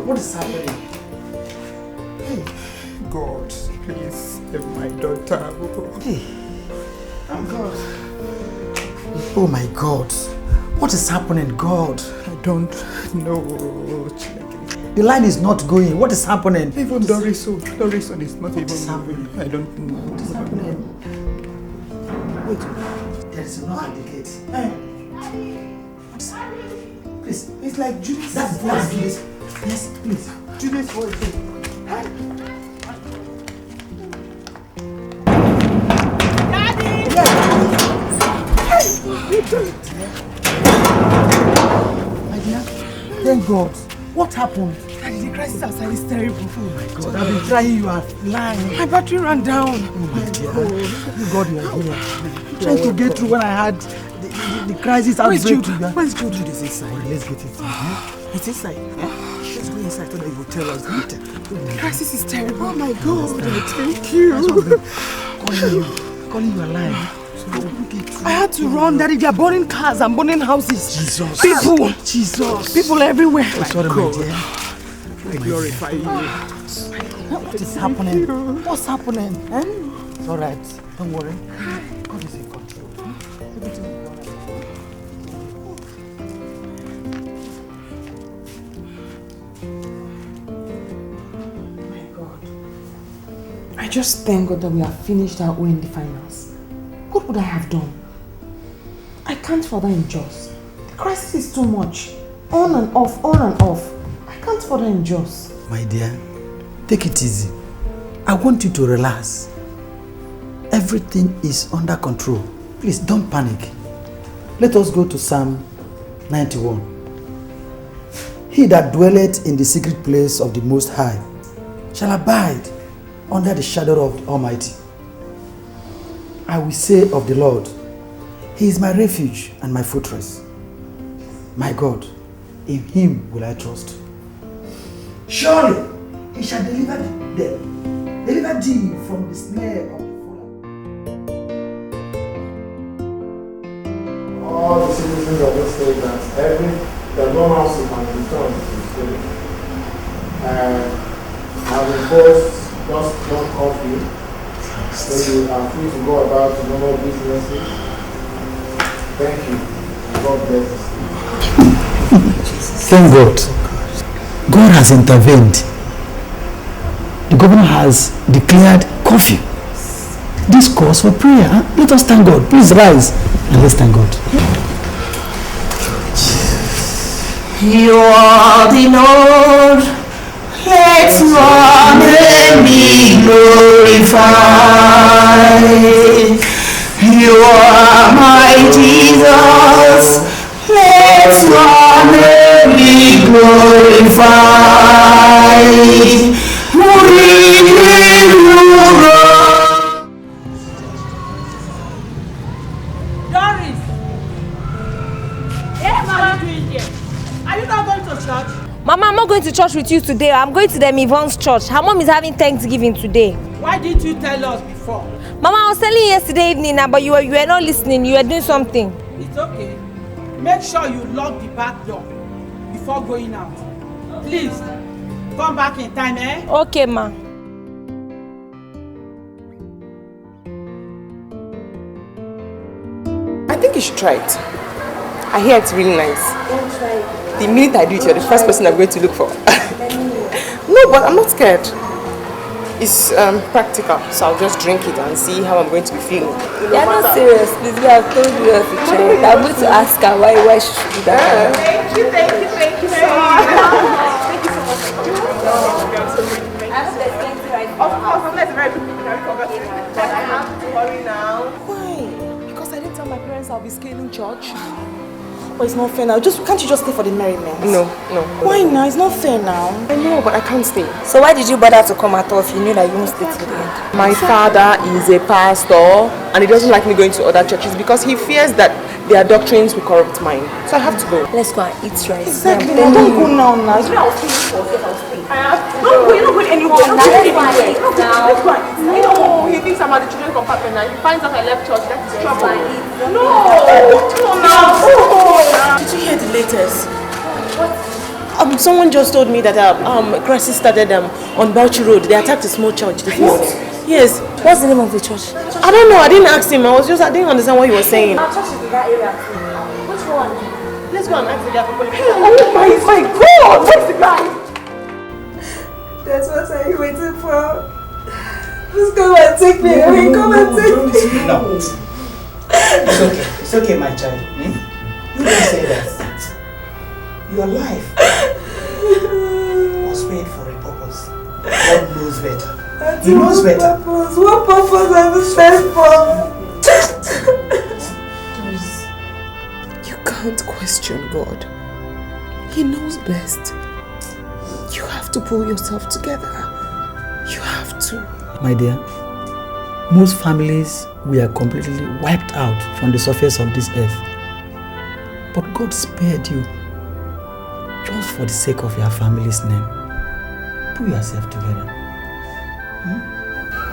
What is happening? Hey, God, please help my daughter. Hey. Oh God. Oh my God. What is happening, God? I don't know. The line is not going. What is happening? Even Dorison is not what even is happening? I don't know. What is happening? Wait, there is a knock at the gate. Hey. What's happening? Please, it's like Julius. That voice, please. Yes, please. Julius' voice. Daddy! Yeah. My dear, thank God. What happened? Daddy, the crisis outside is terrible. Oh my God, I've been trying, you are lying. My battery ran down. Oh my dear. Thank God you are here. Trying to get through when I had the crisis outbreak. Where's Jude? Jude is inside. Let's get it. It's inside. Let's go inside so that you will tell us later. The crisis is terrible. Oh my God. Thank you. Calling you alive. I had to run, Daddy. They are burning cars and burning houses. Jesus. People. Jesus. People everywhere. Oh, sorry, my dear. I glorify you. What is happening? What's happening? It's alright. Don't worry. God is in control. Everything will be alright. My God. I just thank God that we have finished our own in the finals. What would I have done? I can't further endure. The crisis is too much. On and off, on and off. I can't further endure. My dear, take it easy. I want you to relax. Everything is under control. Please don't panic. Let us go to Psalm 91. He that dwelleth in the secret place of the Most High shall abide under the shadow of the Almighty. I will say of the Lord, He is my refuge and my fortress. My God, in Him will I trust. Surely He shall deliver thee from the snare of the fowler. All the citizens of this state that the normalcy can return to the state. Have imposed just one coffee, so you are free to go about to normal businesses. Thank you. God bless you. Thank God. God has intervened. The governor has declared curfew. This calls for prayer. Huh? Let us thank God. Please rise and let's thank God. You are the Lord. Let's run and be glorified. You are my Jesus. Let's run and be glorified. We give you Doris! Yes, what are you doing here? Are you not going to church? Mama, I'm not going to church with you today. I'm going to the Yvonne's church. Her mom is having Thanksgiving today. Why didn't you tell us before? Mama, I was telling you yesterday evening, but you were not listening. You were doing something. It's okay. Make sure you lock the back door before going out. Please, come back in time, eh? Okay, ma. I think you should try it. I hear it's really nice. Don't try it. The minute I do it, you're the first person I'm going to look for. No, but I'm not scared. It's practical, so I'll just drink it and see how I'm going to be feeling. You're not serious, please. I've told you to try it. I'm going to ask her why she should do that. Thank you so much. Thank you so much. I hope there's plenty right now. Of course, unless very quickly, but I have to hurry now. Why? Because I didn't tell my parents I'll be scaling church. But it's not fair now. Can't you just stay for the merriment? No. Why now? It's not fair now. I know, but I can't stay. So why did you bother to come at all if you knew that you won't stay till the end? My father is a pastor and he doesn't like me going to other churches because he fears that their doctrines will corrupt mine. So I have to go. Let's go and eat rice. Exactly. No, don't go now. You know, I'll stay for I'll stay. I have to go. You're not going anywhere. Let's go and eat now. Let's go and eat. No, he thinks I'm at the children's compartment now. He finds out I left church. That is trouble. No. Did you hear the latest? What? someone just told me that crisis started on Bauchi Road. They attacked a small church this morning. Yes. What's the name of the church? I don't know. I didn't ask him. I didn't understand what he was saying. Our church is in that area too. Which one? Let's go and ask the guy. Oh my God! Where's the guy? That's what I'm waiting for. Just come and take me away. Come and take me. No. It's okay. It's okay, my child. You don't say that. Your life was made for a purpose. God knows better. He knows better. What purpose are you sent for? You can't question God. He knows best. You have to pull yourself together. You have to. My dear, most families were completely wiped out from the surface of this earth. But God spared you just for the sake of your family's name. Pull yourself together.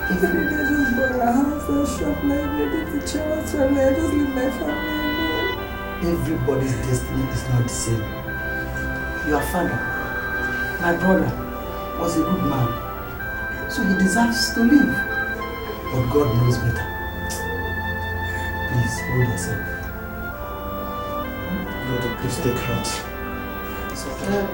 If I just bought a house and shop like maybe to child's family, I just leave my family alone. Everybody's destiny is not the same. Your father, my brother, was a good man. So he deserves to live. But God knows better. Please, hold yourself. Lord, please take heart. It's okay.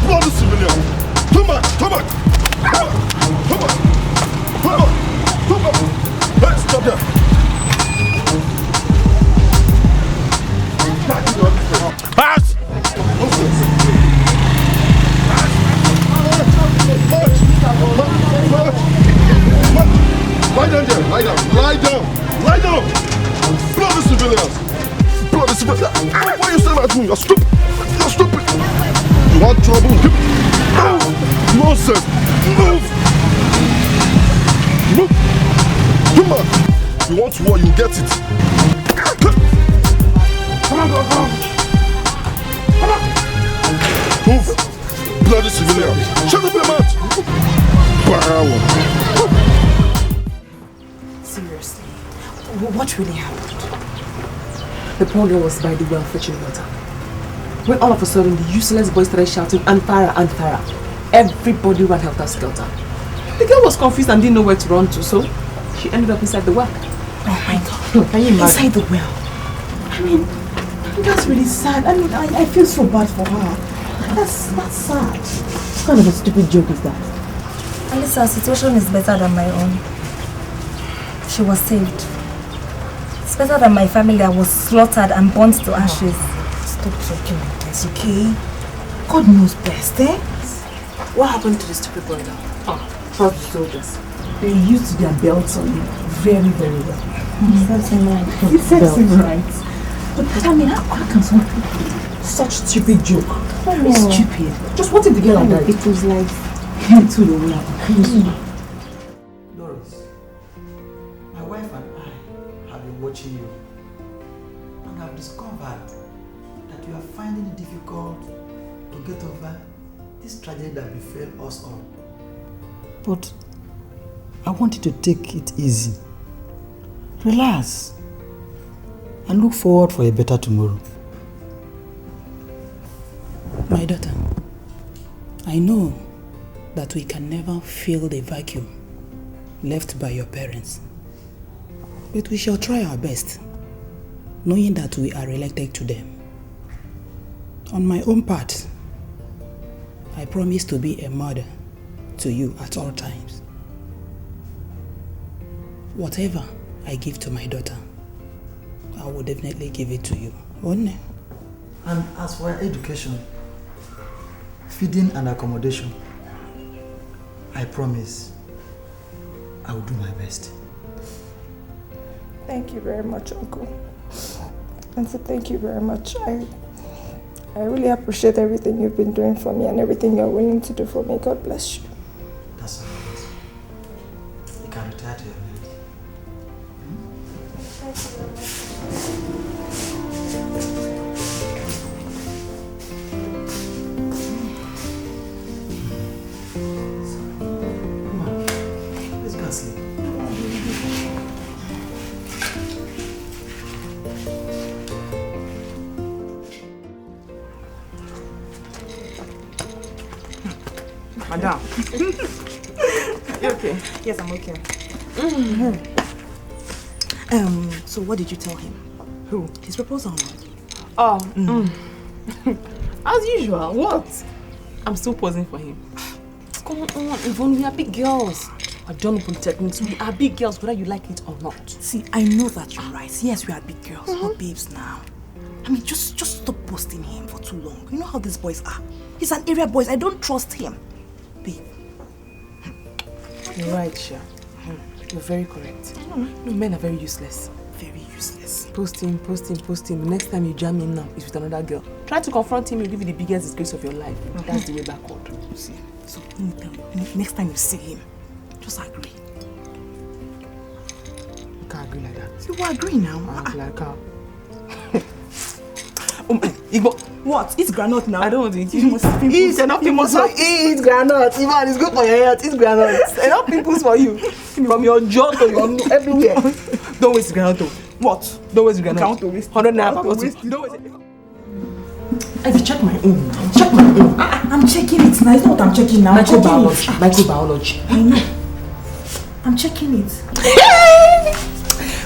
Bloody civilian! Come back! Come back! Come back! Come back! Come back! Hey, stop there! Pass! Lie down there! Lie down! Lie down! Lie down! Bloody civilians! Bloody civilians! Why are you saying that to me? You're stupid! You're stupid! You want trouble? Move! Nonsense! Move! Move! Come on! If you want war, you get it! Come on, come on! Come on! Move! Bloody civilian! Shut up your mouth! Power! Seriously, what really happened? The poor girl was by the well fetching water. When all of a sudden the useless boy started shouting, Antara, Antara. Everybody ran helter-skelter. The girl was confused and didn't know where to run to, so she ended up inside the well. Oh my God. Can you imagine? Inside the well. I mean, that's really sad. I mean, I feel so bad for her. That's sad. What kind of a stupid joke is that? At least her situation is better than my own. She was saved. It's better than my family that was slaughtered and burnt to ashes. Stop joking like this, okay? God knows best, eh? What happened to the stupid boy now? Trust the soldiers. They used their belts on him very, very well. That's right. It serves him right. But tell me, how can someone such stupid joke? Very stupid. Just wanted to get like that. It was like into the well. Doris, my wife and I have been watching you and have discovered that you are finding it difficult to get over this tragedy that befell us all. But I want you to take it easy. Relax and look forward for a better tomorrow. My daughter, I know that we can never fill the vacuum left by your parents. But we shall try our best, knowing that we are related to them. On my own part, I promise to be a mother to you at all times. Whatever I give to my daughter, I will definitely give it to you. Only. And as for education, feeding and accommodation, I promise I will do my best. Thank you very much, Uncle. And so thank you very much. I really appreciate everything you've been doing for me and everything you're willing to do for me. God bless you. That's all right. Madam. You okay? Yes, I'm okay. So what did you tell him? Who? His proposal. As usual. What? I'm still posing for him. Come on, Yvonne, we are big girls. I don't open techniques. We are big girls, whether you like it or not. See, I know that you're right. Yes, we are big girls, but babes now. I mean, just stop posting him for too long. You know how these boys are. He's an area boy. I don't trust him. Babe. You're right, Sha. You're very correct. No, men are very useless. Very useless. Post him. The next time you jam in now is with another girl. Try to confront him, you'll give you the biggest disgrace of your life. That's the way backward. See, so let me tell you, next time you see him, just agree. You can't agree like that. You will agree now. Act like her. Igbo, what? Eat granite now. I don't want to eat. You must eat enough pimples for eat granite. Ivan, it's good for your health. Eat granite. Enough pimples for you. From your jaw to your everywhere. Don't waste granite. What? Don't waste granite. Count to waste. 100 naira per bottle. Don't waste it. I've checked my own. Check my own. I'm checking it now. It's not what I'm checking now. Microbiology. I know. I'm checking it.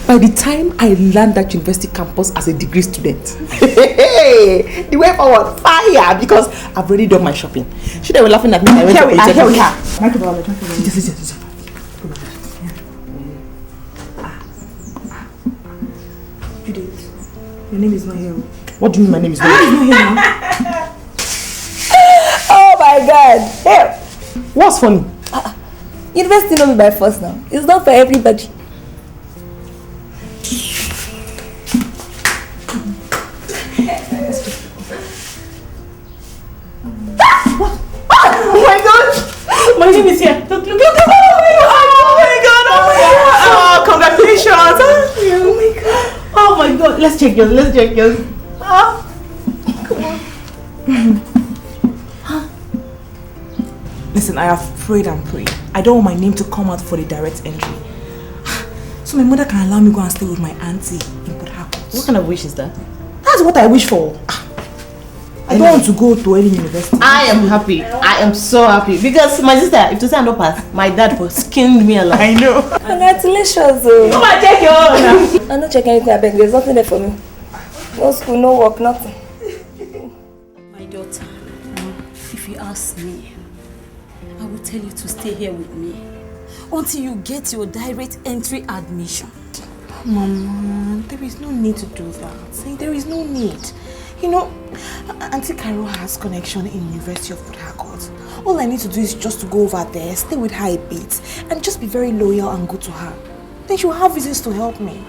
By the time I land at university campus as a degree student, the way forward, fire, because I've already done my shopping. Should they were laughing at me? I went to Microbiology. Yes. Judith, your name is not here. What do you mean my name is not here? Oh my God! Hey. What's funny? University know me by force now. It's not for everybody. Oh my God! My name is here. Look. Oh my God! Oh, congratulations! Oh my God! Let's check yours. Come on. Listen, I have prayed and prayed. I don't want my name to come out for the direct entry. So my mother can allow me to go and stay with my auntie in Port Harcourt. What kind of wish is that? That's what I wish for. I don't want to go to any university. I am happy. I am so happy. Because my sister, if to say I don't pass, my dad was skinned me alive. I know. Congratulations. Come and check your own. I'm not checking anything. I beg. There's nothing there for me. No school, no work, nothing. My daughter, if you ask me, I will tell you to stay here with me until you get your direct entry admission. Mama, there is no need to do that. See, there is no need. You know, Auntie Carol has connection in University of Port Harcourt. All I need to do is just to go over there, stay with her a bit, and just be very loyal and good to her. Then she will have reasons to help me.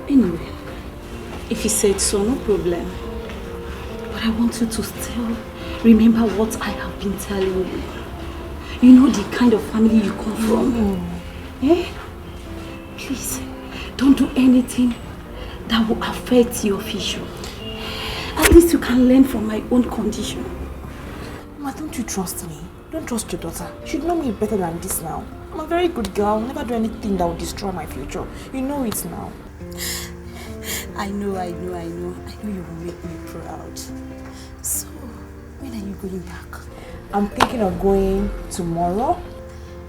Anyway, if you said so, no problem. But I want you to still remember what I have been telling you. You know the kind of family you come from. Eh? Please, don't do anything that will affect your future. At least you can learn from my own condition. Mama, don't you trust me? Don't trust your daughter. You should know me better than this now. I'm a very good girl. I'll never do anything that will destroy my future. You know it now. I know you will make me proud. So, when are you going back? I'm thinking of going tomorrow.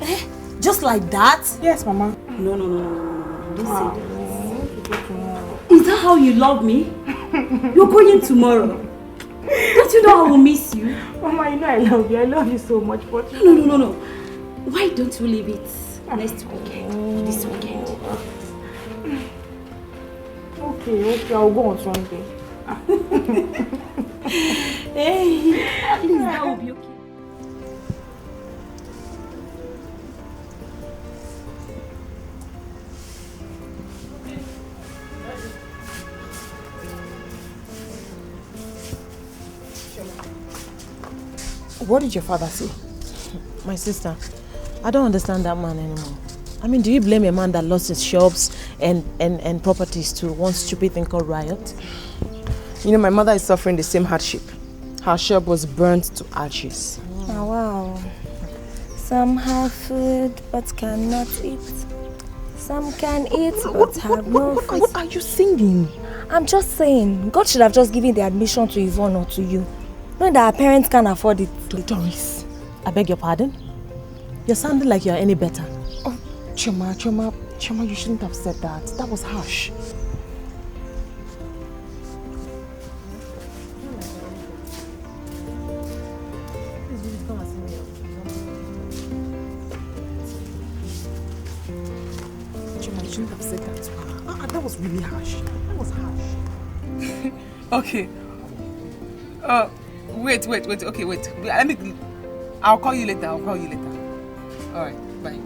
Eh? Just like that? Yes, Mama. No. Don't say that. Is that how you love me? You're going tomorrow. Don't you know I will miss you? Mama, you know I love you. I love you so much. But No. Why don't you leave it next weekend or this weekend? Okay, I'll go on Sunday. Hey, at least that will be okay. What did your father say? My sister, I don't understand that man anymore. I mean, do you blame a man that lost his shops and properties to one stupid thing called riot? You know, my mother is suffering the same hardship. Her shop was burnt to ashes. Oh, wow. Some have food but cannot eat. Some can eat but have no food. What are you singing? I'm just saying, God should have just given the admission to Yvonne or to you. Knowing that our parents can't afford it. Doris, I beg your pardon? You're sounding like you're any better. Oh, Choma, you shouldn't have said that. That was harsh. Choma, you shouldn't have said that to her. That was really harsh. That was harsh. Okay. Wait. Okay, wait. I'll call you later. Alright, bye.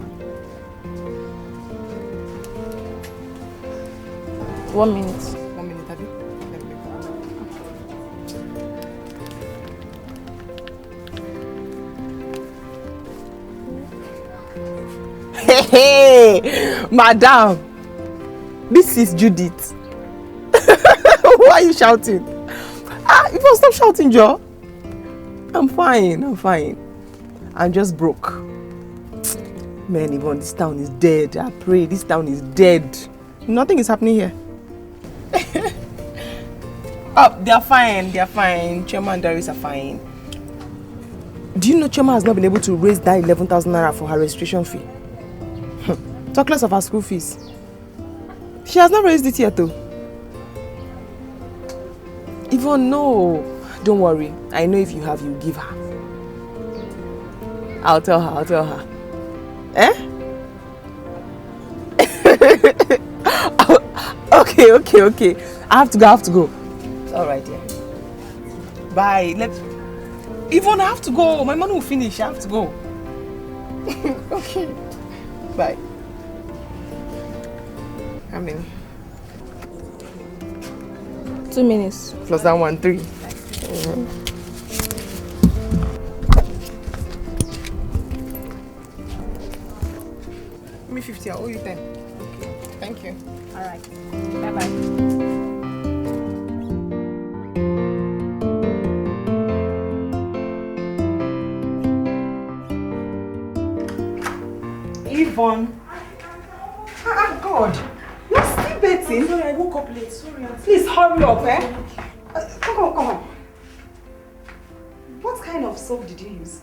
1 minute. 1 minute, have you? Hey, madam. This is Judith. Why are you shouting? You must stop shouting, Joe. I'm fine. I'm just broke. Man, Yvonne, this town is dead. I pray this town is dead. Nothing is happening here. Oh, they're fine. Chema and Darius are fine. Do you know Chema has not been able to raise that 11,000 naira for her registration fee? Talk less of her school fees. She has not raised it yet though. Yvonne, no. Don't worry. I know if you have, you give her. I'll tell her. Eh? Okay. I have to go. Alright, yeah. Bye. Yvonne, I have to go. My money will finish. I have to go. Okay. Bye. How many? 2 minutes. Plus that 1, 3. Give me 50. I owe you 10. Okay. Thank you. All right. Bye-bye. Yvonne. God. You're still betting? Sorry, I woke up late. Sorry. Please hurry up, eh? Come on. What kind of soap did you use?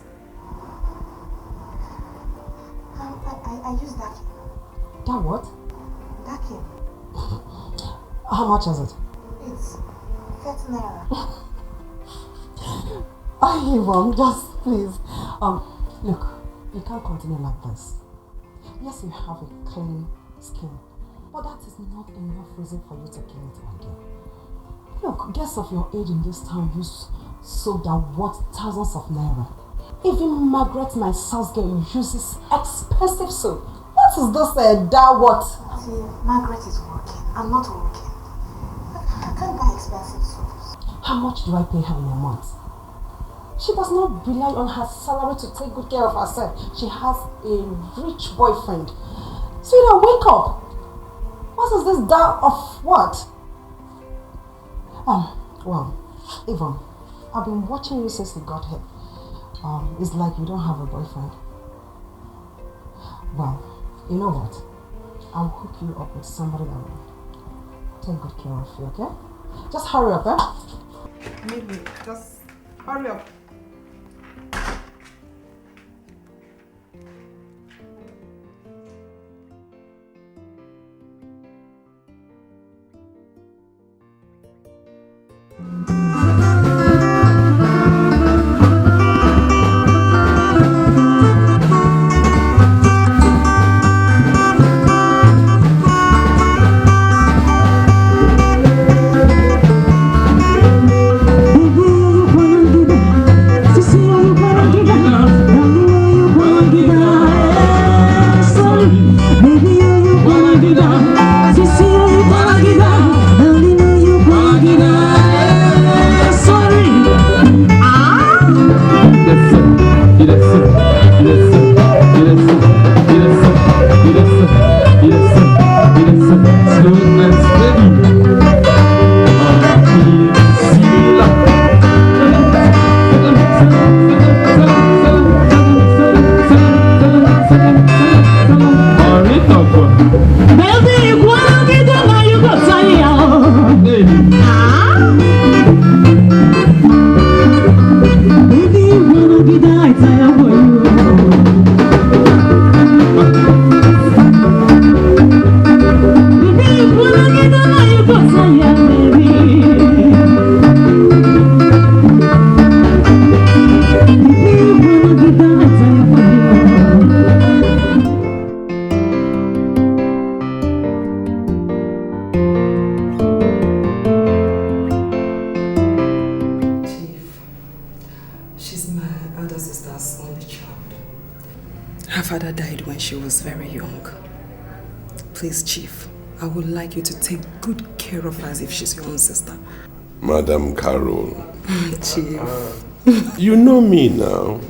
I used Dikeh. That what? Dikeh. How much is it? It's 30 naira. Yvonne, just please. Look, you can't continue like this. Yes, you have a clean skin, but that is not enough reason for you to kill it again. Look, girls of your age in this town use soap that worth thousands of naira. Even Margaret, my sauce girl, uses expensive soap. What is this that what? See, Margaret is working. I'm not working. I can't buy expensive soaps. How much do I pay her in a month? She does not rely on her salary to take good care of herself. She has a rich boyfriend. Sweetheart, wake up! What is this doubt of what? Well, Yvonne, I've been watching you since you got here. It's like you don't have a boyfriend. Well, you know what? I'll hook you up with somebody that will take good care of you, okay? Just hurry up, eh? Maybe. Just hurry up. Her father died when she was very young. Please, Chief, I would like you to take good care of her as if she's your own sister. Madam Carol. Chief. You know me now.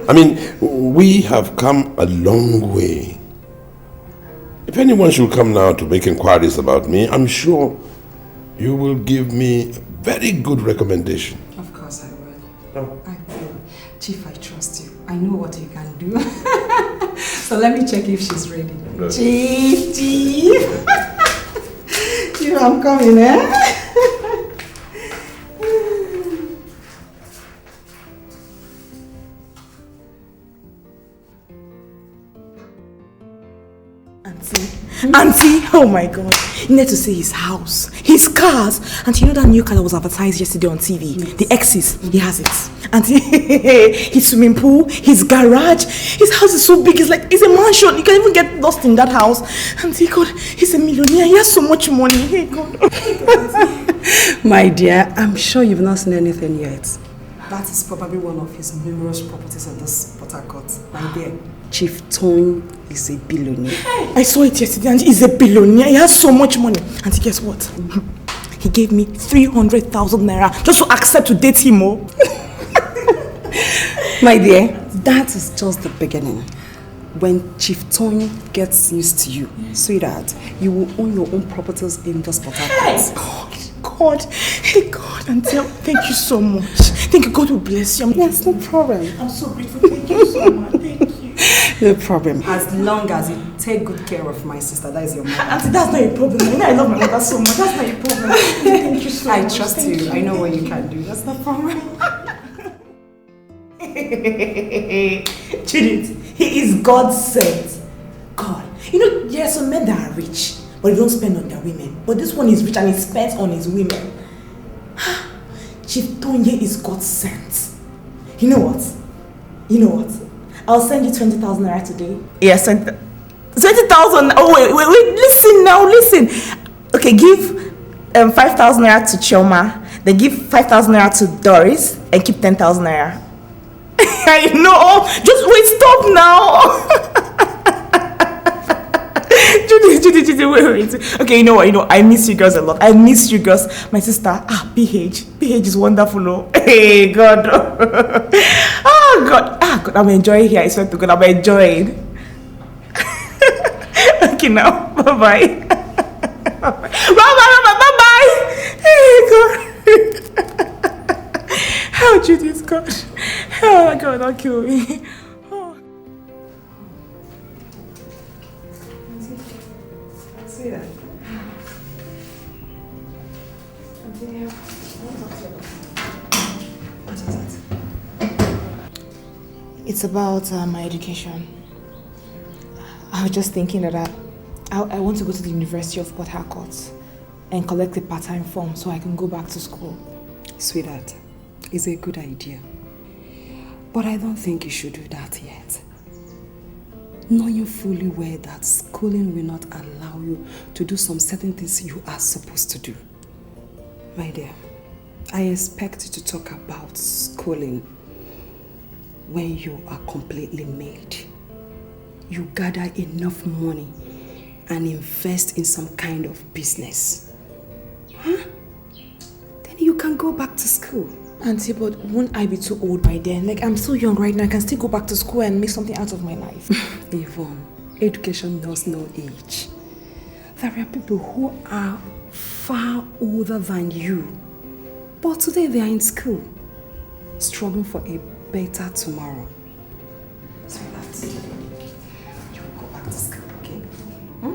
I mean, we have come a long way. If anyone should come now to make inquiries about me, I'm sure you will give me a very good recommendation. Of course I will. I will. Chief, I trust you. I know what you can do. So let me check if she's ready. Right. Chief! Chief, I'm coming, eh? Auntie, oh my god. You need to see his house, his cars. And you know that new car that was advertised yesterday on TV? Yes. The X's, he has it. Auntie, his swimming pool, his garage, his house is so big, it's a mansion. You can even get lost in that house. Auntie, God, he's a millionaire, he has so much money. Hey God. My dear, I'm sure you've not seen anything yet. That is probably one of his numerous properties in this Port Harcourt. My dear, Chief Tone is a billionaire. I saw it yesterday and he's a billionaire. He has so much money. And guess what? He gave me 300,000 naira just to accept to date him. Oh. My dear, that is just the beginning. When Chief Tone gets used to you, sweetheart, you will own your own properties in this Port Harcourt. God, hey God, Auntie, thank you so much. Thank you, God will bless you. Yes, no problem. I'm so grateful. Thank you so much. Thank you. No problem. As long as you take good care of my sister, that is your mother. Auntie, that's not a problem. You know I love my mother so much. That's not a problem. Thank you so much. I trust you. I know what you can do. That's no problem. Judith, he is God sent. God. You know, there are some men that are rich, but they don't spend on their women. But this one is rich and he spends on his women. Chief Tonye is God sent. You know what? I'll send you 20,000 naira today. Yes, 20,000. Oh, wait, listen now, listen. Okay, give 5,000 naira to Chioma, then give 5,000 naira to Doris, and keep 10,000 naira. I know, just wait, stop now. Judy, wait. Okay, you know what, I miss you girls a lot. I miss you girls. My sister, PH is wonderful, oh. Hey, God. Oh, God, I'm enjoying here. I swear to God, I'm enjoying. Okay, now, bye-bye. Bye-bye. Hey, God. How Judy is God. Oh, my God, don't kill me. It's about my education. I was just thinking that I want to go to the University of Port Harcourt and collect a part-time form so I can go back to school. Sweetheart, it's a good idea. But I don't think you should do that yet. Knowing fully well that schooling will not allow you to do some certain things you are supposed to do. My dear, I expect you to talk about schooling when you are completely made. You gather enough money and invest in some kind of business. Huh? Then you can go back to school. Auntie, but won't I be too old by then? Like, I'm so young right now. I can still go back to school and make something out of my life. Yvonne, education knows no age. There are people who are far older than you, but today they are in school, struggling for a better tomorrow. So that's it. You will go back to school, okay? Go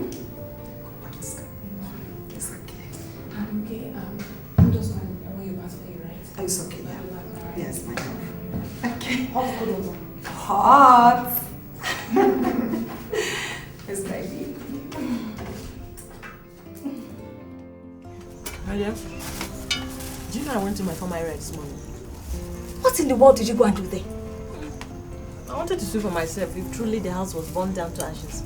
back to school. It's okay. Okay, I'm just going to wear your bath for you, right? It's okay, yeah. Yes, my love. Okay. Hot. It's baby. My dear, do you know I went to my former area this morning? What in the world did you go and do there? I wanted to see for myself if truly the house was burned down to ashes.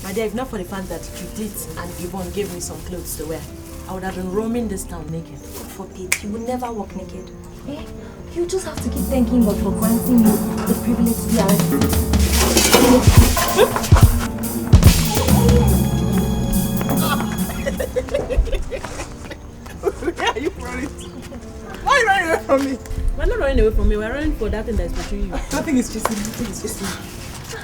My dear, if not for the fact that Judith and Yvonne gave me some clothes to wear, I would have been roaming this town naked. God forbid, you will never walk naked. Eh? You just have to keep thanking God for granting you the privilege to be arrested. Where are you running to? Why are you running away from me? We're not running away from you, we're running for that thing that's between you. Nothing is chasing me, nothing is chasing me.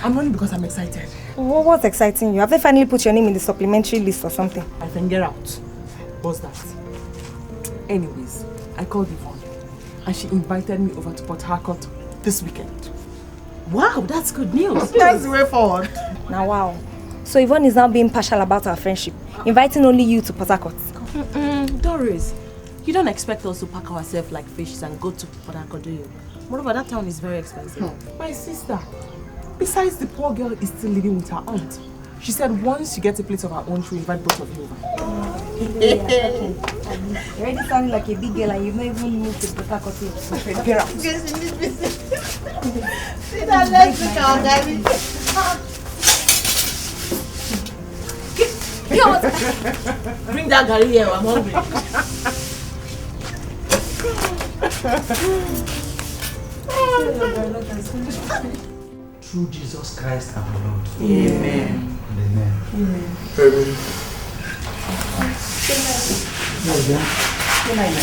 I'm running because I'm excited. What's exciting you? Have they finally put your name in the supplementary list or something? I can get out. What's that? Anyways, I called Yvonne and she invited me over to Port Harcourt this weekend. Wow, that's good news. That's the way forward. Now wow. So Yvonne is now being partial about our friendship, inviting only you to Port Harcourt. Doris, you don't expect us to pack ourselves like fishes and go to Port Harcourt, do you? Moreover, that town is very expensive. My sister, besides the poor girl is still living with her aunt. She said once she gets a place of her own, she'll invite both of you over. You're already sounding like a big girl and you've not even moved to Port Harcourt yet. Get out. See that, let's look at Gary. Bring that Gary here, I'm hungry. Through Jesus Christ our Lord. Amen. Amen. Amen. Good night,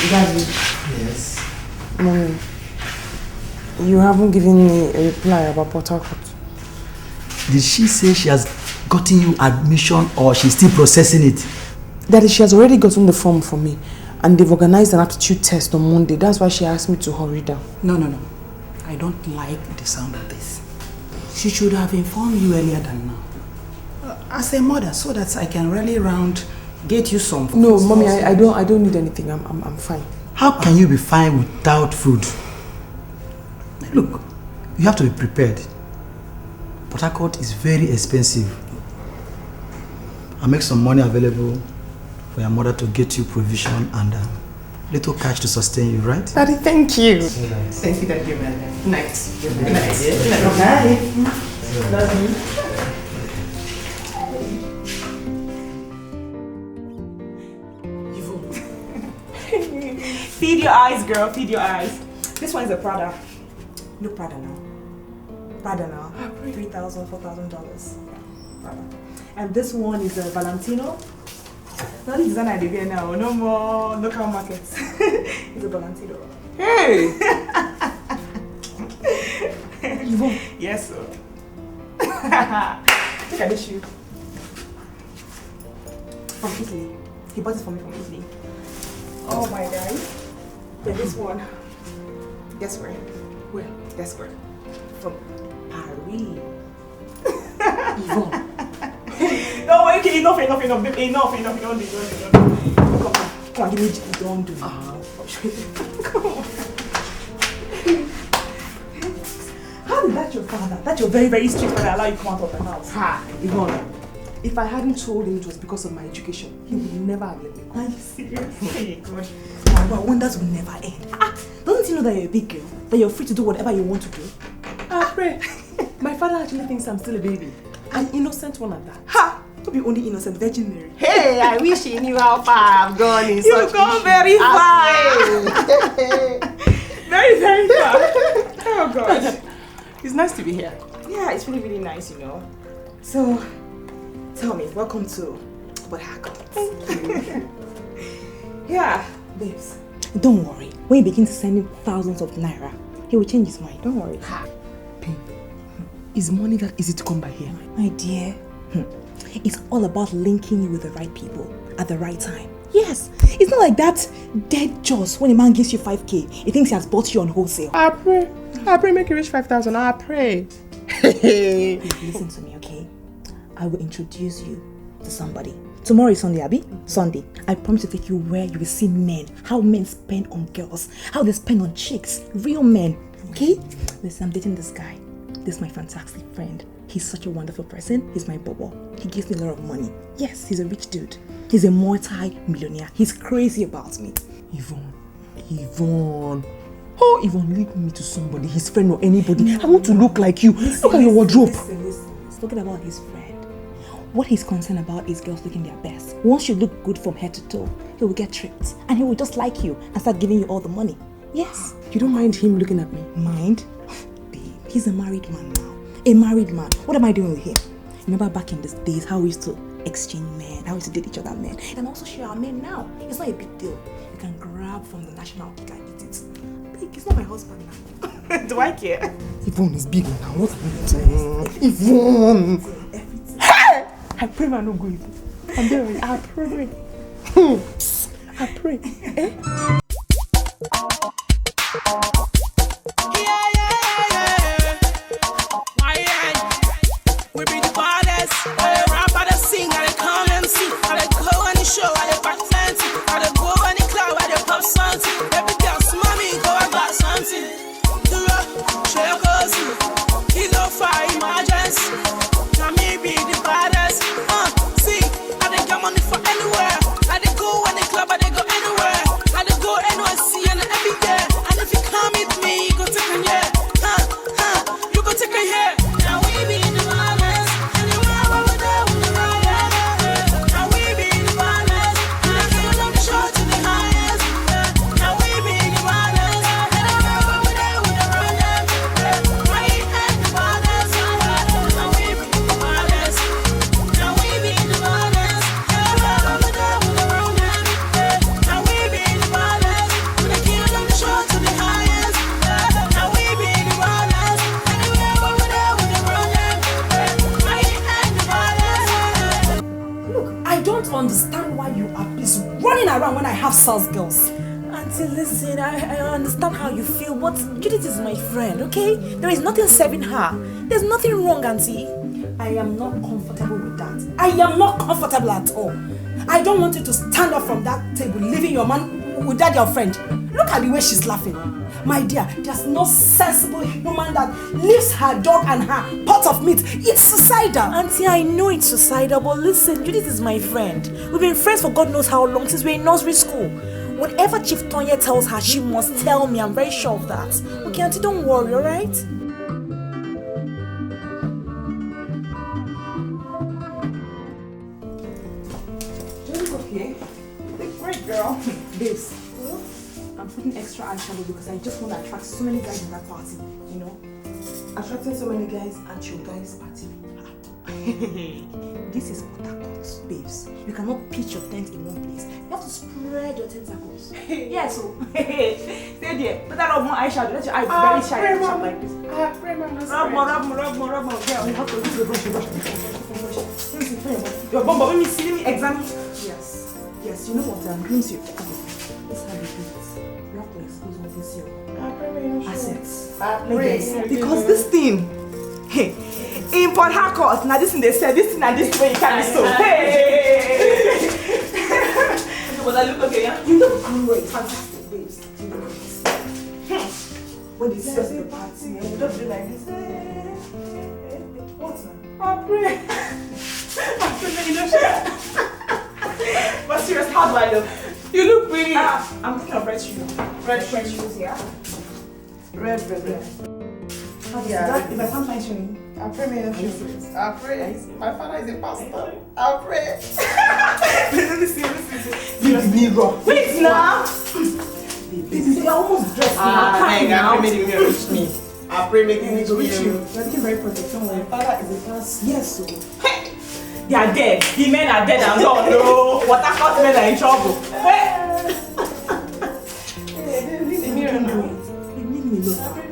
Daddy. Yes. Mommy, you haven't given me a reply about Port Harcourt. Did she say she has gotten you admission or she's still processing it? Daddy, she has already gotten the form for me and they've organized an aptitude test on Monday. That's why she asked me to hurry down. No. I don't like the sound of this. She should have informed you earlier than now. As a mother, so that I can rally around, get you some food. No, Mommy, I don't need anything. I'm fine. How can you be fine without food? Look, you have to be prepared. Port Harcourt is very expensive. I'll make some money available for your mother to get you provision and little cash to sustain you, right? Daddy, thank you. Thank you, Daddy. Good night. Good night. Love you. Feed your eyes, girl. Feed your eyes. This one is a Prada. Look, Prada now. Prada now. $3,000, $4,000. Prada. And this one is a Valentino. Not the designer I wear now. No more local markets. It's a Valentino. Hey! Yvonne. Yes, sir. Look at this shoe. From Italy. He bought it for me from Italy. Oh my God. Then this one. Guess where? Where? Guess where? From Paris. Yvonne. No, okay, enough, babe, enough. Don't do. Come on, give me. Don't do. Come on. How did that your father? That your very, very strict father allow you to come out of the house? Ha! Yvonne, if I hadn't told him it was because of my education, he would never have let me go. Are you serious? Hey, God. Our wonders will never end. Doesn't he know that you're a big girl? That you're free to do whatever you want to do? I pray. My father actually thinks I'm still a baby. An innocent one at that. Ha! To be only innocent, Virgin Mary. Hey, I wish he knew how far I've gone in You've gone very far. Very, very far. Oh, God. It's nice to be here. Yeah, it's really, really nice, you know. So, tell me, welcome to Port Harcourt. Thank you. Yeah, babes. Don't worry. When you begin to send him thousands of naira, he will change his mind. Don't worry. Babe, is money that easy to come by here? My dear, it's all about linking you with the right people at the right time. Yes, it's not like that dead Joss when a man gives you 5k, he thinks he has bought you on wholesale. I pray make you reach 5,000. I pray. Listen to me, okay? I will introduce you to somebody. Tomorrow is Sunday, Abby. Sunday. I promise to take you where you will see men. How men spend on girls. How they spend on chicks. Real men. Okay? Listen, I'm dating this guy. This is my fantastic friend. He's such a wonderful person. He's my bobo. He gives me a lot of money. Yes, he's a rich dude. He's a multi-millionaire. He's crazy about me. Yvonne. Oh, Yvonne, leave me to somebody, his friend or anybody. I want to look like you. Look at your wardrobe. Listen. He's talking about his friend. What he's concerned about is girls looking their best. Once you look good from head to toe, he will get tricked. And he will just like you and start giving you all the money. Yes. You don't mind him looking at me? Mind? Babe, he's a married man now. A married man. What am I doing with him? Remember back in the days how we used to exchange men, how we used to date each other men. And also share our men now. It's not a big deal. You can grab from the national cake and eat it. Babe, he's not my husband now. Do I care? Yvonne is big now. What are you doing? Yvonne! Hey! I pray man no go evil. I'm there. I pray. I pray. Eh? We be the baddest. I rap, I sing, I come and see. I go on the show, I back fancy. I go on the club, I pop something. Every girl's mommy go, I got something. The rock, share goes. He's on fire, emergency. Now me be the baddest. See, I get money for anywhere. I go on the club, I go anywhere. I go NYC and every day. And if you come with me, you go take a year. You go take a year. Now we be the baddest. Understand why you are busy running around when I have sales girls. Auntie, listen, I understand how you feel, but Judith is my friend, okay? There is nothing serving her. There's nothing wrong, Auntie. I am not comfortable with that. I am not comfortable at all. I don't want you to stand up from that table, leaving your man with that your friend. Look at the way she's laughing. My dear, there's no sensible human that leaves her dog and her pot of meat. It's suicidal. Auntie, I know it's suicidal, but listen, Judith is my friend. We've been friends for God knows how long, since we're in nursery school. Whatever Chief Tonya tells her, she must tell me. I'm very sure of that. Okay, Auntie, don't worry, alright? Judith, okay? Great girl. This. I'm putting extra eyeshadow because I just want to attract so many guys in that party, you know? Attracting so many guys at your guys' party. This is Port Harcourt, babes. You cannot pitch your tent in one place. You have to spread your tentacles. Yeah, so stay there. Put that on more eyeshadow. Let your eye be very shiny like this. Rub more. Yeah, we have to use the brush. Your bum, but let me examine. Yes, you know what? Rinse your. Let's have it. You have to expose all this your assets. Because this thing, hey, in Port Harcourt, now this thing they said, this thing and this way you can't be so. Hey! But I look okay, yeah? You look great, fantastic, babes. You look great. When they see us in the party, you don't do like this. What now? I pray. You know, but serious, how do I look? You look pretty. I'm thinking of red shoes. Red shoes, yeah? Red. Yeah. If I can't find shoes, I'll pray me your shoes. I'll pray. My father is a pastor. I'll pray. Let me see. Give me rock. Wait now. You're almost dressed now. I'll pray me reach me. I'll pray make me reach you. You're looking very protective. My father is a pastor. Yes, so. They are dead. The men are dead and gone. No. Port Harcourt men are in trouble. Leave me alone. Leave me alone.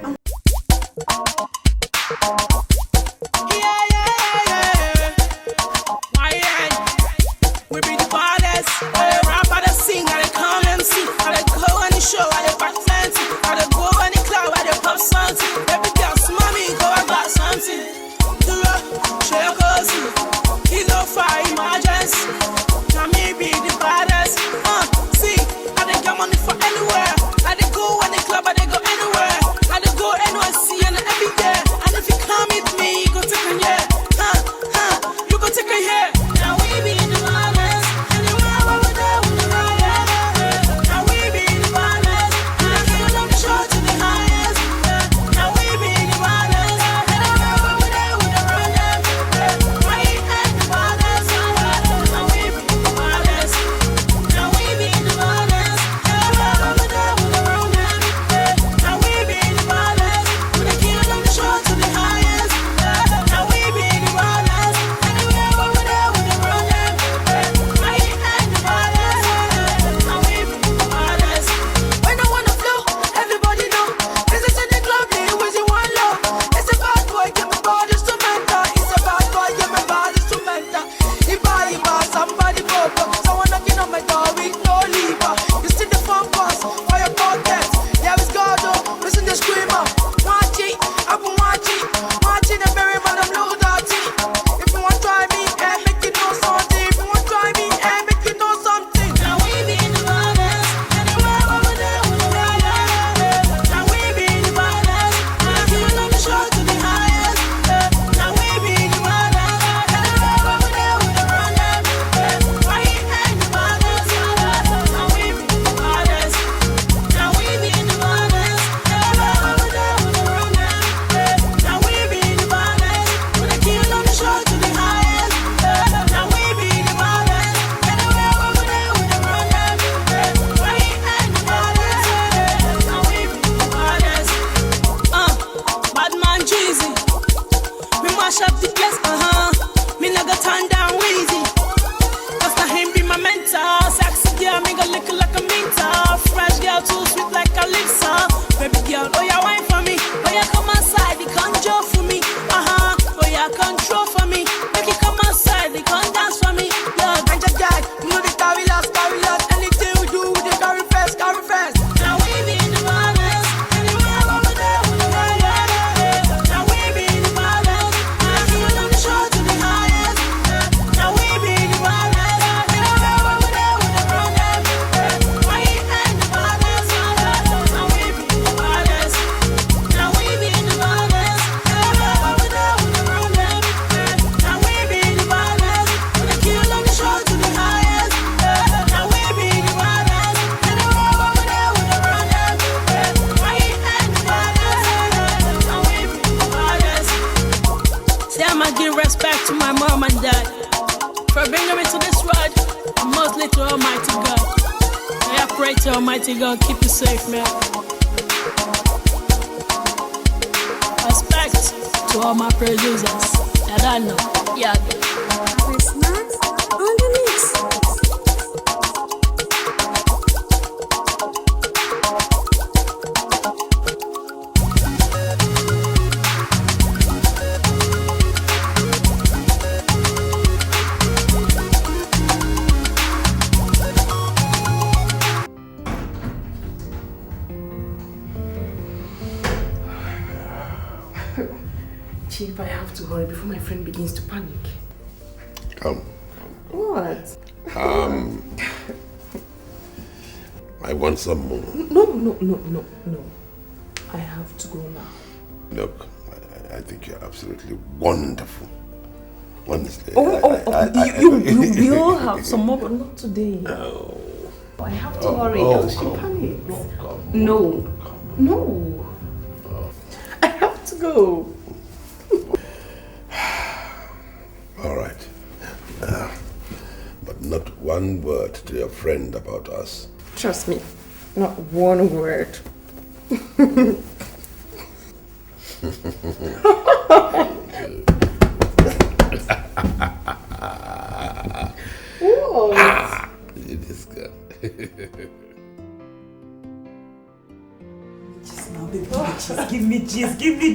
We be the baddest. I rap, I sing, I come and see. I go on the show, I back fancy. I go on the club, I pop something. Every girl's mommy go, I got something. The rock, share goes. He's on fire, emergency. Now me be the baddest. See, I get money for anywhere. I go on the club, I go anywhere. I go NYC and every day. And if you come with me, you go take a year. You go take a year. Now we be the baddest. it to Almighty God. I pray to Almighty God, keep you safe, man. Respect to all my producers that I know. Yeah. Snacks on the mix. Chief, I have to hurry before my friend begins to panic. Come. What? I want some more. No. I have to go now. Look, I think you're absolutely wonderful. Honestly. You will have some more, but not today. No. I have to hurry, else she panics. No. I have to go. All right. But not one word to your friend about us. Trust me, not one word. What? It is good. Just now, baby, give me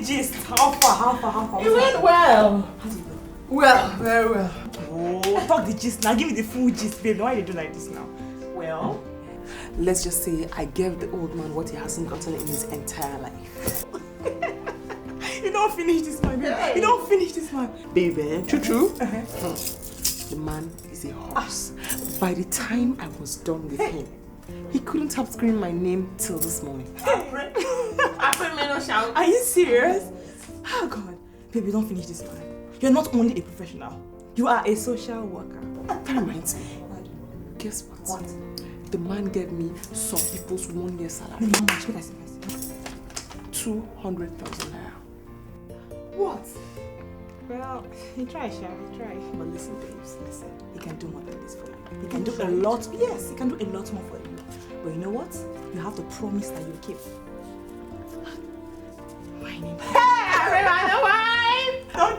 gist. How far? It went well. Well, very well. Oh, talk the gist now. Give me the full gist, baby. Why you do like this now? Well, let's just say I gave the old man what he hasn't gotten in his entire life. You don't finish this man, baby. You don't finish this man. Baby. True. The man is a horse. By the time I was done with him, he couldn't have screamed my name till this morning. Are you serious? Oh God. Baby, don't finish this man. You're not only a professional, you are a social worker. That reminds me. Guess what? The man gave me some people's 1 year salary. How much? 200,000 naira. What? Well, he tries, Sha. He tries. But listen, babes, listen. He can do more than this for you. He can do a lot. Yes, he can do a lot more for you. But you know what? You have to promise that you'll keep.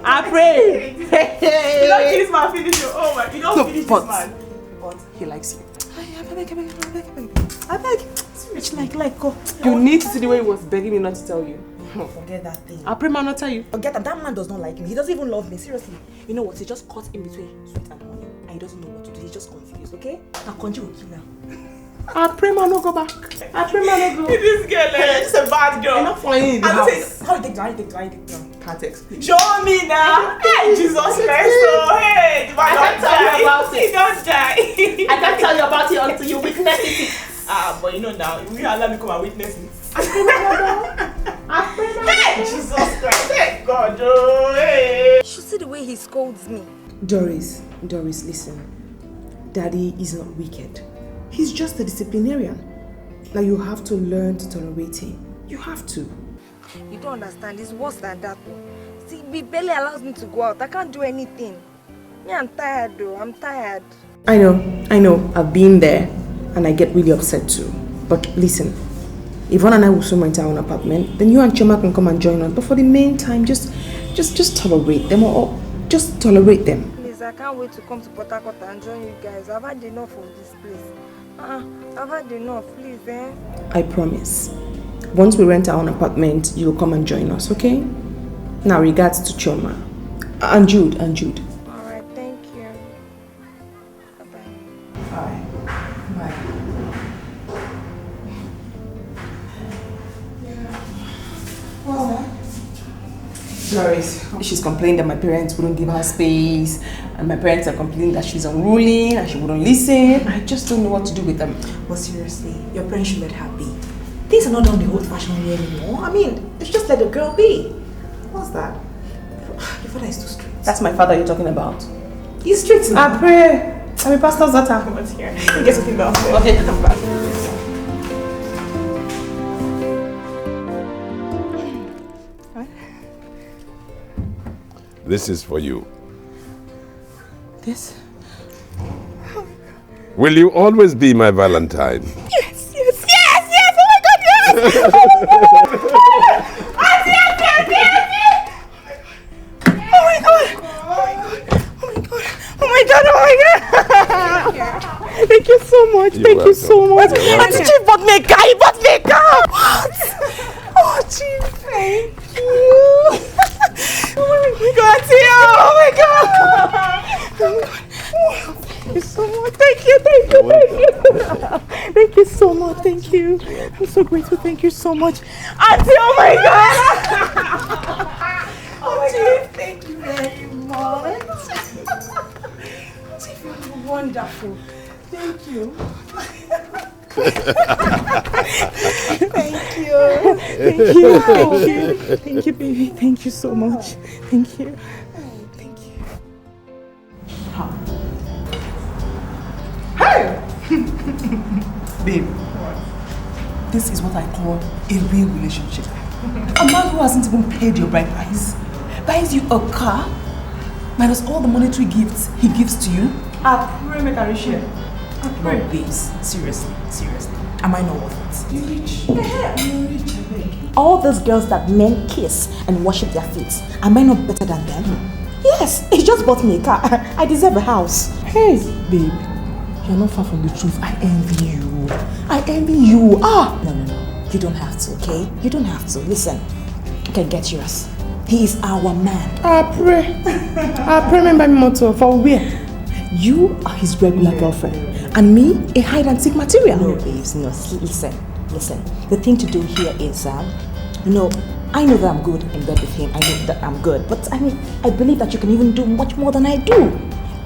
I pray. You don't kiss my finish. Oh my! You don't finish this man. But he likes you. I beg. It's like go. You need to see the way he was begging me not to tell you. Forget that thing. I pray man not tell you. Forget that. That man does not like me. He doesn't even love me. Seriously. You know what? He just caught in between sweet and honey. And he doesn't know what to do. He's just confused. Okay? Now continue with you now. I pray man no go back. I pray man no go. This girl, she's a bad girl. I'm not flying in the house. How you take down? Can't explain. Show me now. Hey, Jesus Christ. Oh, hey, the man don't die. He don't die. I can't tell you about it until you witness it. But you know now, we allow me come and witness it. Hey, Jesus Christ. Thank God. Oh, hey. You should see the way he scolds me. Doris, listen. Daddy is not wicked. He's just a disciplinarian. Like, you have to learn to tolerate him. You have to. You don't understand. It's worse than that. See, he barely allows me to go out. I can't do anything. Me, I'm tired though. I'm tired. I know. I've been there and I get really upset too. But listen, Yvonne and I will soon rent our own apartment. Then you and Choma can come and join us. But for the meantime, just tolerate them or just tolerate them. Please, I can't wait to come to Port Harcourt and join you guys. I've had enough of this place. I've had enough, please, eh? I promise. Once we rent our own apartment, you will come and join us, okay? Now, regards to Choma. And Jude. Alright, thank you. Bye-bye. Bye. Bye. What's that? Doris, she's complained that my parents wouldn't give her space, and my parents are complaining that she's unruly and she wouldn't listen. I just don't know what to do with them. But seriously, your parents should let her be. Things are not done the old-fashioned way anymore. I mean, it's just let the girl be. What's that? Your father is too strict. That's my father you're talking about. He's strict now. I pray. I'm a pastor's daughter. Come on here. You get something downstairs. Okay, come back. This is for you. This? Will you always be my Valentine? Yes, yes, yes, yes! Oh my God, yes! Oh my God! Auntie, auntie, auntie, auntie! Oh my God! Oh my God! Oh my God! Oh my God! Thank you so much. Thank you so much. Auntie Chief bought me a car. He bought me a car. What? Oh, Chief, thank you. Oh my God, Auntie! Oh my God! Oh my God! Thank you so much. Thank you, thank you, thank you. Thank you so much. Thank you. I'm so grateful. Thank you so much. Auntie, oh my God! Oh my God, thank you very much. Auntie, you're wonderful. Thank you. Thank you. Thank you. Thank you. Thank you, baby. Thank you so much. Thank you. Thank you. Hey! Babe, this is what I call a real relationship. A man who hasn't even paid your bride price buys you a car minus all the monetary gifts he gives to you. I pray make a share. No, babes, seriously. Am I not worth it? You're rich. Yeah, you're rich, I beg. All those girls that men kiss and worship their feet, am I not better than them? Yes, he just bought me a car. I deserve a house. Hey, babe, you're not far from the truth. I envy you. I envy you. Ah! No. You don't have to, okay? You don't have to. Listen, you can get yours. He is our man. I pray remember me motto for where? You are his regular girlfriend, and me, a hide and seek material. No, babes, no. Listen. The thing to do here is, I know that I'm good in bed with him. I know that I'm good, but I believe that you can even do much more than I do.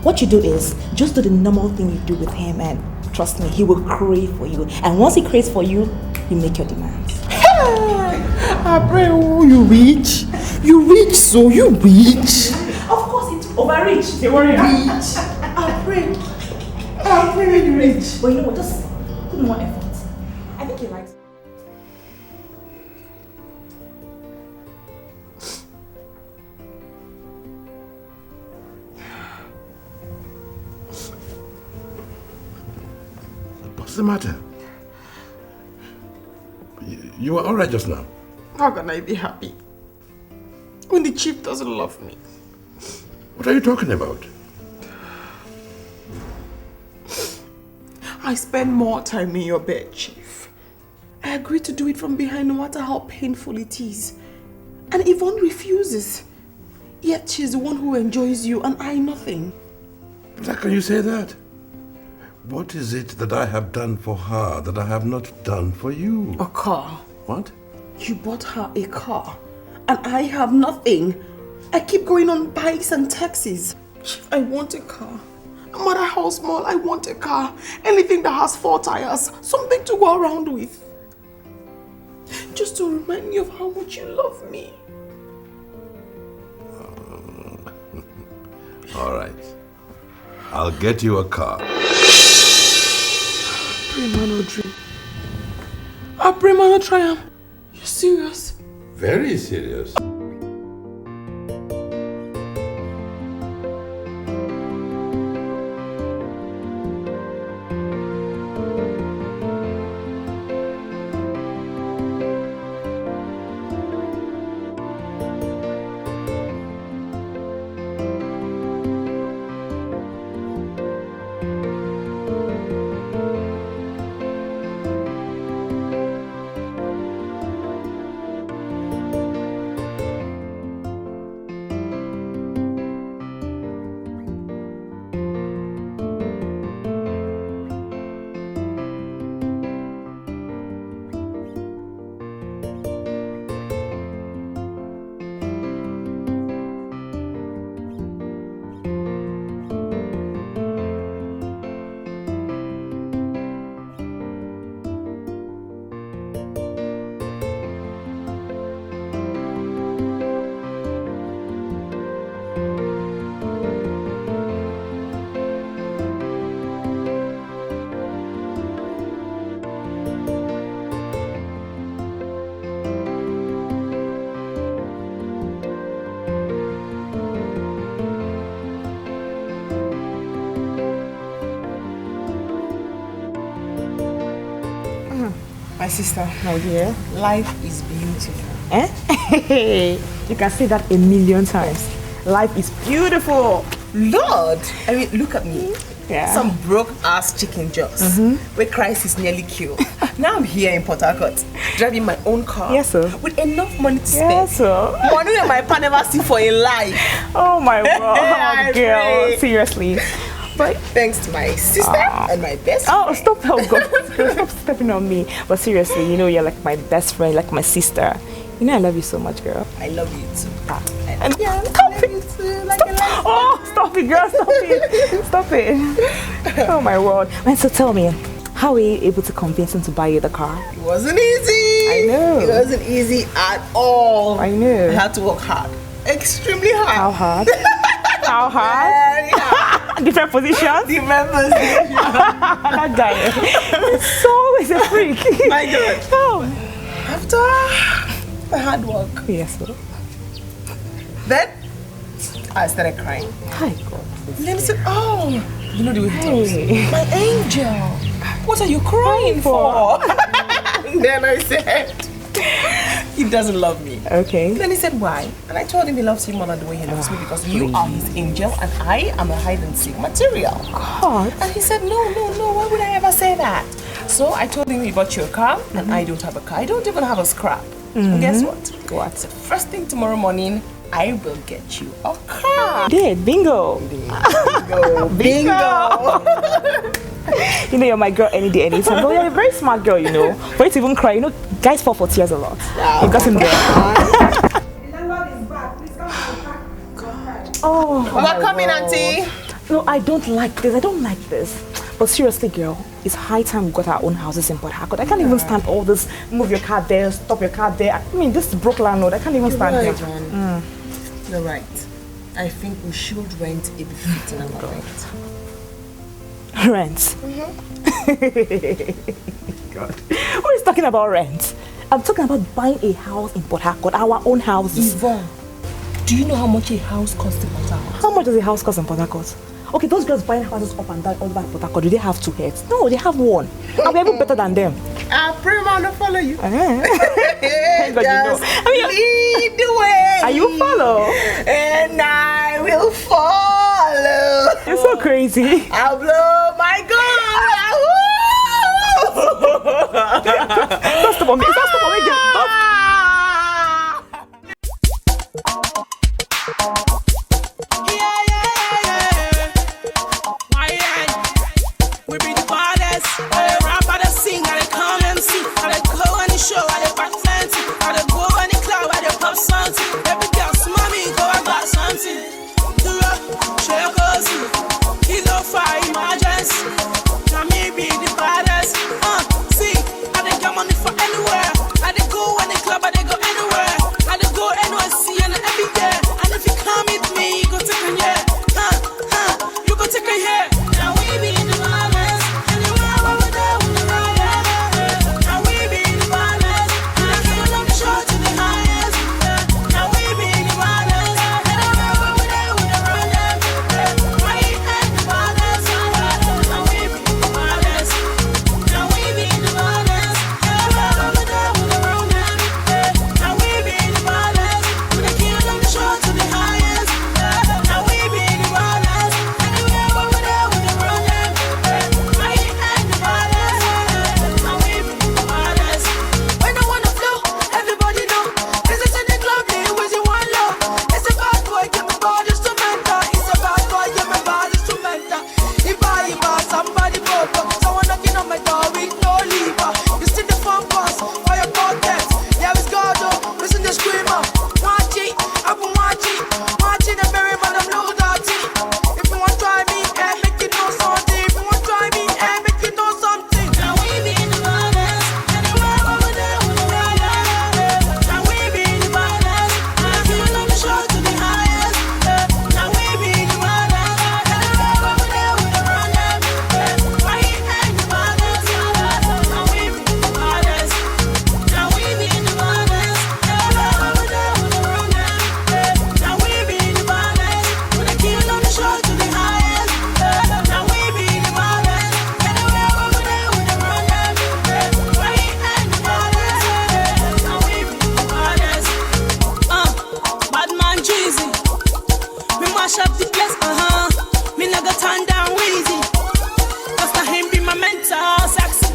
What you do is just do the normal thing you do with him, and trust me, he will crave for you. And once he craves for you, you make your demands. I pray, you rich. You rich, so you rich. Of course, it's overreach. They worry. Rich. I pray you rich. But you know what? Just put more effort. I think he likes. What's the matter? You were alright just now. How can I be happy when the chief doesn't love me? What are you talking about? I spend more time in your bed, Chief. I agreed to do it from behind no matter how painful it is. And Yvonne refuses. Yet she's the one who enjoys you and I nothing. But how can you say that? What is it that I have done for her that I have not done for you? A car. What? You bought her a car. And I have nothing. I keep going on bikes and taxis. Chief, I want a car. No matter how small, I want a car. Anything that has 4 tires. Something to go around with. Just to remind me of how much you love me. Alright. I'll get you a car. Pray man no dream. I pray man no triumph. You're serious? Very serious. My sister, my dear, life is beautiful. Eh? You can say that 1,000,000 times. Life is beautiful. Lord, I mean, look at me. Yeah. Some broke ass chicken just where Christ is nearly killed. Now I'm here in Port Harcourt, driving my own car. Yes, sir. With enough money to spend. Yes, sir. Money that my pa never see for a life. Oh my God, girl. pray. Seriously. But thanks to my sister and my best friend. Oh, stop. Oh, God. Stop stepping on me. But seriously, you know, you're like my best friend, like my sister. You know, I love you so much, girl. I love you too. And yeah, I love you too. Like stop it, girl. Stop it. Stop it. Oh, my word. And so tell me, how were you able to convince him to buy you the car? It wasn't easy. I know. It wasn't easy at all. I know. I had to work hard. Extremely hard. How hard? How hard? Very hard. Different positions? Different positions. That guy is a freak. My God. Oh. After the hard work. Yes, sir. Then I started crying. Hi, God. Then he said, oh, you know the way he talks. Hey. My angel, what are you crying for? Then I said, he doesn't love me. Okay. Then he said, why? And I told him he loves you more than the way he loves me because you are his angel and I am a hide and seek material. God. And he said, no, why would I ever say that? So I told him he bought you a car and I don't have a car. I don't even have a scrap. And guess what? What? So first thing tomorrow morning, I will get you a car. Did bingo. Bingo. You know, you're my girl any day, anytime. But you're a very smart girl, you know. For you to even cry, you know, guys fall for tears a lot. You got him there. Oh, we're coming, Auntie. No, I don't like this. I don't like this. But seriously, girl, it's high time we got our own houses in Port Harcourt. I can't even stand all this. Move your car there, stop your car there. I mean, this broke landlord. I can't even stand right, here. You're right. I think we should rent a befitting apartment. Rent? God. Who is talking about rent? I'm talking about buying a house in Port Harcourt, our own houses. Yvonne, do you know how much a house costs in Port Harcourt? How much does a house cost in Port Harcourt? Okay, those girls buying houses up and down all over Port Harcourt, do they have 2 heads? No, they have 1. And we're even better than them. I pray man to follow you. Thank God, you know. Lead the way. Are you follow? And I will follow. You're so crazy. I'll blow my gun. Don't stop on me. Stop on me. Stop. We be the baddest. I rap, I sing, I come MC. I go on the show, I back plenty. I go on the club, I pop something. Every girl's mommy go, I got something. The rock, shake us. Kilo fire emergency. Now me be the baddest. See, I get money for anywhere. I go on the club, I go anywhere. I go NYC and every day. And if you come with me, you go take a year. You go take a year. Now we be the baddest.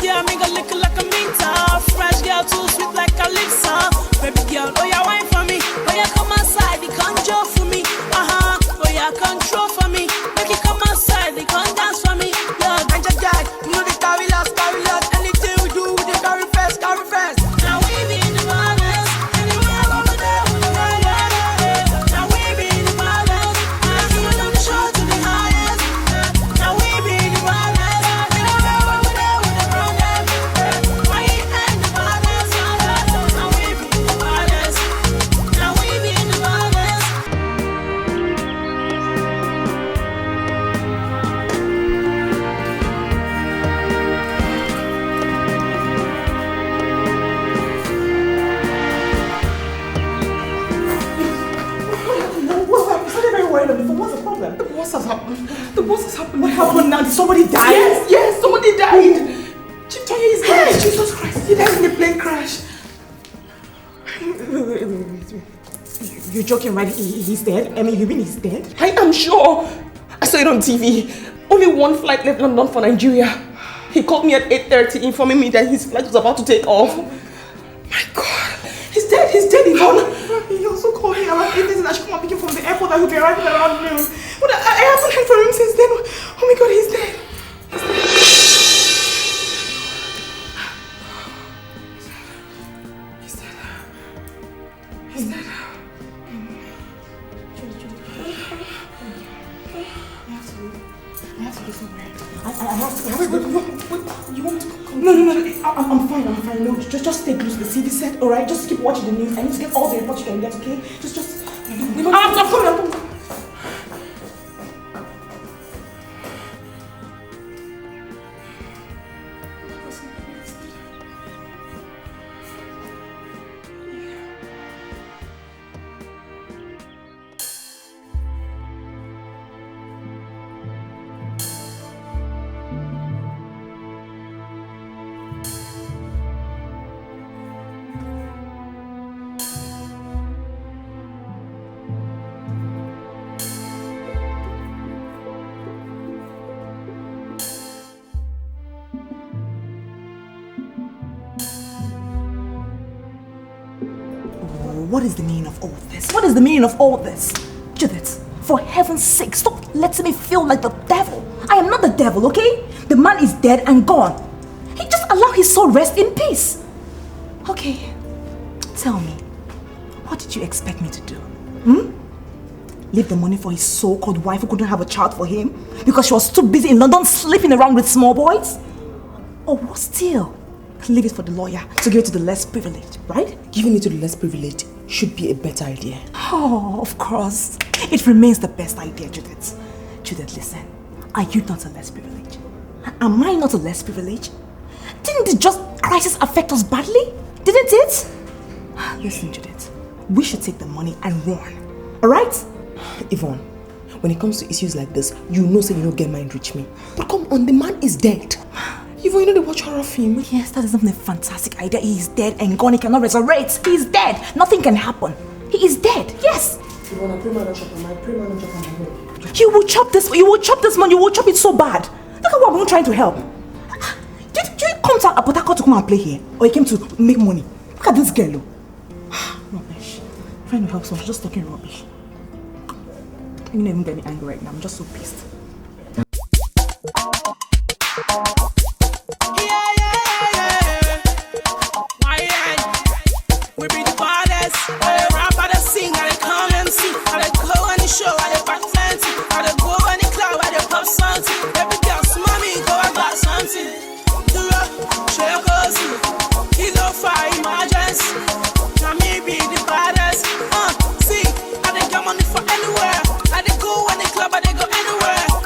girl, me go lick like a minta. Fresh girl, too sweet like a Lisa. Baby girl, oh yeah, wine for me. Oh yeah, come outside, you can't joke for me. Oh yeah, control for me. Make you come outside, you can't dance for me. Yeah, ganja guy, you know the carry last. Anything we do, we dey carry first. Now we be in the violence. Anywhere over there, we dey ride. Now we be in the violence. And you know the show to the highest. Now we be in the violence. Anywhere over there, we dey run them. Why you in the violence? Now we be in the violence. Now we be in the violence. What's the problem? The boss has happened. What happened now? Did somebody die? Yes, somebody died. Chief Toye is dead. Jesus Christ, he died in a plane crash. Wait. You're joking, right? He's dead? I mean, you mean he's dead? I am sure. I saw it on TV. Only one flight left London for Nigeria. He called me at 8:30 informing me that his flight was about to take off. My God. He's dead, Yvonne. He also called me around 8 days and I should come and pick him from the airport and he'll be arriving around noon. But I haven't heard from him since then. Oh my God, he's dead. He's dead. I have to go somewhere. Wait, you want me to come? No, I'm fine. No, just stay close to the TV set, alright? Just keep watching the news. I need to get all the reports you can get, okay? I'm coming. What is the meaning of all this? What is the meaning of all this? Judith, for heaven's sake, stop letting me feel like the devil. I am not the devil, okay? The man is dead and gone. He just allowed his soul rest in peace. Okay, tell me, what did you expect me to do? Leave the money for his so-called wife who couldn't have a child for him because she was too busy in London sleeping around with small boys? Or what still? Leave it for the lawyer to give it to the less privileged, right? Giving it to the less privileged should be a better idea. Oh, of course. It remains the best idea, Judith. Judith, listen. Are you not a less privileged? Am I not a less privileged? Didn't the just crisis affect us badly? Didn't it? Listen, Judith. We should take the money and run. Alright? Yvonne, when it comes to issues like this, you know say you don't get mind reach me. But come on, the man is dead. Yvonne, you know they watch horror film. Yes, that is not a fantastic idea. He is dead and gone. He cannot resurrect. He is dead. Nothing can happen. He is dead. Yes. Yvonne, I pray man don't chop on my head. You will chop this. You will chop this man. You will chop it so bad. Look at what I'm trying to help. Did you come to Port Harcourt to come and play here, or you came to make money? Look at this girl. Rubbish. Trying to help someone. She's just talking rubbish. You don't even get me angry right now. I'm just so pissed. We be the baddest. I rap, I sing, I come MC, I go on the show, I back fancy, I go on the club, I pop something. Every girl smell me, go I got something. Do it, shake us, kilo fire emergency. Now me be the baddest. See, I get money for anywhere. I go on the club, I go anywhere.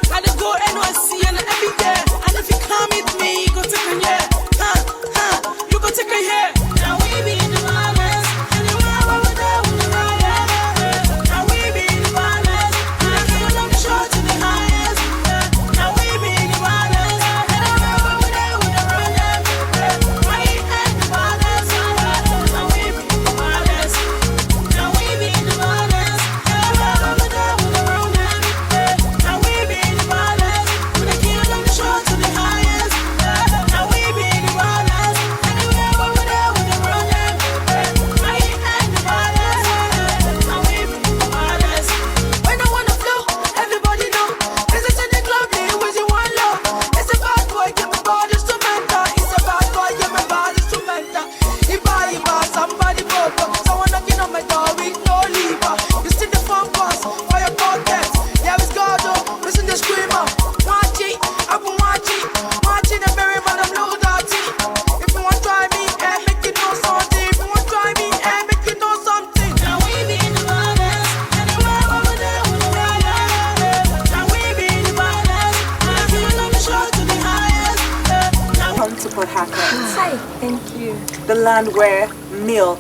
Welcome to Port Harcourt. Hi, thank you. The land where milk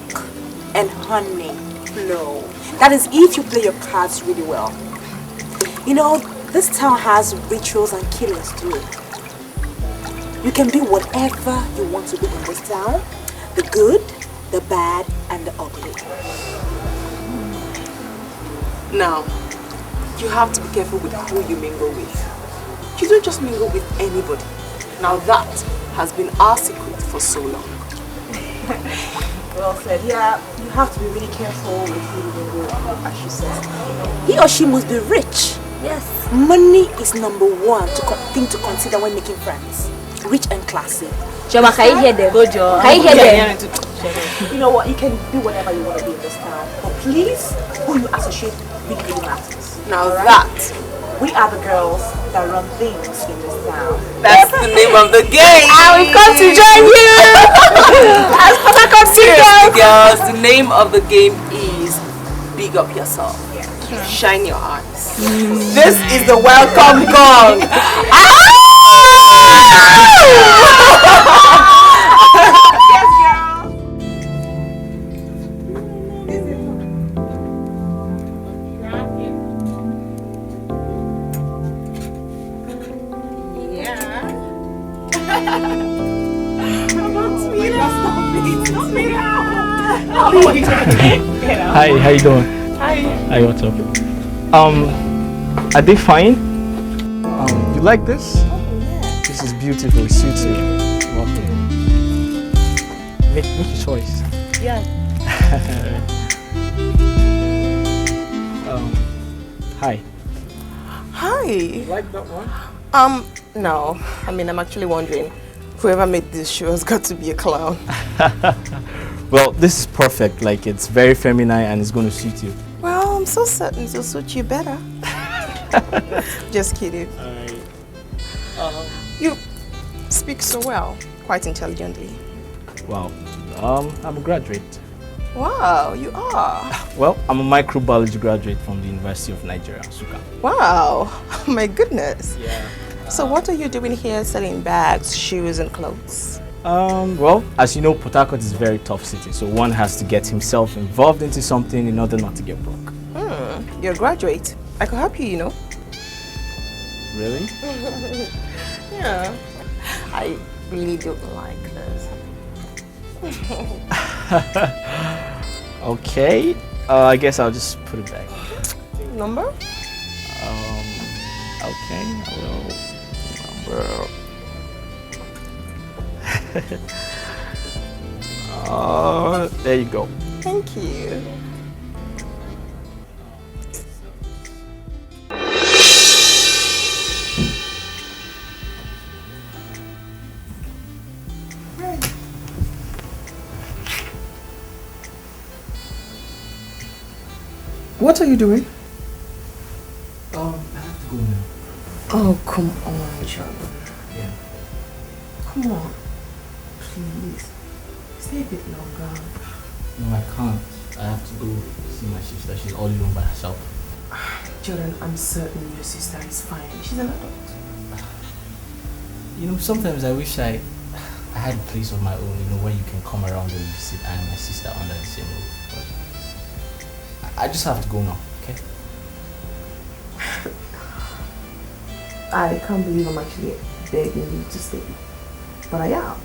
and honey flow. That is if you play your cards really well. You know, this town has rituals and killings too. You can be whatever you want to be in this town. The good, the bad, and the ugly. Now, you have to be careful with who you mingle with. You don't just mingle with anybody. Now that has been our secret for so long. Well said. Yeah, you have to be really careful with who you mingle with, as she said. He or she must be rich. Yes. Money is number one thing to consider when making friends. Rich and classy. Joma, can you hear them? Can you hear them? You know what? You can do whatever you want to be in this town. But please, who you associate with really matters. Now that, we are the girls that run things in this town. That's the name of the game. And we've come to join you. As Port Harcourt girls, the name of the game is Big Up Yourself. Shine your eyes. This is the welcome gong. Hi, how you doing? Hi. Hi, what's up? Are they fine? You like this? Oh, yeah. This is beautiful, it suits you. Welcome. Make your choice. Yeah. Hi. Hi. You like that one? No. I mean, I'm actually wondering, whoever made this show has got to be a clown. Well, this is perfect. Like, it's very feminine and it's going to suit you. Well, I'm so certain it'll suit you better. Just kidding. You speak so well, quite intelligently. Wow. I'm a graduate. Wow, you are. Well, I'm a microbiology graduate from the University of Nigeria, Nsukka. Wow, my goodness. Yeah. So what are you doing here selling bags, shoes and clothes? Well, as you know, Port Harcourt is a very tough city, so one has to get himself involved into something in order not to get broke. You're a graduate. I could help you, you know. Really? Yeah. I really don't like this. Okay. I guess I'll just put it back. Number? Okay. Well, number. There you go. Thank you. What are you doing? I have to go now. Oh, come on, John. Yeah. Come on. Please. Stay a bit longer. No, I can't. I have to go see my sister. She's all alone by herself. Jordan, I'm certain your sister is fine. She's an adult. You know, sometimes I wish I had a place of my own, you know, where you can come around and visit I and my sister under the same roof. But I just have to go now, okay? I can't believe I'm actually begging you to stay. But I am.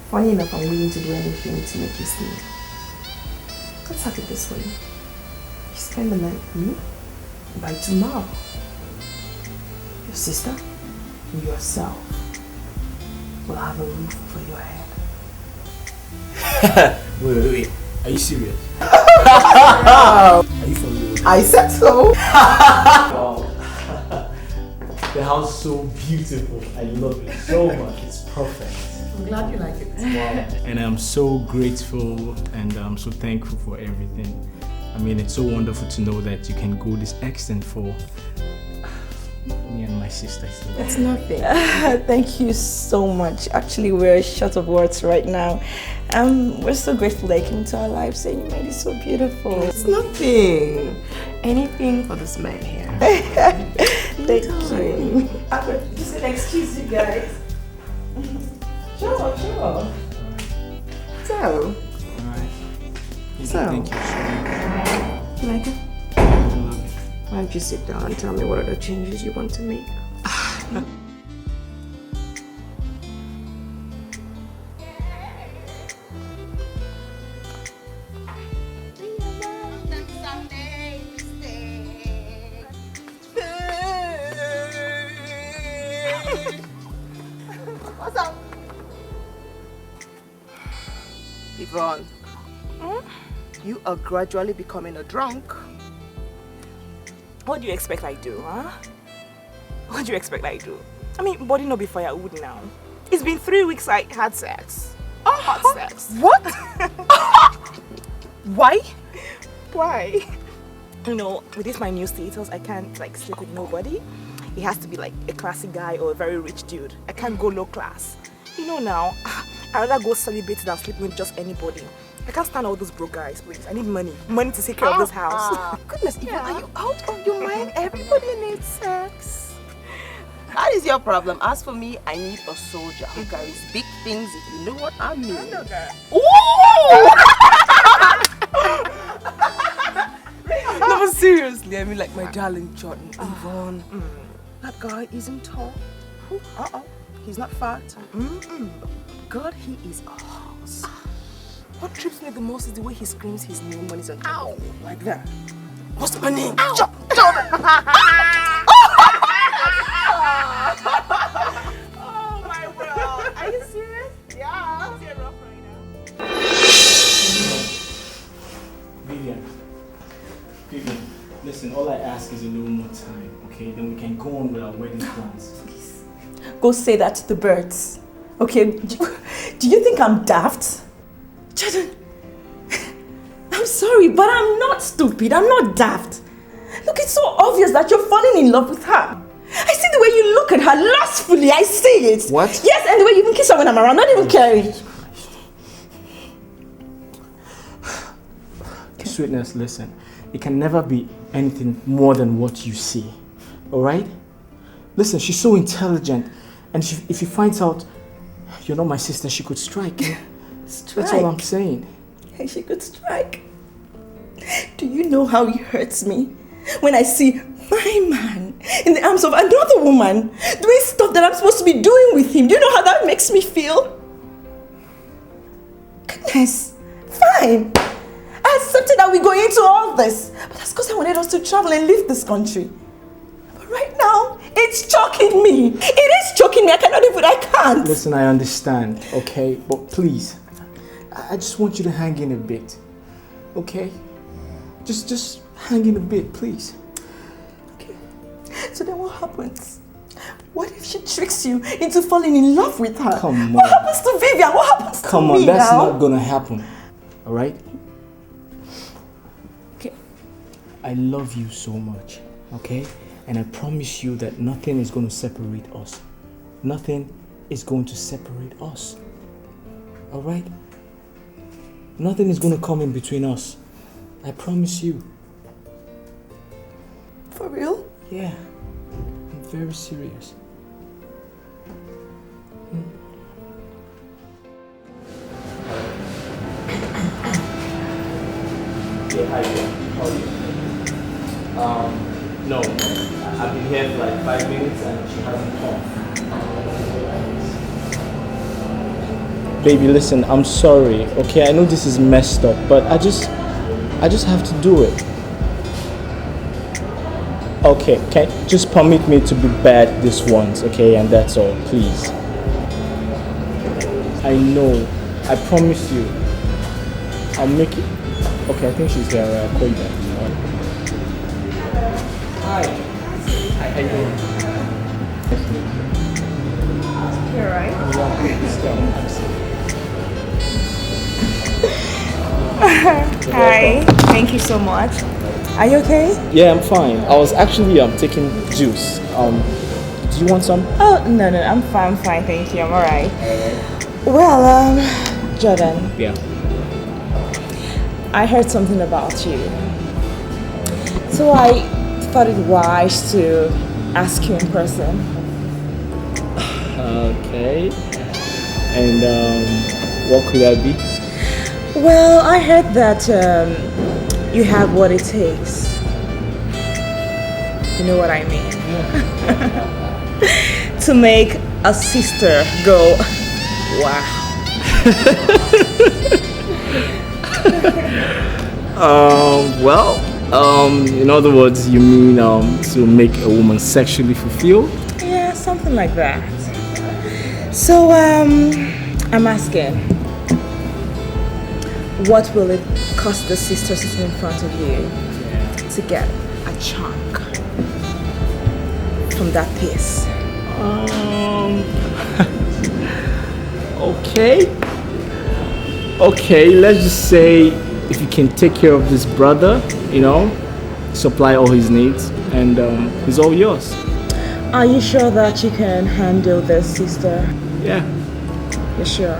Funny enough, I'm willing to do anything to make you stay. Let's have it this way. You spend the night with me. By tomorrow, your sister and yourself will have a roof over your head. Wait. Are you serious? Are you for real? I said so. Wow. The house is so beautiful. I love it so much. It's perfect. I'm glad you like it. Wow. And I'm so grateful and I'm so thankful for everything. I mean, it's so wonderful to know that you can go this extent for me and my sister. It's nothing. Thank you so much. Actually, we're short of words right now. We're so grateful that you came into our lives and you made it so beautiful. It's nothing. Anything for this man here. Thank you. I'm just gonna excuse you guys. Sure. So. Alright. Thank you. Micah, why don't you sit down and tell me what are the changes you want to make? What's up? Yvonne, you are gradually becoming a drunk. What do you expect I do, huh? What do you expect I do? I mean, body no be firewood now. It's been 3 weeks I had sex. Hot sex. What? Why? Why? You know, with this my new status, I can't like sleep with nobody. It has to be like a classy guy or a very rich dude. I can't go low class. You know now, I'd rather go celebrate than sleep with just anybody. I can't stand all those broke guys, please. I need money. Money to take care of this house. Goodness, Yvonne, are you out of your mind? Everybody needs sex. That is your problem. As for me, I need a soldier who carries big things, if you know what I mean. I know that. Ooh! No, but seriously, I mean like my darling Jordan, Yvonne. That guy isn't tall. He's not fat. God, he is a horse. What trips me the most is the way he screams his name when he's on top. Like that. What's my name? Jordan! Oh my world. Are you serious? Yeah. It's rough right now. Vivian, listen, all I ask is a little more time, okay? Then we can go on with our wedding plans. Please. Go say that to the birds. Okay? Do you think I'm daft? Jordan, I'm sorry, but I'm not stupid. I'm not daft. Look, it's so obvious that you're falling in love with her. I see the way you look at her lustfully. I see it. What? Yes, and the way you even kiss her when I'm around, not even caring. Sweetness, listen. It can never be anything more than what you see. Alright? Listen, she's so intelligent. And if she finds out you're not my sister, she could strike. That's all I'm saying. Hey, she could strike. Do you know how it hurts me when I see my man in the arms of another woman doing stuff that I'm supposed to be doing with him? Do you know how that makes me feel? Goodness, fine. I accepted that we go into all this, but that's because I wanted us to travel and leave this country. But right now, it's choking me. It is choking me. I can't. Listen, I understand, okay? But please, I just want you to hang in a bit, okay? Just hang in a bit, please. Okay. So then what happens? What if she tricks you into falling in love with her? Come on. What happens to Vivian? What happens to me? Come on, that's now? not gonna happen, alright? Okay. I love you so much, okay? And I promise you that nothing is going to separate us. Nothing is going to separate us. Alright? Nothing is going to come in between us. I promise you. For real? Yeah. I'm very serious. Yeah, hi, how are you? No, I've been here for like 5 minutes and she hasn't come. Baby, listen, I'm sorry, okay? I know this is messed up, but I just have to do it. Okay, just permit me to be bad this once, okay? And that's all, please. I know, I promise you. I'll make it. Okay, I think she's there. I'll call you back. Hi. Hi, how you doing? You're right. Hi, thank you so much. Are you okay? Yeah, I'm fine. I was actually taking juice. Do you want some? Oh, no, I'm fine, thank you. I'm alright. Well, Jordan. Yeah. I heard something about you. So I thought it wise to ask you in person. Okay. And what could that be? Well, I heard that you have what it takes. You know what I mean? To make a sister go, wow. In other words, you mean to make a woman sexually fulfilled? Yeah, something like that. So, I'm asking, what will it cost the sister sitting in front of you to get a chunk from that piece? Okay, let's just say if you can take care of this brother, supply all his needs, and he's all yours. Are you sure that you can handle this, sister? Yeah. You're sure?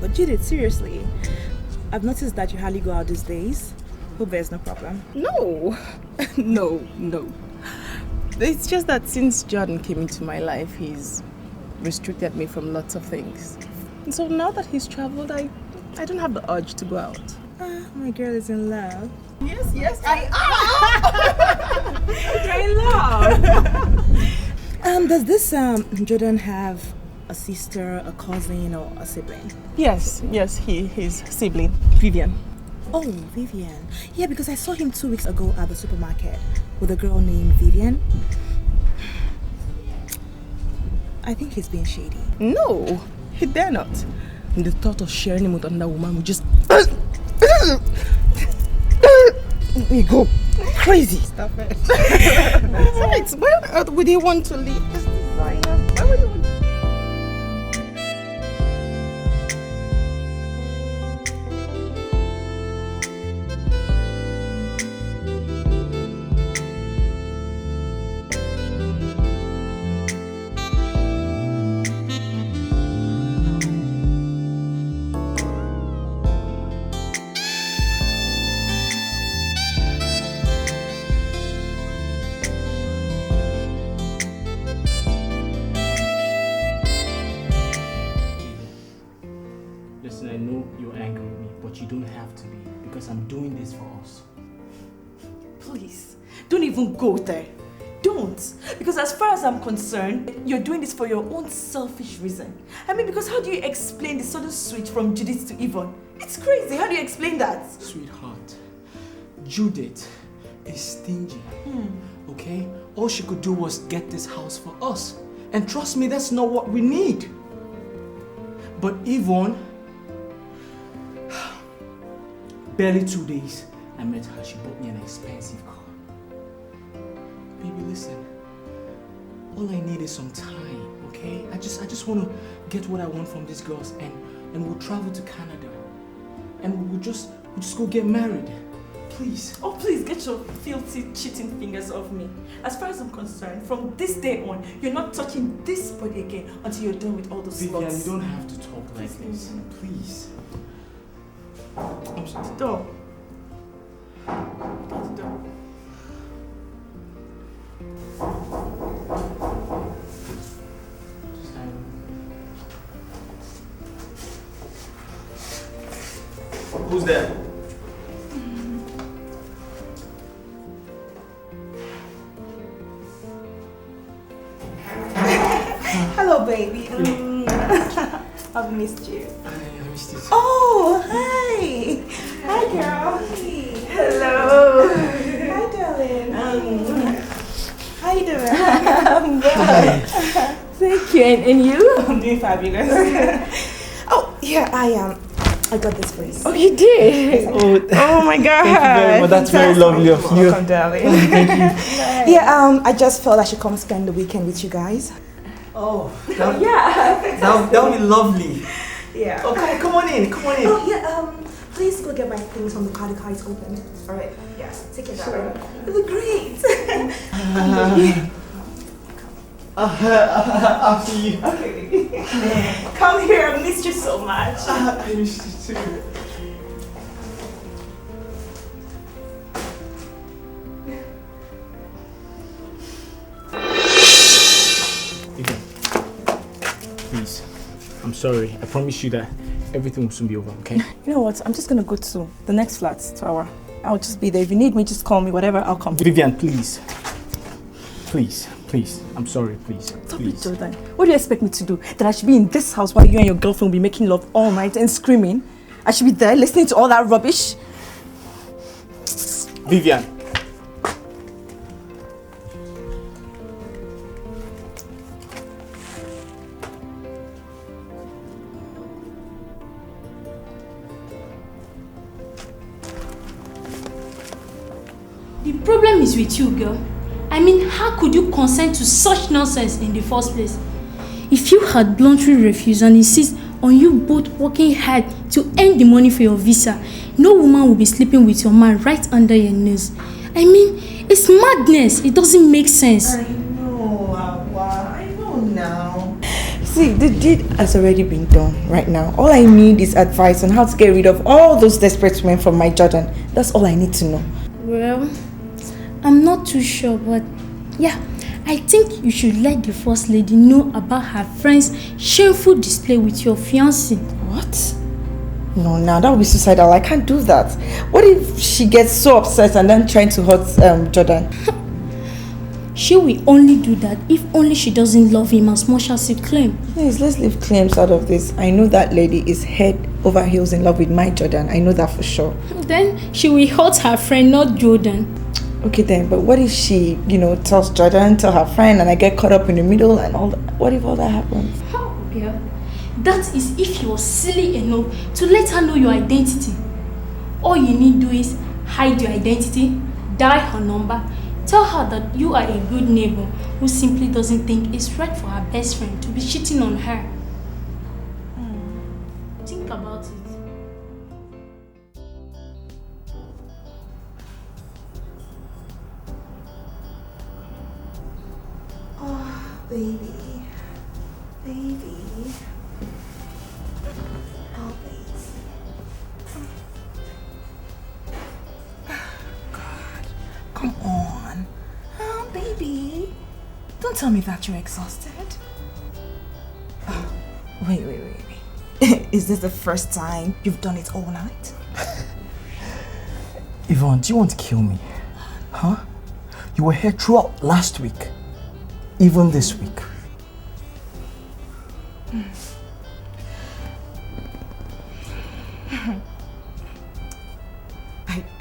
But Judith, seriously, I've noticed that you hardly go out these days. Hope there's no problem. No. No. It's just that since Jordan came into my life, he's restricted me from lots of things. And so now that he's traveled, I don't have the urge to go out. My girl is in love. Yes, I am. You're in love. Does this Jordan have a sister, a cousin, or a sibling? Yes, his sibling, Vivian. Oh, Vivian. Yeah, because I saw him 2 weeks ago at the supermarket with a girl named Vivian. I think he's being shady. No, he dare not. And the thought of sharing him with another woman would just... We go crazy. Stop it. Besides, where on earth would he want to leave this designer? Why would he want to... Go there. Don't. Because as far as I'm concerned, you're doing this for your own selfish reason. I mean, because how do you explain the sudden switch from Judith to Yvonne? It's crazy. How do you explain that? Sweetheart, Judith is stingy. Okay? All she could do was get this house for us. And trust me, that's not what we need. But Yvonne, barely 2 days, I met her. She bought me an expensive car. Baby, listen. All I need is some time, okay? I just want to get what I want from these girls, and we'll travel to Canada, and we'll just go get married. Please. Oh, please get your filthy, cheating fingers off me. As far as I'm concerned, from this day on, you're not touching this body again until you're done with all those Vivian, sluts. you don't have to talk like this. Please. Shut the door. Shut the door. Who's there? Hello, baby. I've missed you. I missed you. Oh, hi. Hi, girl. Hello. Hi, darling. How you doing? I'm good. Thank you. And you? I'm doing fabulous. Oh, yeah, I got this for you. Oh, you did? Oh my God. Thank you very much. That's very lovely of you. Welcome, darling. Thank you. Yeah, I just felt I should come spend the weekend with you guys. Oh, yeah. That would be lovely. Yeah. Oh, come on in. Come on in. Oh, yeah, please go get my things from the car. The car is open. All right. Yeah, take care. Sure. You look great. After you. Okay. Come here. I missed you so much. I missed you too. Please, I'm sorry. I promise you that everything will soon be over, okay? You know what? I'm just gonna go to the next flat, to our. I'll just be there. If you need me, just call me. Whatever, I'll come. Vivian, please. Please. I'm sorry, please. Stop it, Jordan. What do you expect me to do? That I should be in this house while you and your girlfriend will be making love all night and screaming? I should be there listening to all that rubbish? Vivian. The problem is with you, girl. I mean, how could you consent to such nonsense in the first place? If you had bluntly refused and insist on you both working hard to earn the money for your visa, no woman will be sleeping with your man right under your nose. I mean, it's madness. It doesn't make sense. I know, Awa. I know now. See, the deed has already been done right now. All I need is advice on how to get rid of all those desperate women from my Jordan. That's all I need to know. Well, I'm not too sure, but yeah, I think you should let the first lady know about her friend's shameful display with your fiancé. What? No, now that would be suicidal. I can't do that. What if she gets so upset and then trying to hurt Jordan? She will only do that if only she doesn't love him as much as he claims. Please, let's leave claims out of this. I know that lady is head over heels in love with my Jordan. I know that for sure. Then she will hurt her friend, not Jordan. Okay then, but what if she, tells Jordan, tell her friend, and I get caught up in the middle and all that? What if all that happens? How, girl? That is if you are silly enough to let her know your identity. All you need to do is hide your identity, dial her number, tell her that you are a good neighbor who simply doesn't think it's right for her best friend to be cheating on her. Think about it. Baby. Oh, please. God, come on. Oh, baby. Don't tell me that you're exhausted. Oh, wait. Is this the first time you've done it all night? Yvonne, do you want to kill me? Huh? You were here throughout last week. Even this week.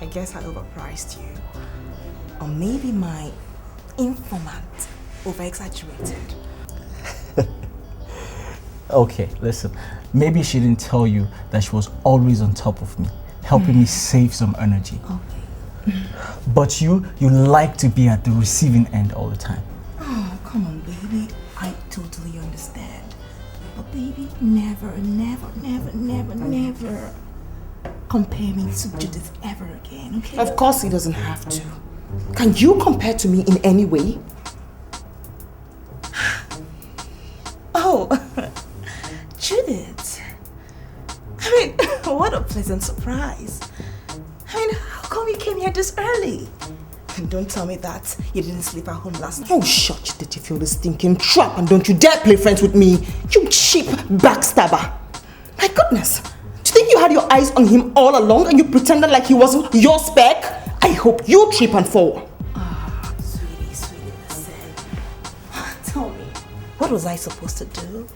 I guess I overpriced you. Or maybe my informant over-exaggerated. Okay, listen. Maybe she didn't tell you that she was always on top of me, helping me save some energy. Okay. But you like to be at the receiving end all the time. Oh, come on, baby. I totally understand. But baby, never. compare me to Judith ever again, okay? Of course he doesn't have to. Can you compare to me in any way? Oh, Judith. I mean, what a pleasant surprise. I mean, how come you came here this early? And don't tell me that you didn't sleep at home last night. Oh, shut did you feel this stinking trap, and don't you dare play friends with me, you cheap backstabber. My goodness, do you think you had your eyes on him all along and you pretended like he wasn't your spec? I hope you trip and fall. Sweetie, listen. Tell me, what was I supposed to do?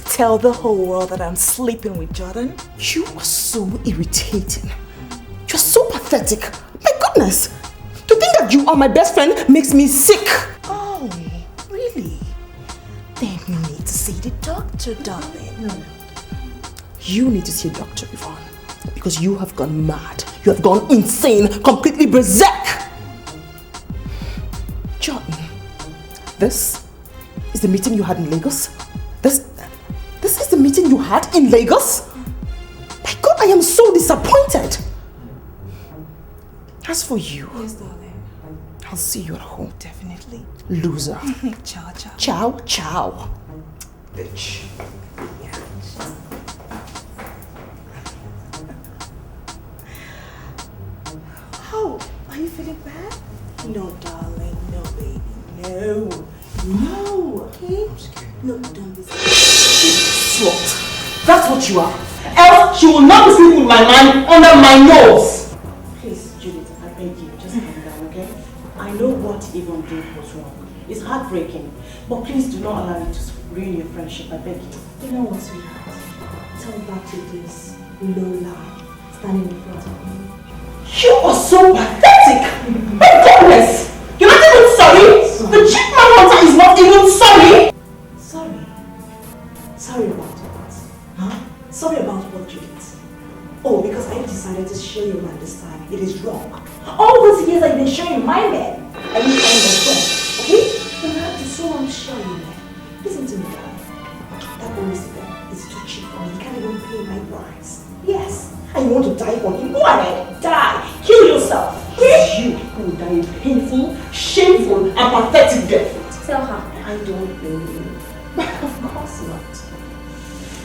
Tell the whole world that I'm sleeping with Jordan? You are so irritating. You're so pathetic. My goodness. To think that you are my best friend makes me sick. Oh, really? Then you need to see the doctor, darling. You need to see a doctor, Yvonne. Because you have gone mad. You have gone insane. Completely berserk. Jordan, this is the meeting you had in Lagos? This is the meeting you had in Lagos? My God, I am so disappointed. As for you, Yes, darling. I'll see you at home. Definitely. Loser. Ciao, ciao. Ciao, ciao. Bitch. Oh, are you feeling bad? No, darling. No, baby. No. No, okay? No, don't be Slut. That's what you are. Else she will not be sleeping with my man under my nose. Please, Judith, I beg you, just calm down, okay? I know what Yvonne did was wrong. It's heartbreaking. But please do not allow it to ruin your friendship, I beg you. You know what, sweetheart? Tell that to this low lie standing in front of me. You are so pathetic! My goodness! You're not even sorry! The chief man hunter is not even sorry! Sorry? Sorry about what? Huh? Sorry about what, Judith? Oh, because I decided to share your man this time. It is wrong. All those years I've been sharing my man, I didn't find that wrong. Okay? But I have to so much share your man. Listen to me, darling. That bonus event is too cheap for me. He can't even pay my price. Yes. And you want to die for him? Go ahead. Die. Kill yourself. It's you who will die a painful, shameful, and pathetic death. Tell her. I don't blame you. Of course not.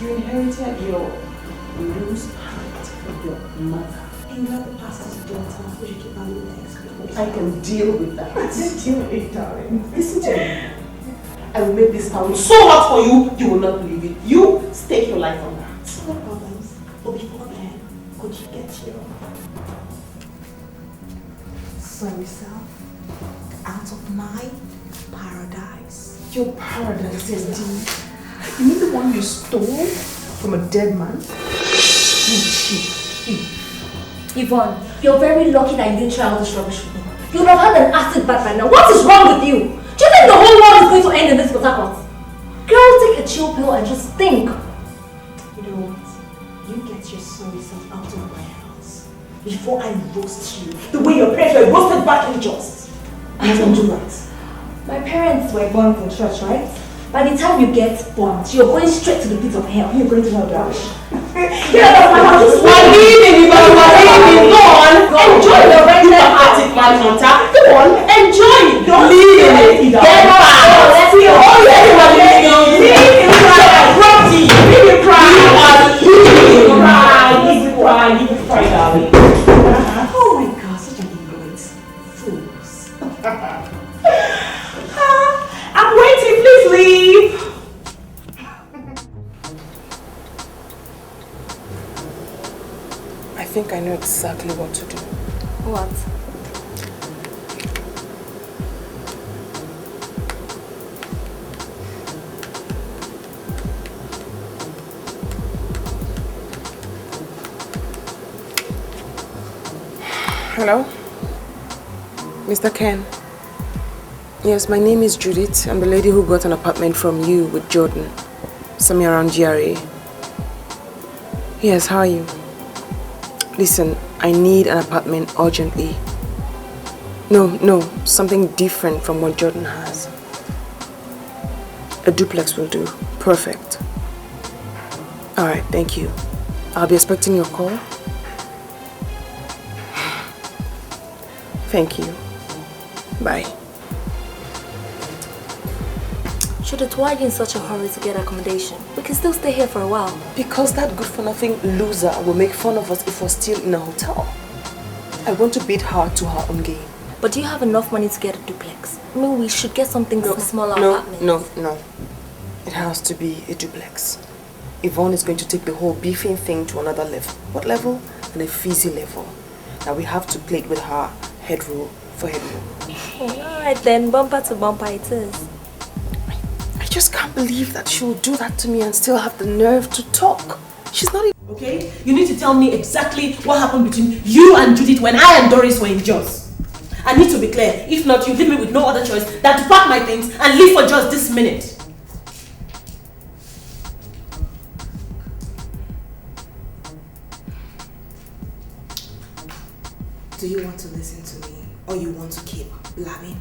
You inherited your loose heart from your mother. And you are the pastor's daughter. We should keep our little expectations. I can deal with that. Deal with it, darling. Listen to me. I will make this town so hot for you, you will not believe it. You stake your life on that. No problems. But before then, could you get your sorry self out of my paradise? Your paradise is deep. You mean the one you stole from a dead man? You cheap. Yvonne, you're very lucky that you didn't try all this rubbish with me. You would have had an acid bath by now. What is wrong with you? Do you think the whole world is going to end in this Port Harcourt? Girl, take a chill pill and just think. You know what? You get your sorry self out of my house before I roast you the way your parents were roasted back in Jos. I don't do that. My parents were born for church, right? By the time you get born, you're going straight to the pit of hell. You're going to hell, darling. Yeah, that's my house. Go on. Enjoy the rest of Arctic man hunter. Go on, enjoy it. Don't leave it. Get back. Let's see. Oh, yes, leave it cry, darling. Oh my God, such an ignorant fools. I'm waiting, please leave. I think I know exactly what to do. What? Hello? Mr. Ken? Yes, my name is Judith. I'm the lady who got an apartment from you with Jordan. Somewhere around GRA. Yes, how are you? Listen, I need an apartment urgently. No, something different from what Jordan has. A duplex will do. Perfect. Alright, thank you. I'll be expecting your call. Thank you. Bye. Judith, why are you in such a hurry to get accommodation? We can still stay here for a while. Because that good-for-nothing loser will make fun of us if we're still in a hotel. I want to beat her to her own game. But do you have enough money to get a duplex? I mean, we should get something smaller apartment. No. It has to be a duplex. Yvonne is going to take the whole beefing thing to another level. What level? And a fizzy level. Now we have to play it with her head roll for head roll. Alright then, bumper to bumper it is. I just can't believe that she will do that to me and still have the nerve to talk. She's not even... Okay? You need to tell me exactly what happened between you and Judith when I and Doris were in Jos. I need to be clear. If not, you leave me with no other choice than to pack my things and leave for Jos this minute. Do you want to listen to me or you want to keep blabbing?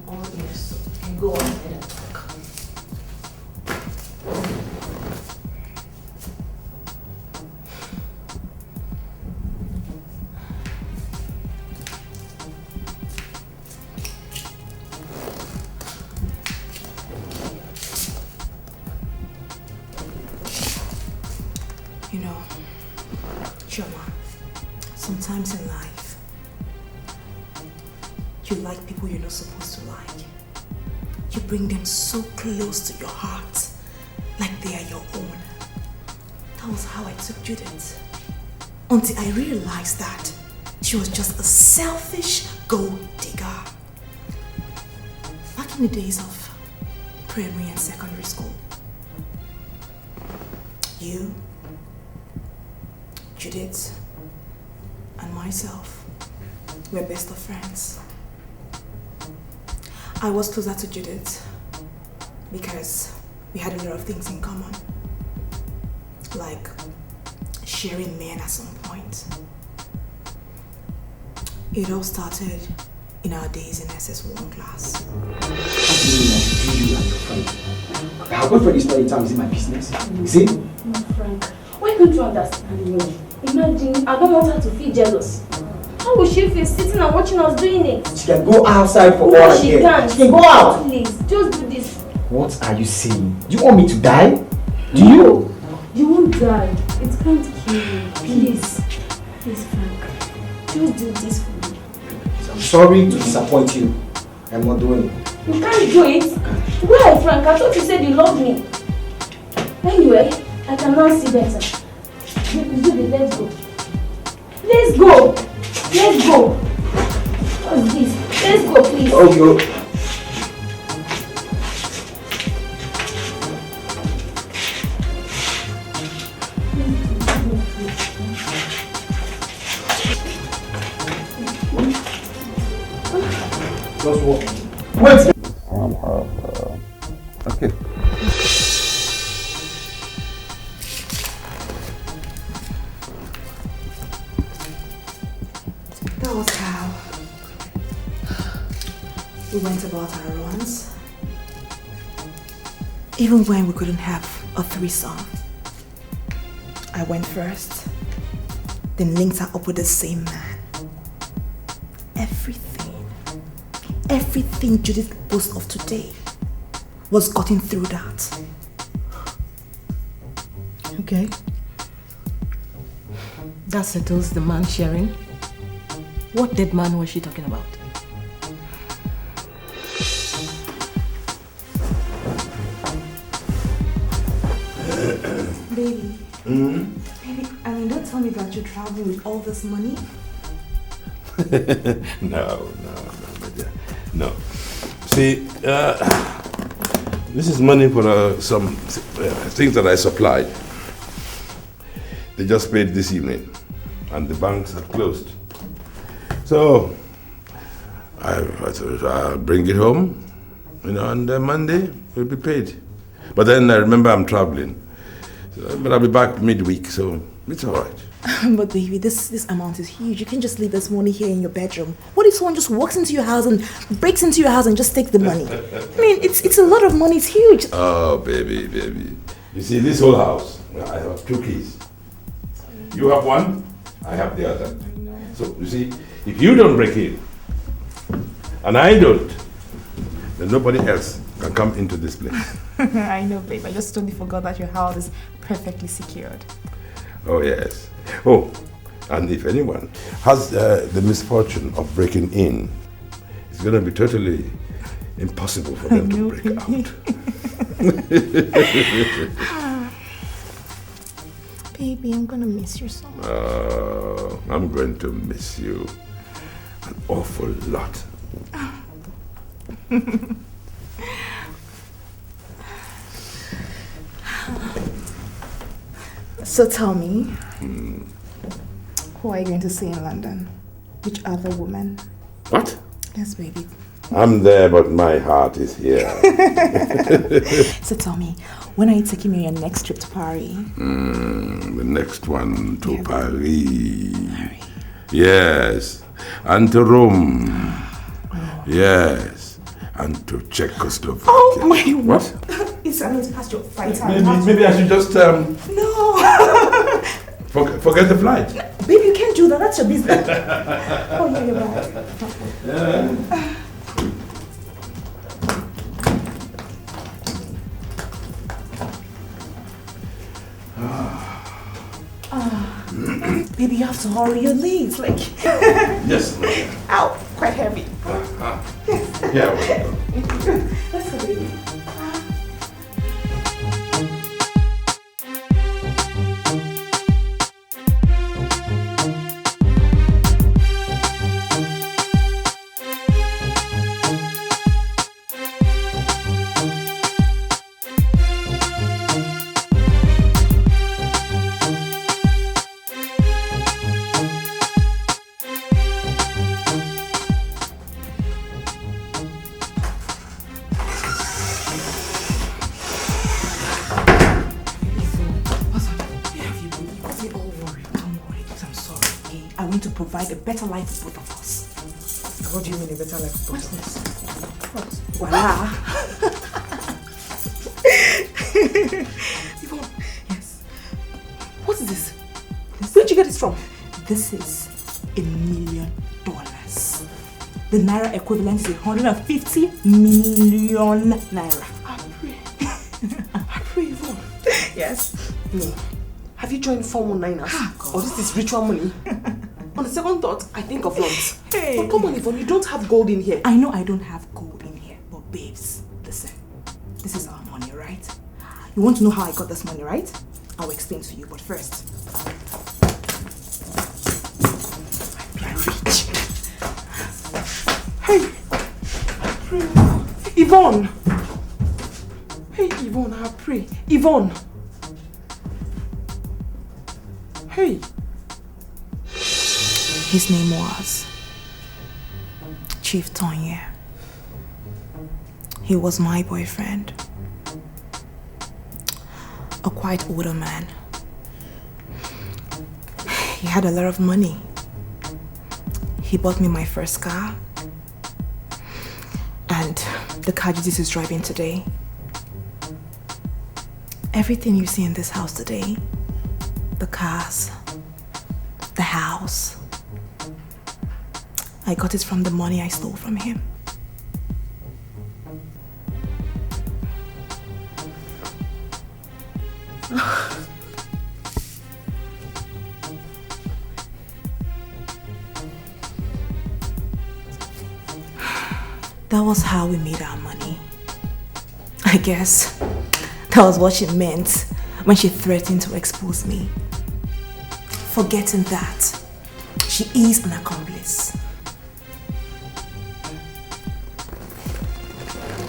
Oh yes, and go on ahead and talk. You know, Chioma, sometimes in life, you like people you're not supposed to like. You bring them so close to your heart, like they are your own. That was how I took Judith. Until I realized that she was just a selfish gold digger. Back in the days of primary and secondary school, you, Judith, and myself were best of friends. I was closer to Judith because we had a lot of things in common, like sharing men at some point. It all started in our days in SS1 class. You and your friend. How good for this story time is in my business. You see? No, Frank. Why can't you understand me? Imagine, I don't want her to feel jealous. How will she feel sitting and watching us doing it? She can go outside for all I she care. can't. She can go out. Please, just do this. What are you saying? Do you want me to die? Do you? You won't die. It can't kill you. Please. Please, Frank. Just do this for me. I'm sorry to disappoint you. I'm not doing it. You can't do it. Why, Frank? I thought you said you loved me. Anyway, I can now see better. Let's go. Let's go. Let's go. What's this? Let's go, please. Oh, you. Just walk. Wait. Okay. That was how we went about our runs. Even when we couldn't have a threesome. I went first, then linked her up with the same man. Everything Judith boasts of today was gotten through that. Okay. That settles the man sharing. What dead man was she talking about? Baby. Baby, I mean, don't tell me that you're traveling with all this money. No, my dear. No. See, this is money for some things that I supplied. They just paid this evening, and the banks have closed. So, I'll bring it home, and Monday will be paid. But then I remember I'm traveling. But I'll be back midweek, so it's all right. But baby, this amount is huge. You can't just leave this money here in your bedroom. What if someone just walks into your house and breaks into your house and just takes the money? I mean, it's a lot of money. It's huge. Oh, baby. You see, this whole house, I have 2 keys. You have one, I have the other. So, you see, If you don't break in, and I don't, then nobody else can come into this place. I know, babe. I just totally forgot that your house is perfectly secured. Oh, yes. Oh, and if anyone has the misfortune of breaking in, it's going to be totally impossible for them to break out. Baby, I'm going to miss you so much. I'm going to miss you an awful lot. So tell me, who are you going to see in London? Which other woman? What? Yes, baby. I'm there, but my heart is here. So tell me, when are you taking me on your next trip to Paris? The next one to Paris. Yes. And to Rome. Yes. And to Czechoslovakia. Oh my What? It's past your flight time. Maybe I should just No. forget the flight. Baby, you can't do that. That's your business. Oh yeah, you're right. Baby, you have to hurry. You're late. Yes. Ow, quite heavy. Yeah. Let's go, baby. Provide a better life for both of us. What do you mean a better life for both of us? What? Voila! Yvonne, yes. What is this? Where'd you get this from? This is $1 million. The naira equivalent is 150 million naira. I pray, Yvonne. Yes. No. Have you joined 419ers? Or this is ritual money? On the second thought, I think of lumps. Hey. But come on, Yvonne, you don't have gold in here. I know I don't have gold in here, but babes, listen. This is our money, right? You want to know how I got this money, right? I'll explain to you, but first. I'm rich. Hey! Yvonne! Hey, Yvonne, I pray. Yvonne! Hey! His name was Chief Tonye. He was my boyfriend. A quite older man. He had a lot of money. He bought me my first car. And the car Jesus is driving today. Everything you see in this house today, the cars, the house, I got it from the money I stole from him. That was how we made our money. I guess that was what she meant when she threatened to expose me. Forgetting that she is an accomplice.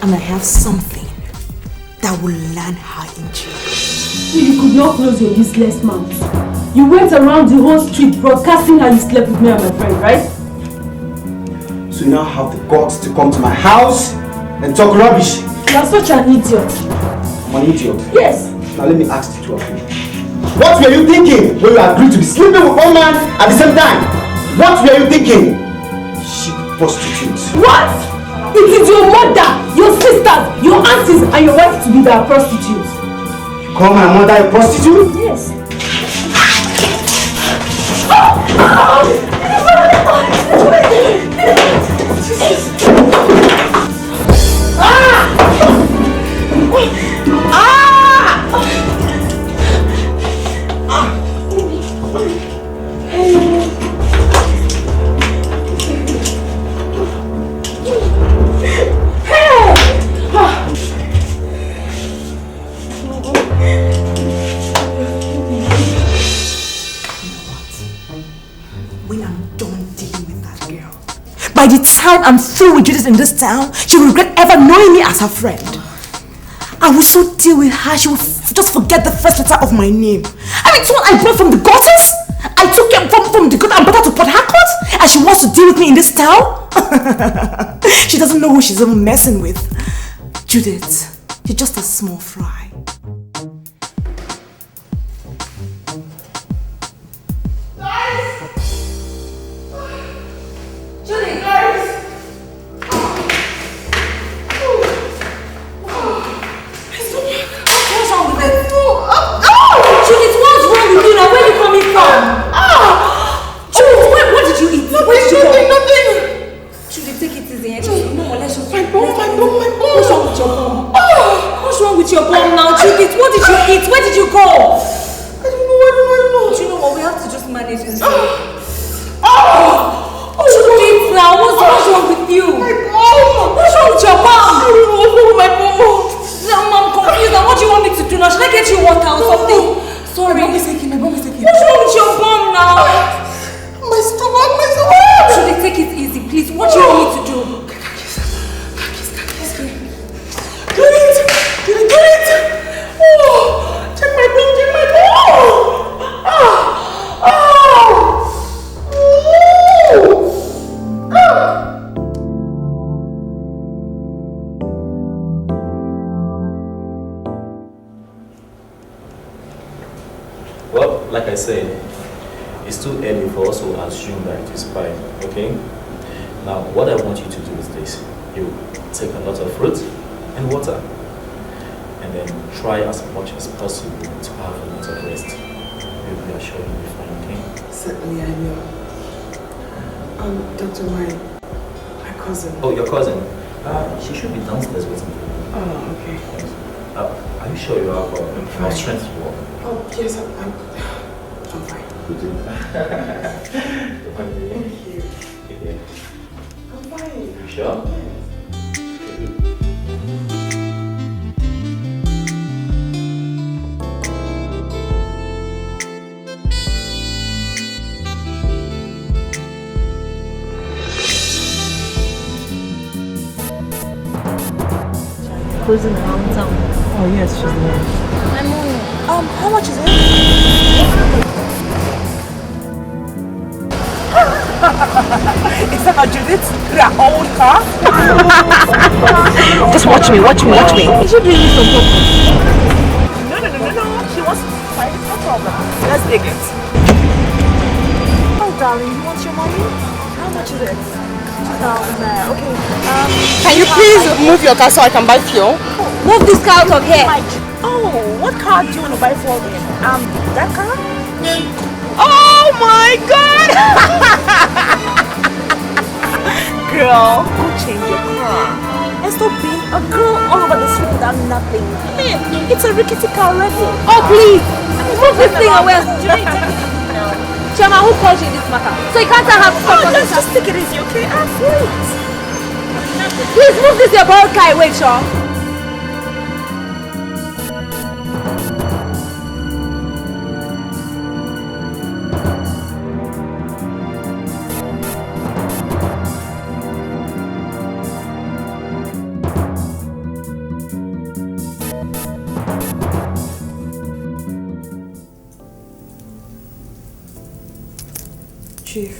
And I have something that will land her in jail. You could not close your useless mouth. You went around the whole street broadcasting how you slept with me and my friend, right? So you now have the guts to come to my house and talk rubbish. You are such an idiot. I'm an idiot? Yes. Now let me ask the two of you. What were you thinking when you agreed to be sleeping with one man at the same time? What were you thinking? Cheap prostitutes. What? It is your mother, your sisters, your aunties, and your wife to be the prostitutes. You call my mother a prostitute? Yes. time I'm through with Judith in this town, she will regret ever knowing me as her friend. I will so deal with her, she will just forget the first letter of my name. I mean, it's what I brought from the gutters. I took her from the gutter and brought her to Port Harcourt, and she wants to deal with me in this town? She doesn't know who she's even messing with. Judith, you're just a small fry. Judith, guys! What's wrong with it? Judith, what's wrong with you now? Where are you coming from? Judith, what did you eat? Nothing. Judith, take it easy. My bum. What's wrong with your bum? What's wrong with your bum now? Judith, what did you eat? Where did you go? I don't know. Do you know what? We have to just manage and Judith, now, what's wrong with you? My bum! What's wrong with your bum? I don't know what's wrong with my bum. I'm confused. Now, what do you want me to do now? Should I get you water or something? Sorry. My bum is aching. What's wrong with your bum now? My stomach. Judith, take it easy, please. What do you want me to do? Get it! Oh! Check my bum! Well, like I said, it's too early for us to assume that it is fine, okay? Now, what I want you to do is this. You take a lot of fruit and water, and then try as much as possible to have a lot of rest. We are sure you'll be fine, okay? Certainly I will. Dr. my cousin. Oh, your cousin? She should be downstairs waiting for you. Oh, okay. Are you sure you have enough strength to walk? Oh, yes, I'm fine. Good day. Thank you. Okay. I'm fine. You sure? Cruising around town. Oh yes, she's there. I'm on. How much is it? Is that a Judith? That old car? Just watch me. You should bring me some popcorn. No. She wants to fight it, no problem. Let's dig it. Oh, darling, you want your money? How much is it? 2,000 there. Okay. Can you please move your car so I can buy fuel? Move this car out of here. Oh, what car do you want to buy for me? That car? Oh my God! Girl, go change your car. And stop being a girl all over the street without nothing. Man, it's a rickety car already. Oh, please. Move this thing away. Chama, who called you in this matter? So you can't have fun. Just take it easy, okay? Wait. Please move this your borrowed car away, Shaw. Chief,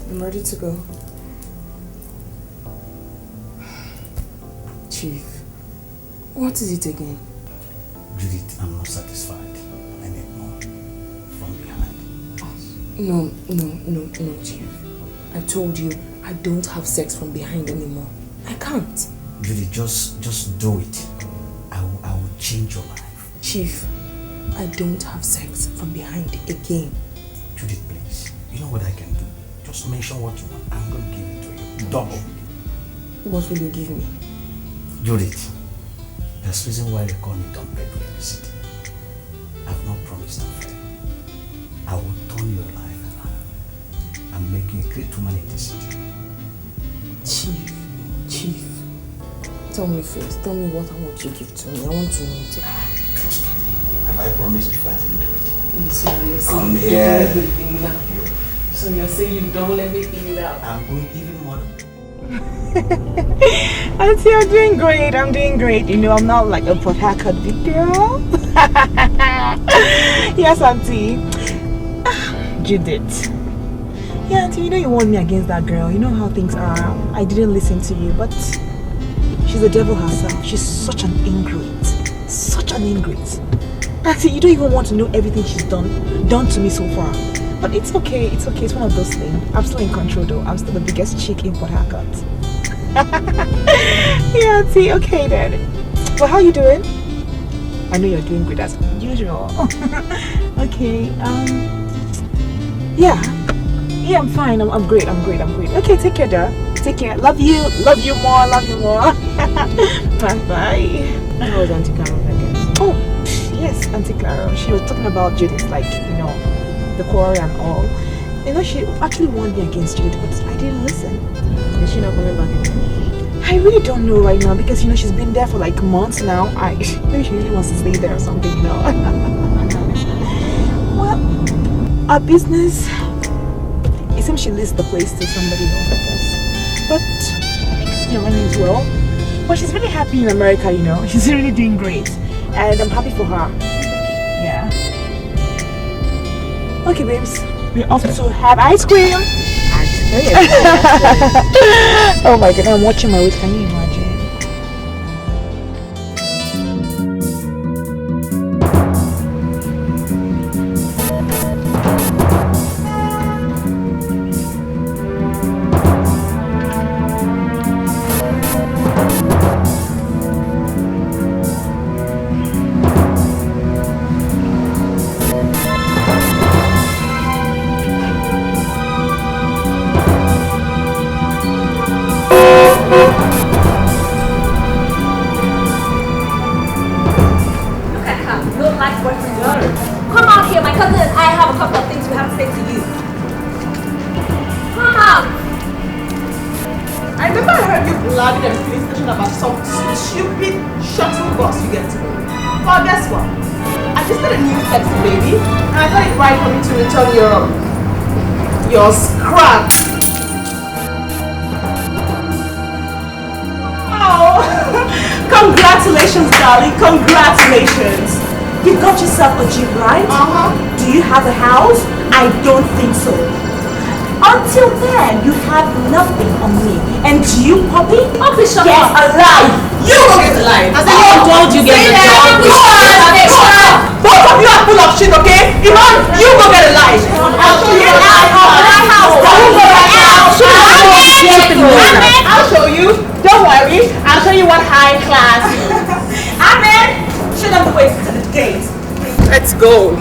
I'm ready to go. Chief, what is it again? Judith, I'm not satisfied. I need more from behind. No, Chief. I told you I don't have sex from behind anymore. I can't. Judith, just do it. I will change your life. Chief, I don't have sex from behind again. Judith, please. You know what I can do? Just mention what you want. I'm going to give it to you. Double. What will you give me? Judith, there's a reason why they call me Don Pedro in the city. I've not promised a friend. I will turn your life around and make you a great woman in the city. Chief, tell me first. Tell me what I want you to give to me. I want to know. Have I promised you that you do it? So you're saying I'm you here. don't let me think now. So you're saying you don't let me think now. I'm going even more than Auntie, I'm doing great. I'm doing great. You know, I'm not like a Port Harcourt big girl. Yes, Auntie. Judith. Yeah, Auntie, you know you warned me against that girl. You know how things are. I didn't listen to you, but she's the devil herself. She's such an ingrate. Such an ingrate. Auntie, you don't even want to know everything she's done to me so far. But it's okay. It's okay. It's one of those things. I'm still in control though. I'm still the biggest chick in Port Harcourt. Yeah, Auntie. Okay then. Well, how are you doing? I know you're doing good as usual. Okay. Yeah, I'm fine. I'm great. I'm great. Okay, take care, Dad. Take care. Love you more. Bye. How was Auntie Carol again? Oh, yes, Auntie Carol. She was talking about Judith, like, you know, the quarrel and all. You know, she actually warned me against Judith, but I didn't listen. Is she not coming back again? I really don't know right now because, you know, she's been there for like months now. Maybe she really wants to stay there or something, you know. Well, our business, it seems she leased the place to somebody else, I guess. But I think it's been running as well. But she's really happy in America, you know. She's really doing great. And I'm happy for her. Yeah. Okay, babes. We're off to have ice cream. Oh my god, I'm watching my weight. Can you imagine? Your scrap. Oh, congratulations, darling. Congratulations. You got yourself a Jeep, right? Do you have a house? I don't think so. Until then, you have nothing on me. And you, Poppy, get alive. You will get alive. As I told you, get alive. Both of you are full of shit, okay? Iman, you will get alive. I'll show you. I'll show you. Don't worry. I'll show you what high class is. Amen. Show them the way to the gate. Let's go.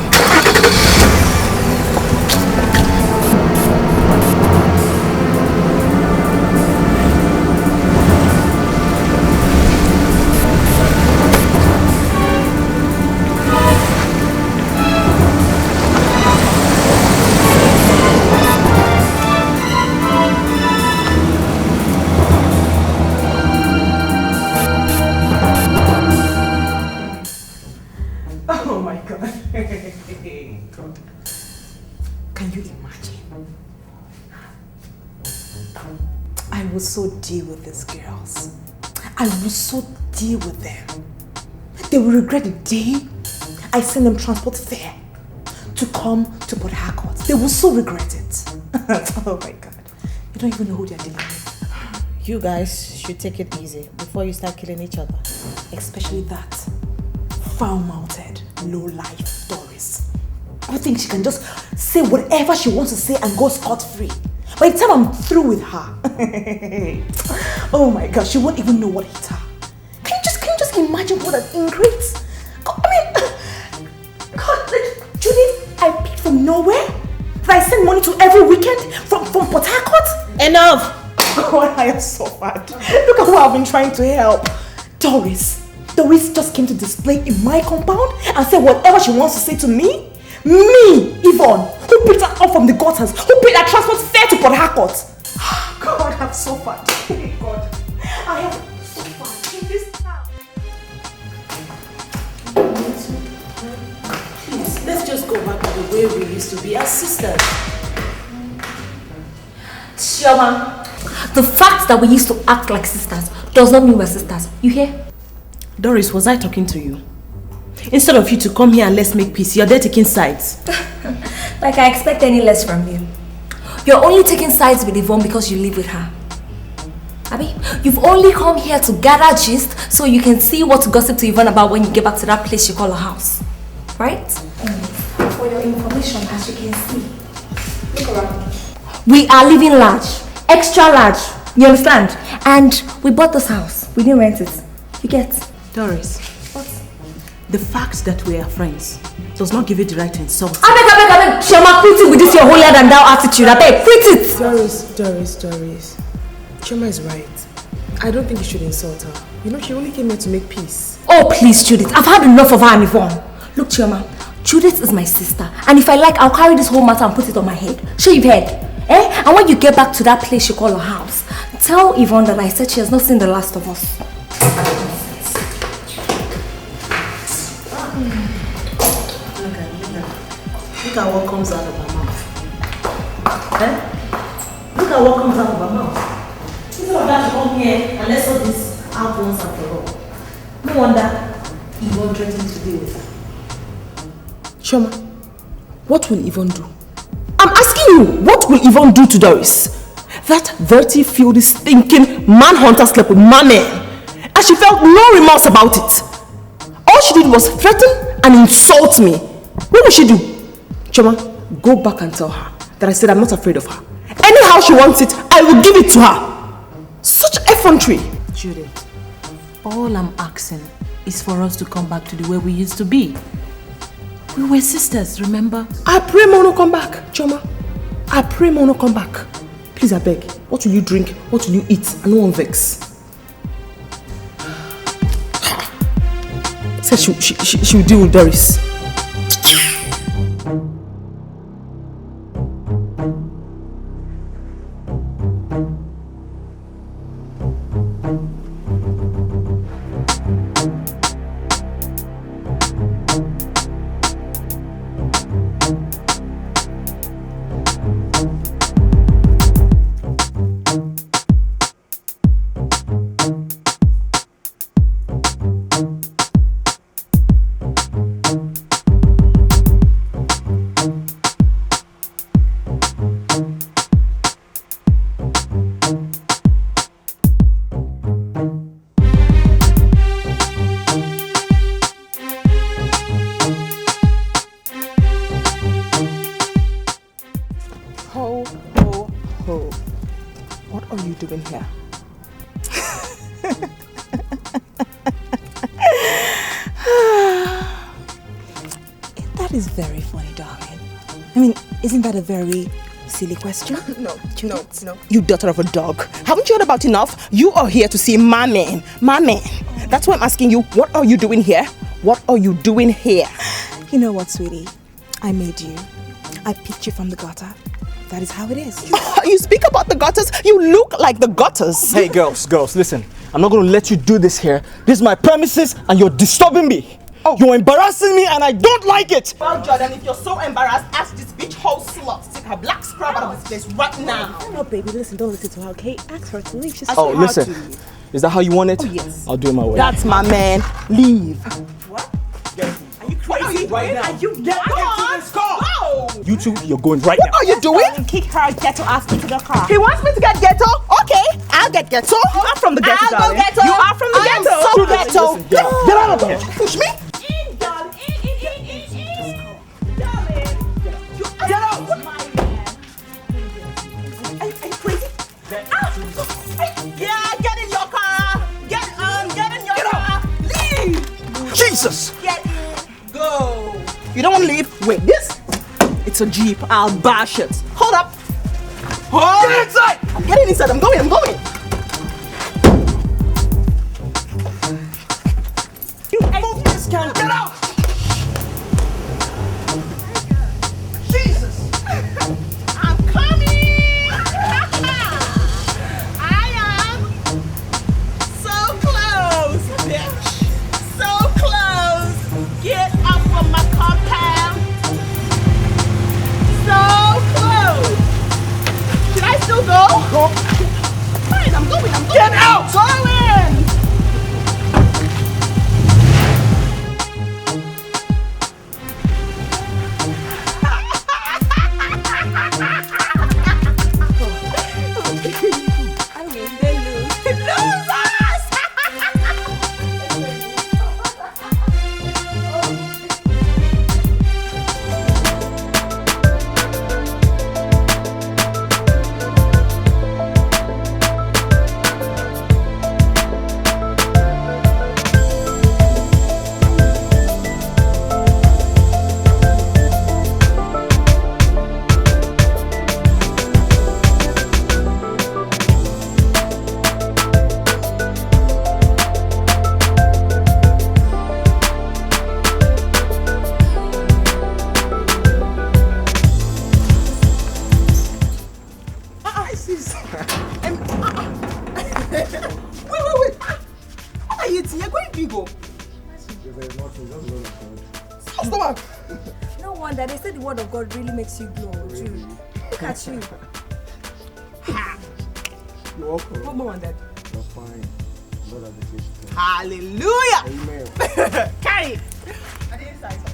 Can you imagine? I will so deal with these girls. I will so deal with them. They will regret the day I send them transport fare to come to Port Harcourt. They will so regret it. Oh my God. You don't even know who they're dealing with. You guys should take it easy before you start killing each other. Especially that foul-mouthed, low-life Doris. I think she can just say whatever she wants to say and go scot-free. By the time I'm through with her, oh my God, she won't even know what hit her. Can you just imagine what an ingrate? God, Judith, I picked from nowhere. That I send money to every weekend from Port Harcourt. Enough! God, I am so bad. Look at who I've been trying to help. Doris just came to display in my compound and said whatever she wants to say to me. Me, Yvonne, who picked her up from the gutters, who paid her transport fare to Port Harcourt. God, I'm so bad. God, I am so bad in this town. Please, let's just go back to the way we used to be as sisters. Chioma, The fact that we used to act like sisters does not mean we're sisters. You hear? Doris, was I talking to you? Instead of you to come here and let's make peace, you're there taking sides. Like I expect any less from you. You're only taking sides with Yvonne because you live with her. Abi, you've only come here to gather gist so you can see what to gossip to Yvonne about when you get back to that place you call a house. Right? For your information, as you can see. Look around. We are living large. Extra large. You understand? And we bought this house. We didn't rent it. You get? Doris. What? The fact that we are friends does not give you the right to insult. I beg. Shema, quit it with this your holier than thou attitude. I beg, quit it. Doris. Shema is right. I don't think you should insult her. You know, she only came here to make peace. Oh, please, Judith. I've had enough of her and Yvonne. Look, Chioma, Judith is my sister. And if I like, I'll carry this whole matter and put it on my head. Sure, you've heard? Eh? And when you get back to that place you call her house, tell Yvonne that I said she has not seen the last of us. Look at what comes out of her mouth. Eh? Look at what comes out of her mouth. Instead of that to come here and let's sort this out once and for all. No wonder Yvonne threatened to deal with her. Shoma, what will Yvonne do? I'm asking you, what will Yvonne do to Doris? That dirty, filthy, stinking manhunter slept with my man, and she felt no remorse about it. All she did was threaten and insult me. What will she do? Shoma, go back and tell her that I said I'm not afraid of her. Anyhow she wants it, I will give it to her. Such effrontery. Judith, all I'm asking is for us to come back to the way we used to be. We were sisters, remember? I pray Mono come back, Choma. I pray Mono come back. Please, I beg. What will you drink? What will you eat? And no one vex. Said she will deal with Doris. Isn't that a very silly question? No. You daughter of a dog. Haven't you heard about enough? You are here to see my man. My man. That's why I'm asking you, what are you doing here? What are you doing here? You know what, sweetie? I made you. I picked you from the gutter. That is how it is. You speak about the gutters, you look like the gutters. Hey, girls, listen. I'm not going to let you do this here. This is my premises and you're disturbing me. Oh. You're embarrassing me and I don't like it. Well, Jordan, if you're so embarrassed, ask this bitch whole slut to take her black scrub out of this place right now. No, baby, listen, don't listen to her, okay? Ask her to leave. She's listen. Is that how you want it? Oh, yes. I'll do it my way. That's my man. Leave. What? Are you crazy right now? Are you get into this car? No. You two, you're going right now. What are you doing? Kick her ghetto ass into the car. He wants me to get ghetto? Okay, I'll get ghetto. You are from the ghetto, I'll go ghetto. You are from the ghetto. So ghetto. Listen, get out of here. Push me. Get out! Are you crazy? Yeah, get in your car. Get in your car. Leave. Jesus. Get in. Go. You don't want to leave? Wait, this? It's a Jeep. I'll bash it. Hold up. Get inside. I'm getting inside. I'm going. You move this can. Get out. Jesus. I'm coming. I am so close, bitch. So close. Get up from my compound. So close. Should I still go? Where did we go? Stomach. No wonder they said the word of God really makes you glow. Really? Look at you. You're welcome. What more on that? You're fine. Hallelujah. Amen. Carry it. I didn't say so.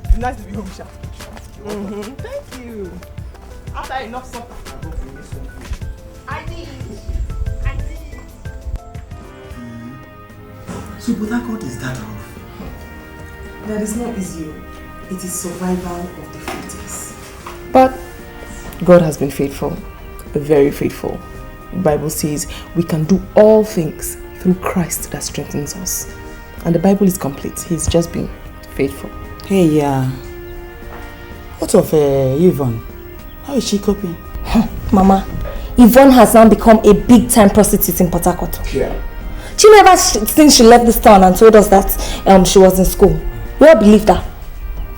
It's nice to be home, Sha. Thank you. After enough supper, I hope you miss some food. I did. So Port Harcourt is that rough? That is not easy. It is survival of the fittest. But God has been faithful, very faithful. The Bible says we can do all things through Christ that strengthens us. And the Bible is complete. He's just been faithful. Hey, what of Yvonne? How is she coping? Mama, Yvonne has now become a big-time prostitute in Port Harcourt. Yeah. She never, since she left this town and told us that she was in school. We all believed her.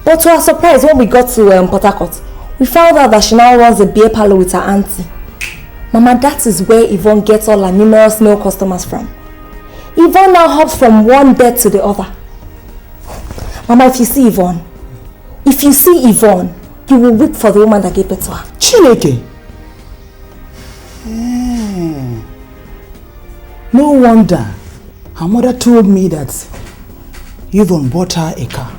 But to our surprise, when we got to Port Harcourt, we found out that she now runs a beer parlor with her auntie. Mama, that is where Yvonne gets all her numerous male customers from. Yvonne now hops from one bed to the other. Mama, if you see Yvonne, you will weep for the woman that gave birth to her. Chineke! No wonder her mother told me that Yvonne bought her a car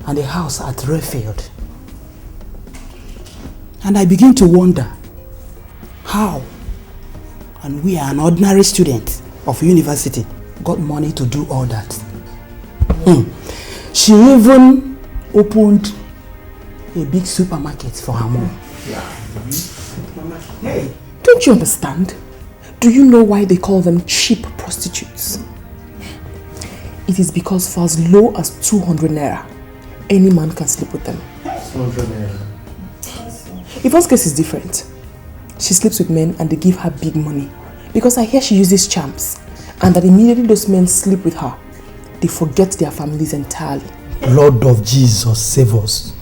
and a house at Redfield. And I begin to wonder how and we are an ordinary student of university got money to do all that. She even opened a big supermarket for her mom. Hey, don't you understand? Do you know why they call them cheap prostitutes? It is because for as low as 200 naira, any man can sleep with them. 200 naira. Yvonne's case is different. She sleeps with men and they give her big money. Because I hear she uses charms and that immediately those men sleep with her, they forget their families entirely. Lord of Jesus, save us.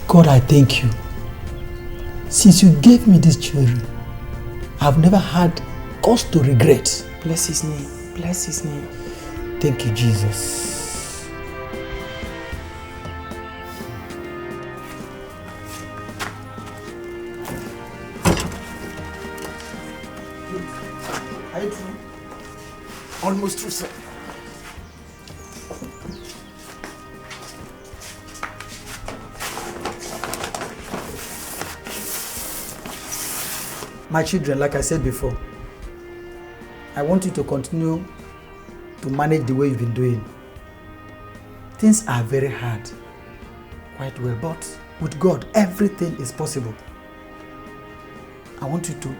God, I thank you. Since you gave me these children, I've never had cause to regret. Bless his name. Bless his name. Thank you, Jesus. Are you through? Almost through, sir. My children, like I said before, I want you to continue to manage the way you've been doing. Things are very hard, quite well, but with God, everything is possible. I want you to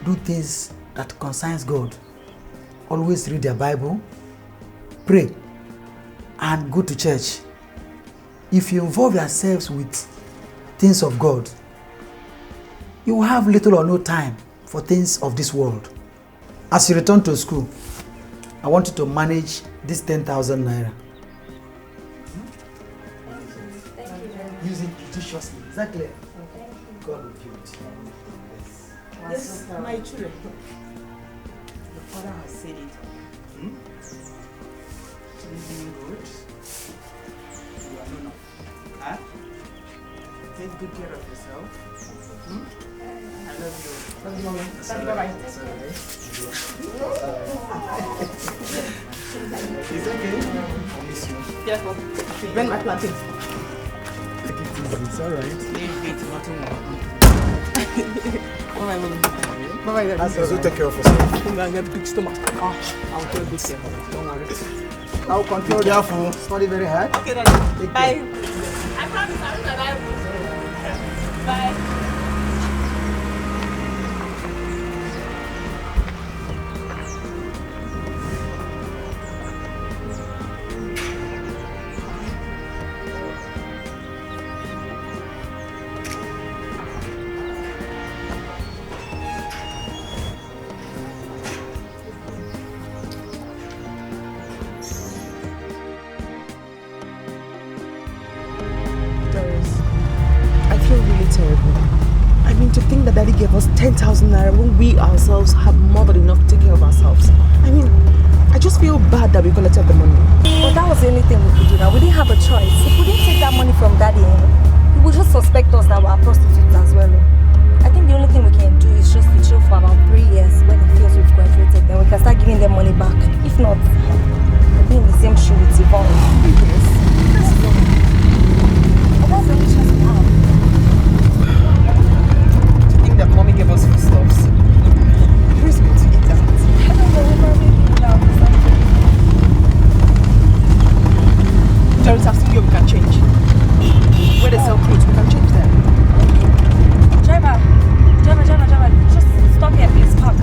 do things that concerns God. Always read your Bible, pray, and go to church. If you involve yourselves with things of God, you will have little or no time for things of this world. As you return to school, I want you to manage this 10,000 naira. Use it judiciously. Is that clear? God will give it. Yes, my children. The father has said it. Living good. You are not. Huh? Take good care of yourself. I love you. Love you, Mommy. Bye-bye. It's okay. I miss you. Yes, Mom. You bend my plantain. Take it easy. It's alright. Leave it. Nothing more. Bye-bye, Mommy. Bye-bye, Daddy. That's all. Take care of yourself. I'm going to get big stomach. I'll tell good care. Don't worry. I'll control. Be careful. Study very hard. Okay, Daddy. Bye. I promise I'll not die. Bye. terrible. I mean, to think that Daddy gave us 10,000 naira when we ourselves have more than enough to take care of ourselves. I mean, I just feel bad that we collected the money. But that was the only thing we could do now. We didn't have a choice. If we didn't take that money from Daddy, he would just suspect us that we are prostitutes as well. I think the only thing we can do is just to chill for about 3 years. When he feels we've graduated, then we can start giving them money back. If not, we'll be in the same shoe with Yvonne. But that's the only chance we have. To think that mommy gave us foodstuffs. Who's going to eat that? I don't know, we're probably eating now. Doris, I've seen you, we can change. Where they sell clothes, we can change them. Driver, just stop here, please, park.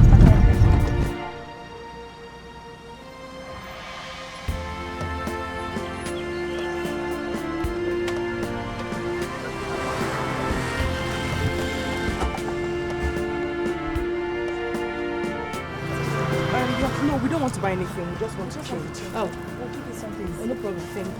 No, we don't want to buy anything, we just want to change. Oh, we'll give you something. Oh, no problem, thank you.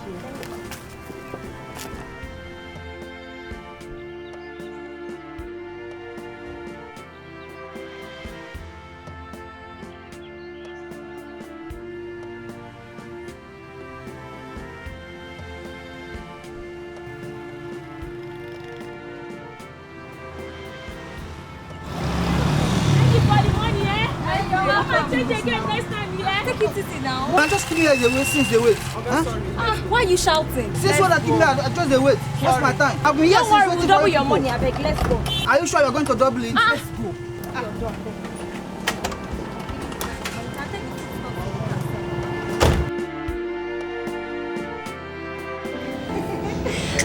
I'm just keeping here the wait since they wait. Why are you shouting? Since when I keep here, I just the wait. What's my time? I've been here since Don't worry, we'll double your money. I beg, let's go. Are you sure you're going to double it? Let's go.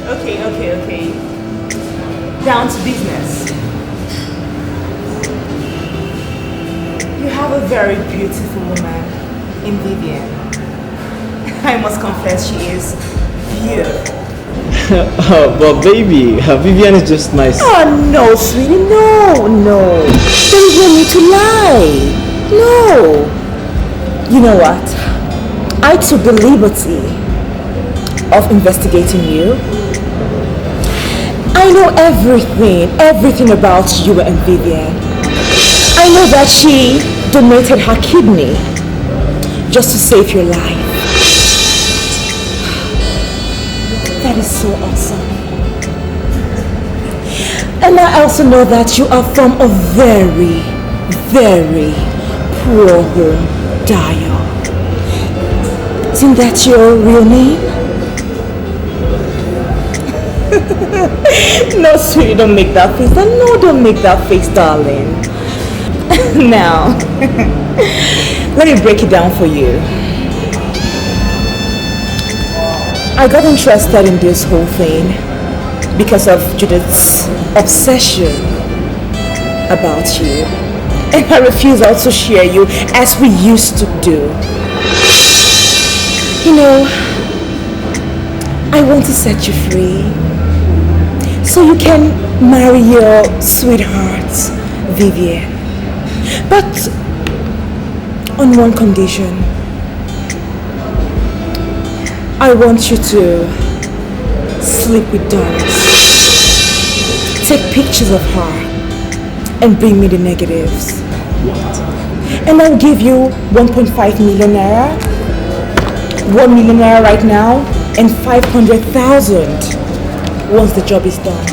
Okay. Down to business. You have a very beautiful woman in Vivian. I must confess she is beautiful. But baby, Vivian is just nice. Oh no, sweetie, no. There is no need to lie. No. You know what? I took the liberty of investigating you. I know everything about you and Vivian. I know that she donated her kidney just to save your life. That is so awesome. And I also know that you are from a very, very poor home, Dio. Isn't that your real name? No, sweetie, don't make that face. No, don't make that face, darling. Now, let me break it down for you. I got interested in this whole thing because of Judith's obsession about you. And her refusal to share you as we used to do. You know, I want to set you free so you can marry your sweetheart, Vivian. But on one condition. I want you to sleep with Doris. Take pictures of her and bring me the negatives. What? And I'll give you 1.5 million naira, 1 million naira right now, and 500,000 once the job is done.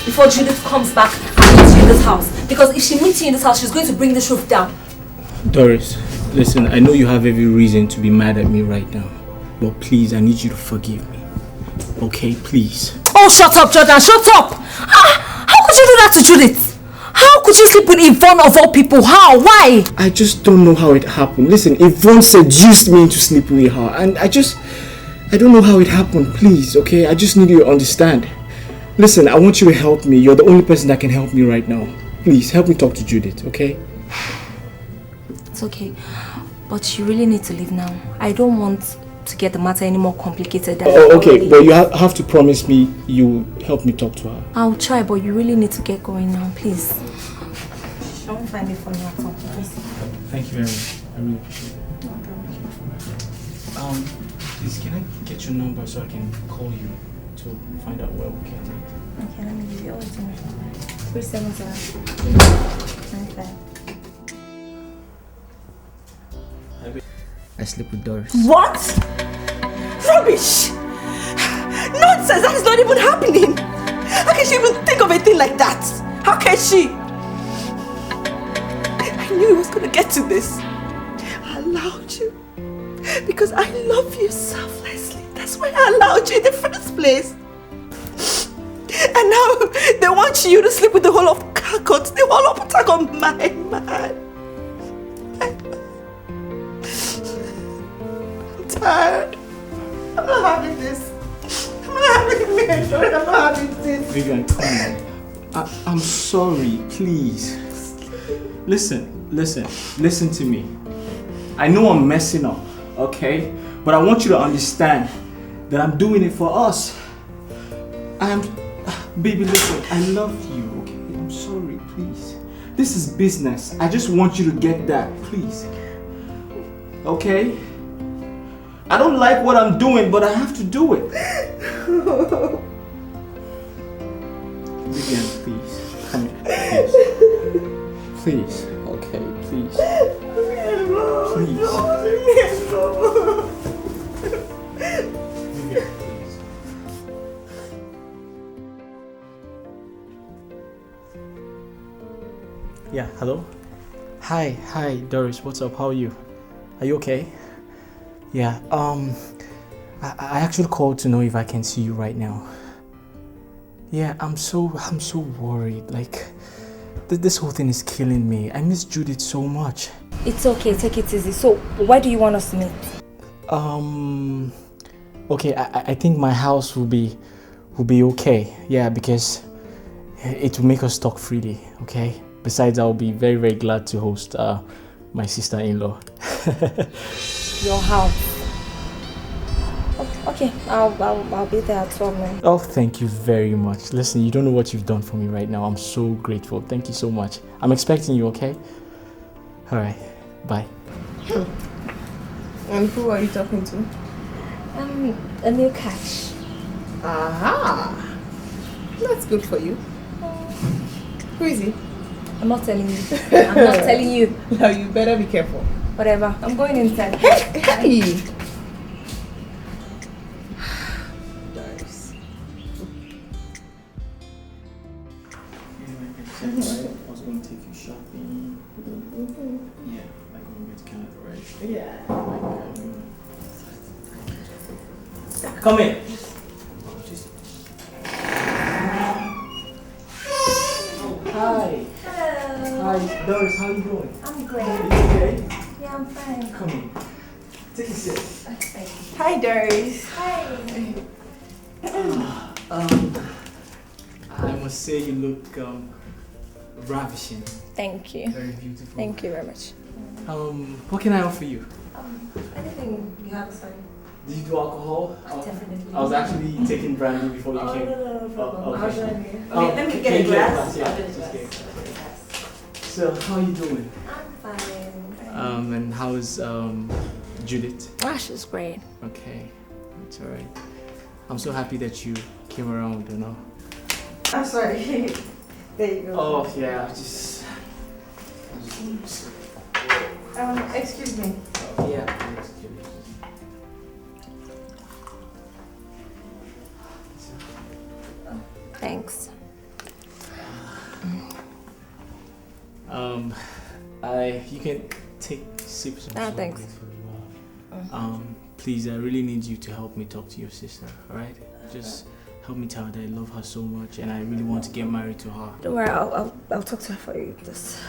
Before Judith comes back and meets you in this house. Because if she meets you in this house, she's going to bring this roof down. Doris, listen, I know you have every reason to be mad at me right now. But please, I need you to forgive me. Okay, please. Oh, shut up, Jordan, shut up! How could you do that to Judith? How could you sleep with Yvonne of all people? How? Why? I just don't know how it happened. Listen, Yvonne seduced me into sleeping with her, and I don't know how it happened. Please, okay? I just need you to understand. Listen, I want you to help me. You're the only person that can help me right now. Please, help me talk to Judith, okay? It's okay. But you really need to leave now. I don't want to get the matter any more complicated than okay, but you have to promise me you help me talk to her. I'll try, but you really need to get going now, please. Don't find it funny at all, please. Thank you very much. I really appreciate it. Please, can I get your number so I can call you to find out where we can meet? Okay, let me give you all the 370 95. I sleep with Doris. What? Rubbish! Nonsense! That is not even happening! How can she even think of a thing like that? How can she? I knew it was going to get to this. I allowed you because I love you selflessly. That's why I allowed you in the first place. And now they want you to sleep with the whole of Harcourt, the whole of Port Harcourt, my man. I'm tired. I'm not having this. I'm not having it. I'm not having this. Vivian, come on. I'm sorry, please. Listen to me. I know I'm messing up, okay? But I want you to understand that I'm doing it for us. Baby, listen, I love you, okay? I'm sorry, please. This is business. I just want you to get that, please. Okay? I don't like what I'm doing, but I have to do it. Vivian, please. Come here, please. Please, okay, please. Please. Vivian, please. Yeah, hello? Hi, Doris, what's up? How are you? Are you okay? Yeah, I actually called to know if I can see you right now. Yeah, I'm so worried. Like, this whole thing is killing me. I miss Judith so much. It's okay, take it easy. So, why do you want us to meet? Okay, I think my house will be okay. Yeah, because it will make us talk freely, okay? Besides, I'll be very, very glad to host my sister-in-law. Your house. Okay, I'll be there at 12 noon. Oh, thank you very much. Listen, you don't know what you've done for me right now. I'm so grateful. Thank you so much. I'm expecting you, okay? Alright, bye. And who are you talking to? A new catch. Aha! That's good for you. Who is he? I'm not telling you. I'm not telling you. Now you better be careful. Whatever. I'm going inside. Hey! I was going to take you shopping. Yeah, like when we get to Canada, right? Yeah. Come in. Hi. Hello. Hi, Doris, how are you doing? I'm great. You okay? Yeah, I'm fine. Come in. Take a seat. Okay. Hi, Doris. Hi. I must say you look ravishing. Thank you. Very beautiful. Thank you very much. What can I offer you? Anything you have is fine. Did you do alcohol? Definitely. I was actually taking brandy before you came. No problem. Okay. I'll join you. Let me get a glass. Yeah, I'll get a just glass. get a glass. So, how are you doing? I'm fine. And how's Judith? She's great. Okay, that's alright. I'm so happy that you came around, you know. I'm sorry. There you go. Oh yeah, just excuse me. yeah. Thanks. You can take sips of some thanks. Please, I really need you to help me talk to your sister, alright? Just help me tell her that I love her so much and I really want to get married to her. Don't worry, I'll talk to her for you. Just...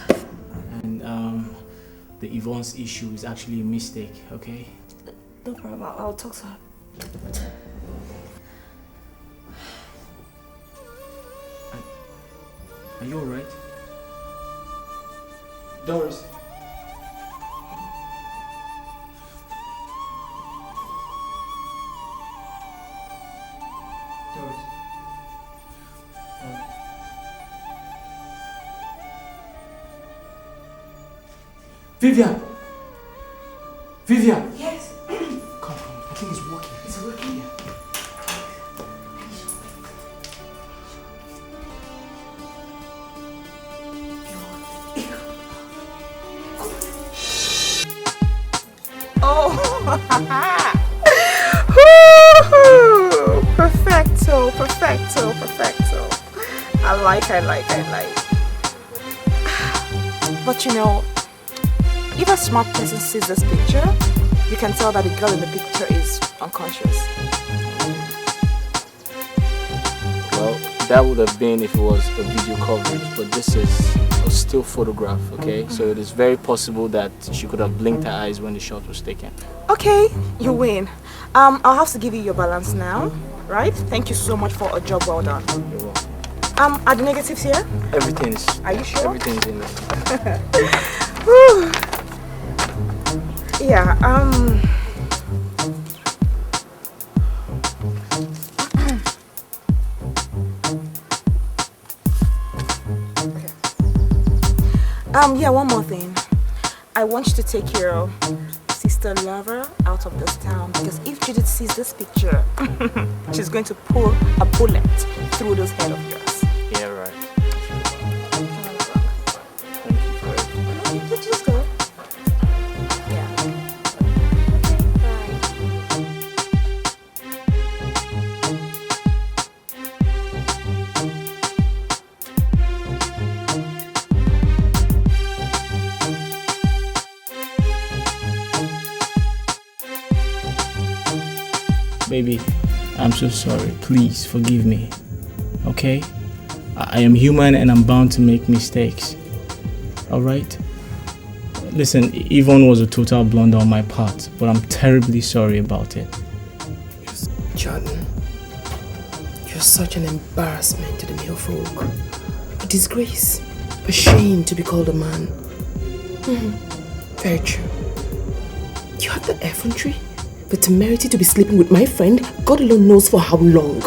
And the Yvonne's issue is actually a mistake, okay? No problem, I'll talk to her. Are you alright? Doris. Vivian! Vivian! Yes? Come, I think it's working. It's working. Yeah. Oh! Perfecto, perfecto, perfecto. I like. But you know, if a smart person sees this picture, you can tell that the girl in the picture is unconscious. Well, that would have been if it was a video coverage, but this is a still photograph, okay? So it is very possible that she could have blinked her eyes when the shot was taken. Okay, you win. I'll have to give you your balance now, right? Thank you so much for a job well done. You're welcome. Are the negatives here? Everything is. Are you sure? Everything's in there. Whew. Yeah, yeah, one more thing. I want you to take your sister lover out of this town, because if Judith sees this picture, she's going to pull a bullet through this head of yours. Yeah, right. Just go. Baby, I'm so sorry. Please forgive me. Okay? I am human and I'm bound to make mistakes. Alright? Listen, Yvonne was a total blunder on my part, but I'm terribly sorry about it. Jordan, you're such an embarrassment to the male folk. A disgrace. A shame to be called a man. Very true. You had the effrontery, the temerity to be sleeping with my friend, God alone knows for how long.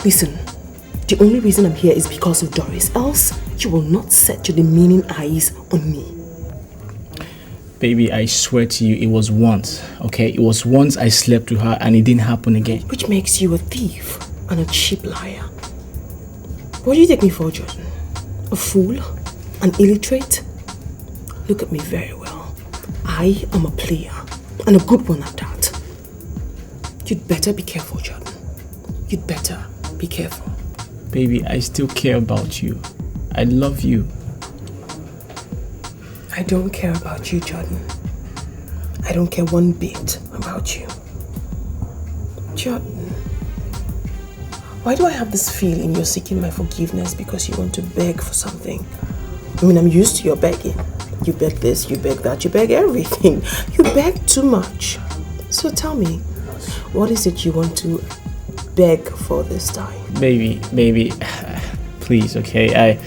Listen, the only reason I'm here is because of Doris, else you will not set your demeaning eyes on me. Baby, I swear to you, it was once, okay? It was once I slept with her and it didn't happen again. Which makes you a thief and a cheap liar. What do you take me for, Jordan? A fool? An illiterate? Look at me very well. I am a player, and a good one at that. You'd better be careful, Jordan. You'd better be careful. Baby, I still care about you. I love you. I don't care about you, Jordan. I don't care one bit about you. Jordan, why do I have this feeling you're seeking my forgiveness because you want to beg for something? I mean, I'm used to your begging. You beg this, you beg that, you beg everything. You beg too much. So tell me, what is it you want to beg for this time? Baby, please, okay?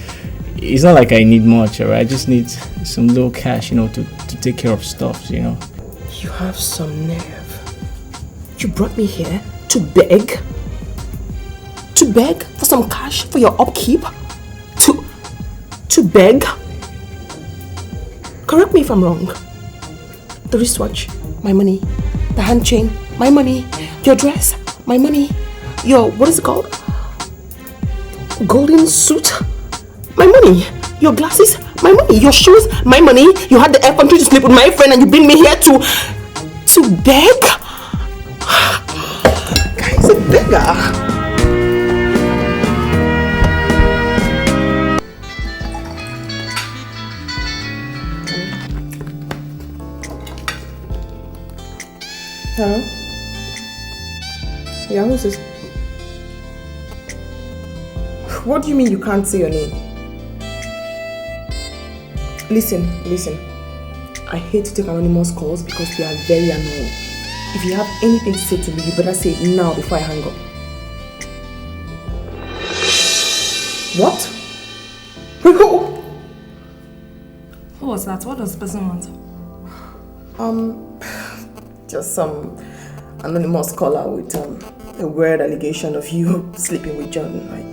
It's not like I need much, alright? I just need some little cash, to take care of stuff, You have some nerve. You brought me here to beg? To beg for some cash for your upkeep? To beg? Correct me if I'm wrong. The wristwatch, my money. The hand chain, my money. Your dress, my money. Your, what is it called? Golden suit, my money. Your glasses, my money. Your shoes, my money. You had the effrontery to sleep with my friend and you bring me here to beg? Guy's a beggar. Hello? Yeah, who's this? What do you mean you can't say your name? Listen. I hate to take anonymous calls because they are very annoying. If you have anything to say to me, you better say it now before I hang up. What? Who was that? What does the person want? Just some anonymous caller with a weird allegation of you sleeping with Jordan, right?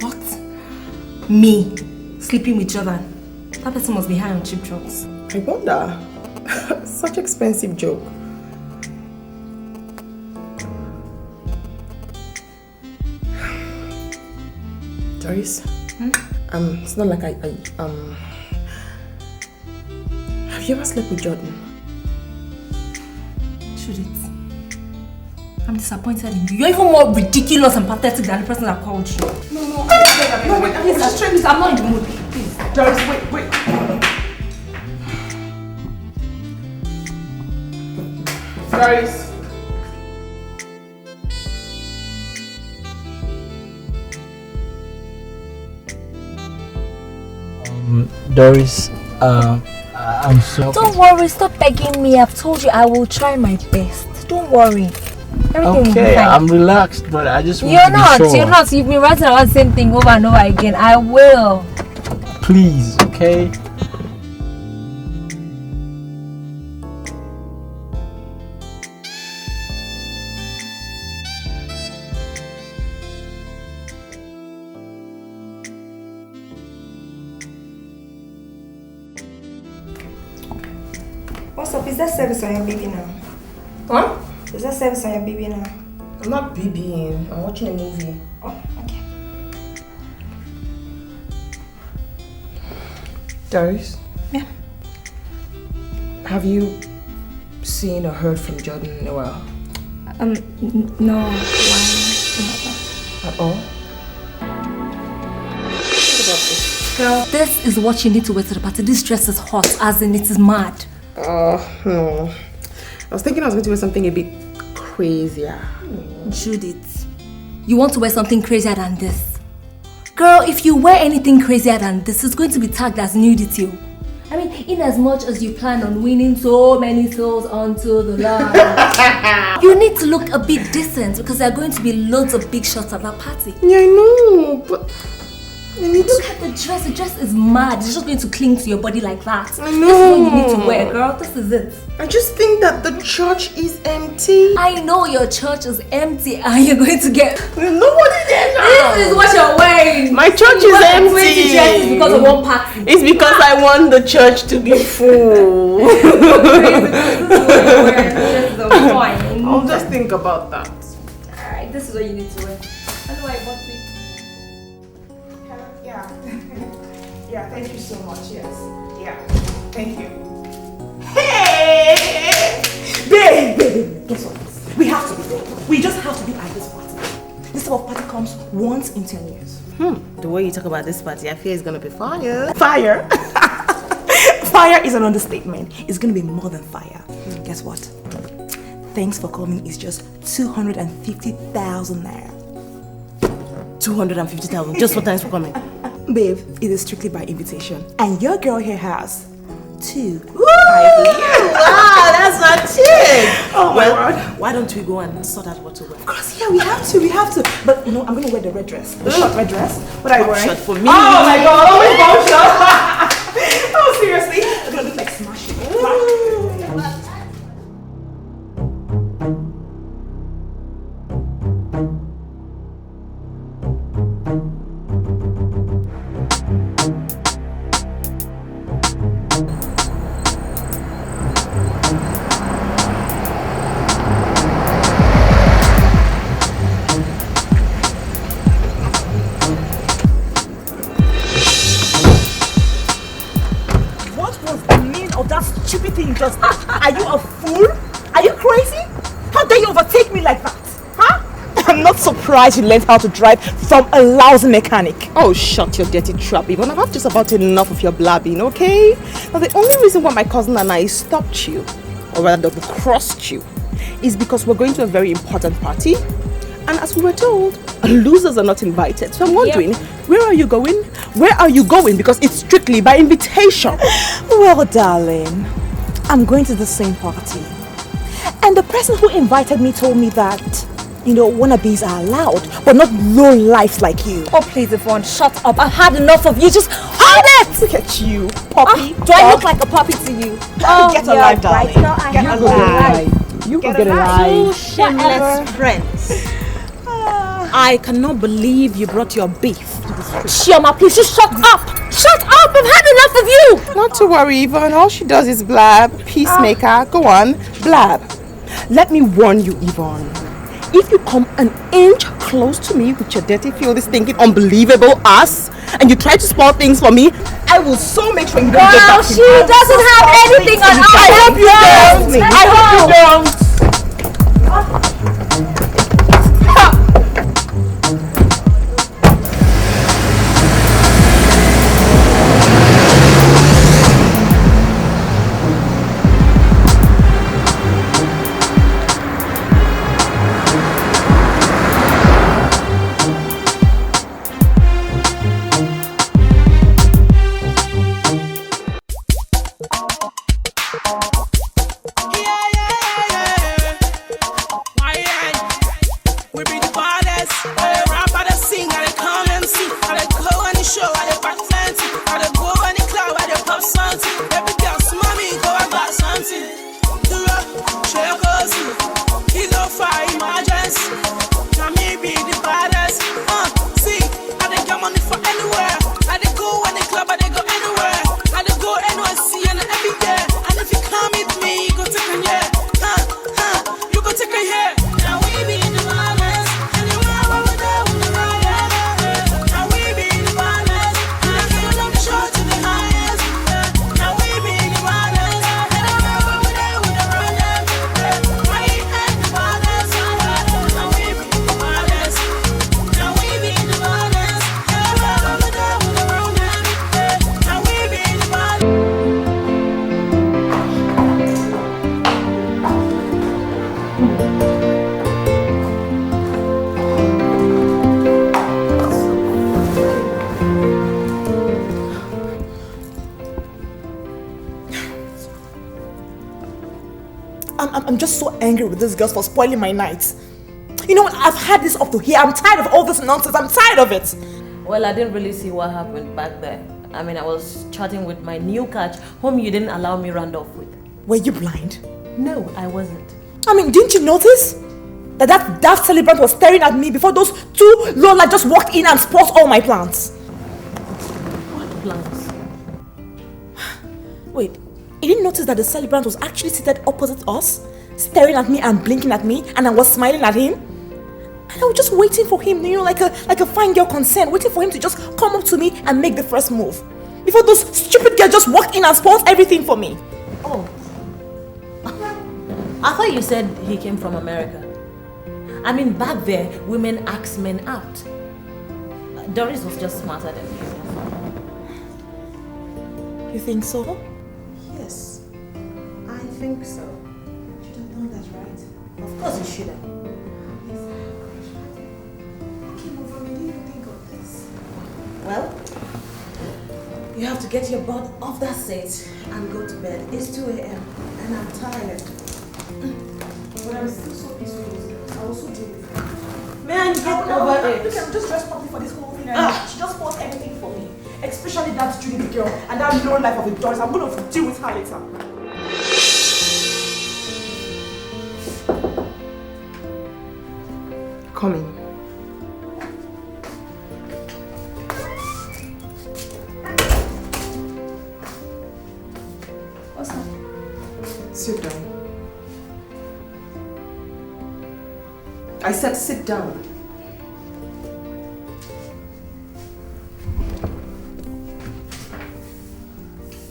What? Me? Sleeping with Jordan? That person must be high on cheap drugs. I wonder. Such expensive joke. Doris? It's not like have you ever slept with Jordan? Should it? I'm disappointed in you. You're even more ridiculous and pathetic than the person that called you. No, wait, please, I'm not in the mood. Please. Doris, wait. Doris. Doris, I'm so... Don't worry, stop begging me. I've told you I will try my best. Don't worry. Everything will be Okay, fine. I'm relaxed, but I just want You're to be sure. You're not. You've been writing about the same thing over and over again. I will. Please, okay? What's up? Is that service on your baby now? Huh? Is that service on your baby now? I'm not babying. I'm watching a movie. Oh, okay. Doris? Yeah? Have you seen or heard from Jordan in a while? No. Why? At all? Girl, this is what you need to wear to the party. This dress is hot, as in it is mad. No. I was thinking I was going to wear something a bit crazier. Judith, you want to wear something crazier than this? Girl, if you wear anything crazier than this, it's going to be tagged as nudity. I mean, in as much as you plan on winning so many souls onto the Lord, you need to look a bit decent because there are going to be loads of big shots at that party. Yeah, I know, but... Look at the dress. The dress is mad. It's just going to cling to your body like that. I know. This is what you need to wear, girl. This is it. I just think that the church is empty. I know your church is empty and you're going to get... Nobody there now. This is what you're wearing. My church is empty. 20 dresses because of one party. It's because I want the church to be full. I'll just think about that. Alright, this is what you need to wear. I know I bought it. Yeah, thank you so much, yes. Yeah, thank you. Hey! Babe! Guess what? We have to be there. We just have to be at this party. This type of party comes once in 10 years. The way you talk about this party, I fear it's gonna be fire. Fire? Fire is an understatement. It's gonna be more than fire. Guess what? Thanks for coming is just 250,000 naira. 250,000 just for thanks for coming. Babe, it is strictly by invitation. And your girl here has 2. Wow, that's not chick. Oh my word. Why don't we go and sort out what to wear? Of course, yeah, we have to. But you know, I'm gonna wear the red dress. The short red dress. What are you wearing? Short for me. Oh my god, oh my god, oh seriously? I'm gonna look like smashing. Are you a fool? Are you crazy? How dare you overtake me like that? Huh? I'm not surprised you learned how to drive from a lousy mechanic. Oh, shut your dirty trap, Yvonne. I've had just about enough of your blabbing, okay? Now, the only reason why my cousin and I stopped you, or rather double-crossed you, is because we're going to a very important party, And as we were told, losers are not invited. So I'm wondering, where are you going? Where are you going? Because it's strictly by invitation. Well, darling, I'm going to the same party. And the person who invited me told me that, you know, wannabes are allowed, but not low lives like you. Oh, please, Yvonne, shut up. I've had enough of you. Just hold it! Look at you, puppy. Do I look like a puppy to you? Oh, get alive, darling. Right now, I Get have alive. You get get alive. You shameless friends. I cannot believe you brought your beef to the street. Chioma, please just shut up! Shut up! I've had enough of you! Not to worry, Yvonne. All she does is blab. Peacemaker. Go on. Blab. Let me warn you, Yvonne. If you come an inch close to me with your dirty filthy thinking unbelievable ass and you try to spoil things for me, I will so make sure you don't get back to me. She doesn't have anything on us! I hope you don't! I hope you don't! I'm just so angry with these girls for spoiling my nights. You know what? I've had this up to here. I'm tired of all this nonsense. I'm tired of it. Well, I didn't really see what happened back there. I mean, I was chatting with my new catch, whom you didn't allow me round off with. Were you blind? No, I wasn't. I mean, didn't you notice that daft celebrant was staring at me before those two Lola just walked in and spoiled all my plans? What plans? Wait, you didn't notice that the celebrant was actually seated opposite us, staring at me and blinking at me, and I was smiling at him? And I was just waiting for him, you know, like a fine girl concerned, waiting for him to just come up to me and make the first move. Before those stupid girls just walked in and spoiled everything for me. Oh. I thought you said he came from America. I mean, back there, women ask men out. Doris was just smarter than you. You think so? Yes, I think so. You don't know that's right. Of course you shouldn't. Well, you have to get your butt off that seat and go to bed. It's 2 a.m. and I'm tired. But I'm still so peaceful with these girls. I also deal with them. Man, get over it. Look, I'm just dressed properly for this whole thing. And she just bought everything for me. Especially that Judy girl and that low life of a Doris. I'm going to deal with her later. Come in. What's up? Sit down. I said sit down.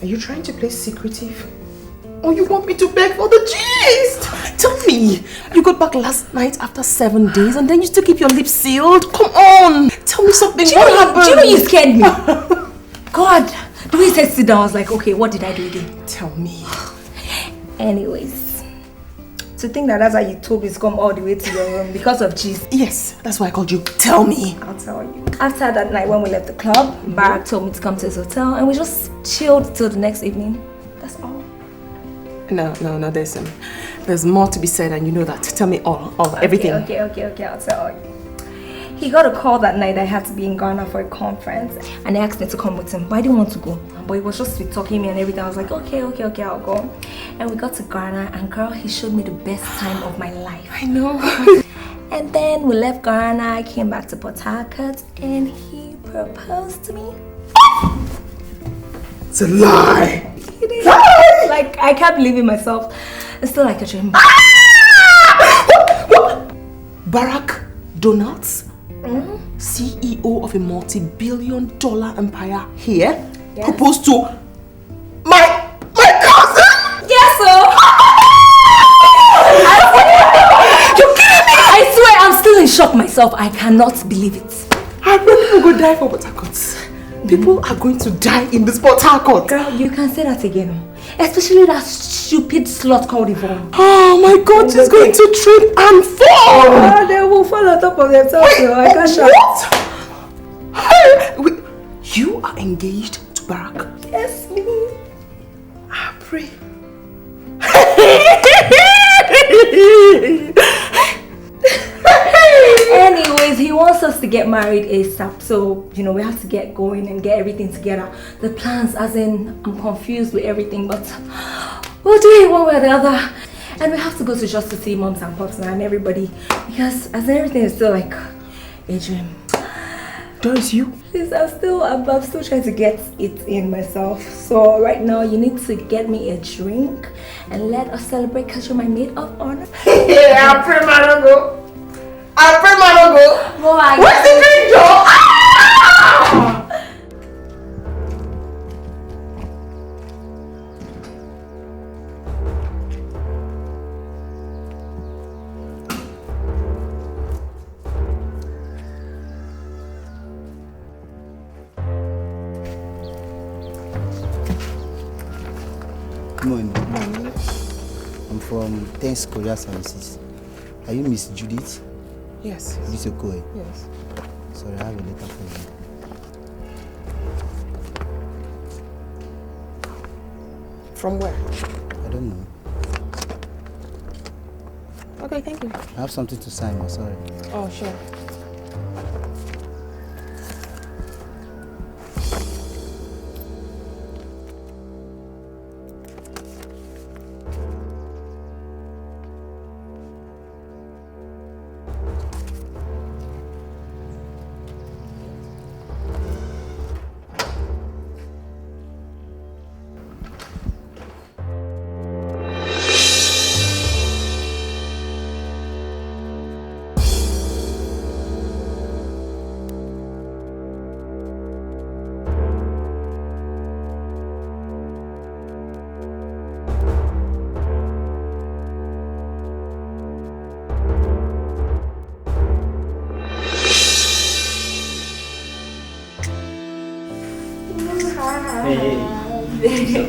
Are you trying to play secretive? Or you want me to beg for the gist? Tell me, you got back last night after 7 days and then you still keep your lips sealed? Come on, tell me something. What happened? Do you know you scared me? God, the way you said sit down, I was like, okay, what did I do again? Tell me. Anyways, to think that that's why you told me to come all the way to your room because of gist. Yes, that's why I called you. Tell me. I'll tell you. After that night when we left the club, Barak told me to come to his hotel and we just chilled till the next evening. That's all. No, there's more to be said and you know that. Tell me all, everything. Okay, I'll tell you. He got a call that night that I had to be in Ghana for a conference and he asked me to come with him, but I didn't want to go. But he was just talking me and everything. I was like, okay, I'll go. And we got to Ghana and girl, he showed me the best time of my life. I know. And then we left Ghana, I came back to Port Harcourt and he proposed to me. It's a lie! It is. Like, I can't believe it myself. It's still like a dream. What? Barak Donuts? CEO of a multi-billion-dollar empire here? Yes. Proposed to my cousin? Yes, sir! You're kidding me! I swear I'm still in shock myself. I cannot believe it. I bet people go die for Port Harcourt. People are going to die in this Port Harcourt. Girl, you can say that again. Especially that stupid slut called Yvonne. Oh my God, she's going to trip and fall. Oh, they will fall on top of themselves. I can't shout. What? Wait, you are engaged to Barak? Yes, me. I pray. Anyways, he wants us to get married ASAP, so we have to get going and get everything together. The plans, as in, I'm confused with everything, but we'll do it one way or the other. And we have to go to just to see moms and pops and everybody, because as in, everything is still like a dream. Doris, you? Please, I'm still trying to get it in myself. So right now, you need to get me a drink and let us celebrate because you're my maid of honor. Yeah, I'll pray my go. Where's the drink, Joe? Good morning. I'm from Thanks Korea Services. Are you Miss Judith? Yes. This Okoye? Yes. Sorry, I have a letter for you. From where? I don't know. Okay, thank you. I have something to sign, I'm sorry. Oh, sure.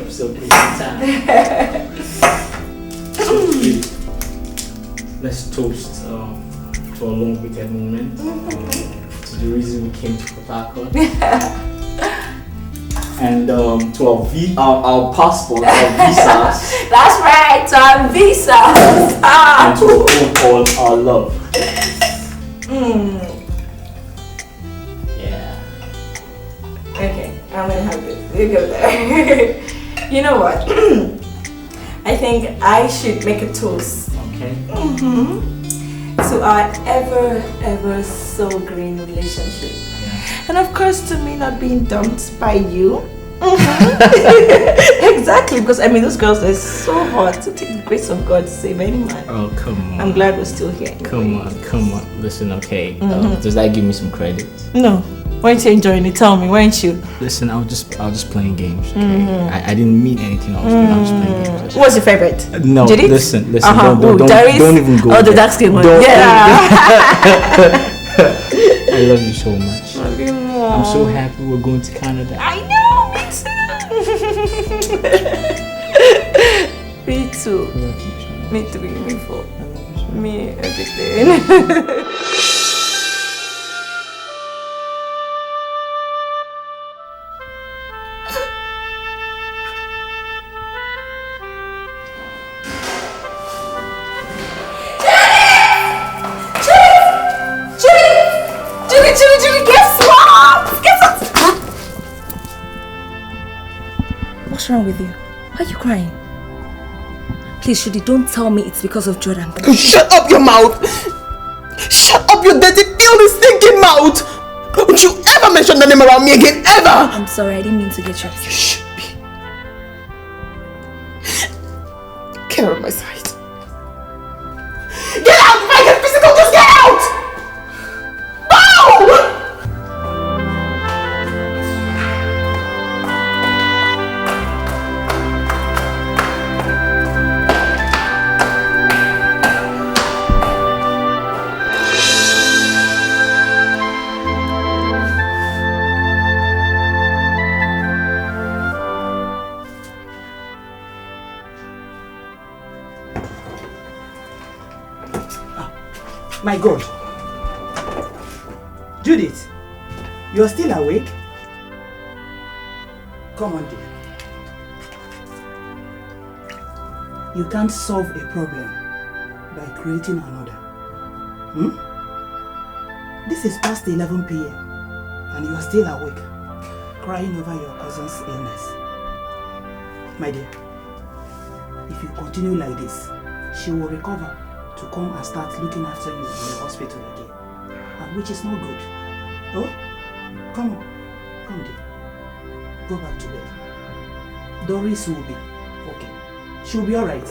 So please, time. Let's toast to a long-awaited moment, to the reason we came to Port Harcourt, and to our passport, our visas. That's right, our visas. And to all our love. Yeah. Okay, I'm gonna have this. You go there. You know what? I think I should make a toast. Okay. To our ever so green relationship. Yeah. And of course to me not being dumped by you. Exactly, because I mean those girls are so hard to take the grace of God to save any man. Oh, come on. I'm glad we're still here. Come on. Listen, okay. Does that give me some credit? No. Why aren't you enjoying it? Tell me, why aren't you? Listen, I was just playing games. Okay? I didn't mean anything else. I was just playing games. What's your favorite? No, Judith? listen. Darius? Don't even go. Oh, the dark skin one. Yeah. I love you so much. Love you more. I'm so happy we're going to Canada. I know, me too. Me too. too. Me 3, me 4. Me everything. Judy, guess what? Guess what? What's wrong with you? Why are you crying? Please, Judy, don't tell me it's because of Jordan. Shut up your mouth! Shut up your dirty, filthy, stinking mouth! Don't you ever mention the name around me again, ever! I'm sorry, I didn't mean to get you upset. You should be. Get out of my sight. Get out! If I get physical, just get out! Bow! My God. Judith, you're still awake? Come on, dear. You can't solve a problem by creating another. This is past 11 p.m. and you are still awake, crying over your cousin's illness. My dear, if you continue like this, she will recover to come and start looking after you in the hospital again, and which is not good. Oh, come on, come dear, go back to bed. Doris will be okay. She'll be alright.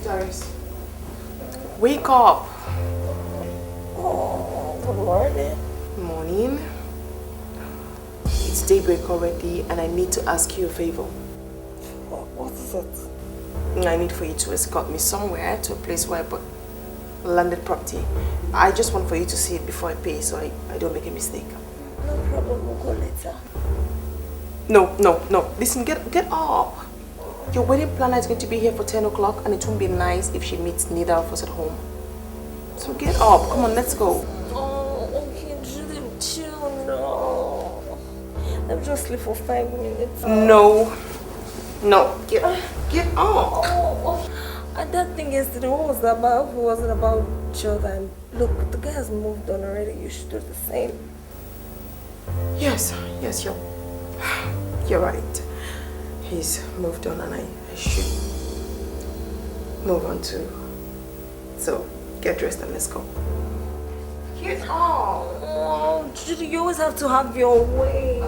Doris, wake up. Oh, good morning. Morning. It's daybreak already and I need to ask you a favor. What is it? I need for you to escort me somewhere to a place where I bought landed property. I just want for you to see it before I pay so I don't make a mistake. No problem, we'll go later. No. Listen, get up. Your wedding planner is going to be here for 10 o'clock and it won't be nice if she meets neither of us at home. So get up. Come on, let's go. Oh, okay, Judy, chill, no. Let me just sleep for 5 minutes. No. Get up. Oh. And that thing yesterday, what was that about? Who was it about Jordan? Look, the guy has moved on already. You should do the same. Yes, you're right. He's moved on and I should move on too. So, get dressed and let's go. Get on. Oh, Judy, you always have to have your way.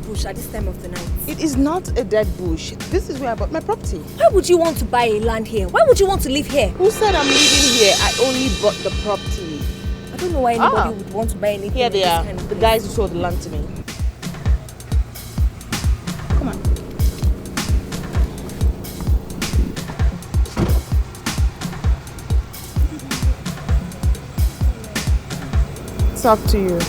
Bush at this time of the night. It is not a dead bush. This is where I bought my property. Why would you want to buy a land here? Why would you want to live here? Who said I'm living here? I only bought the property. I don't know why anybody would want to buy anything. Here they are, the guys who sold the land to me. Come on. It's up to you.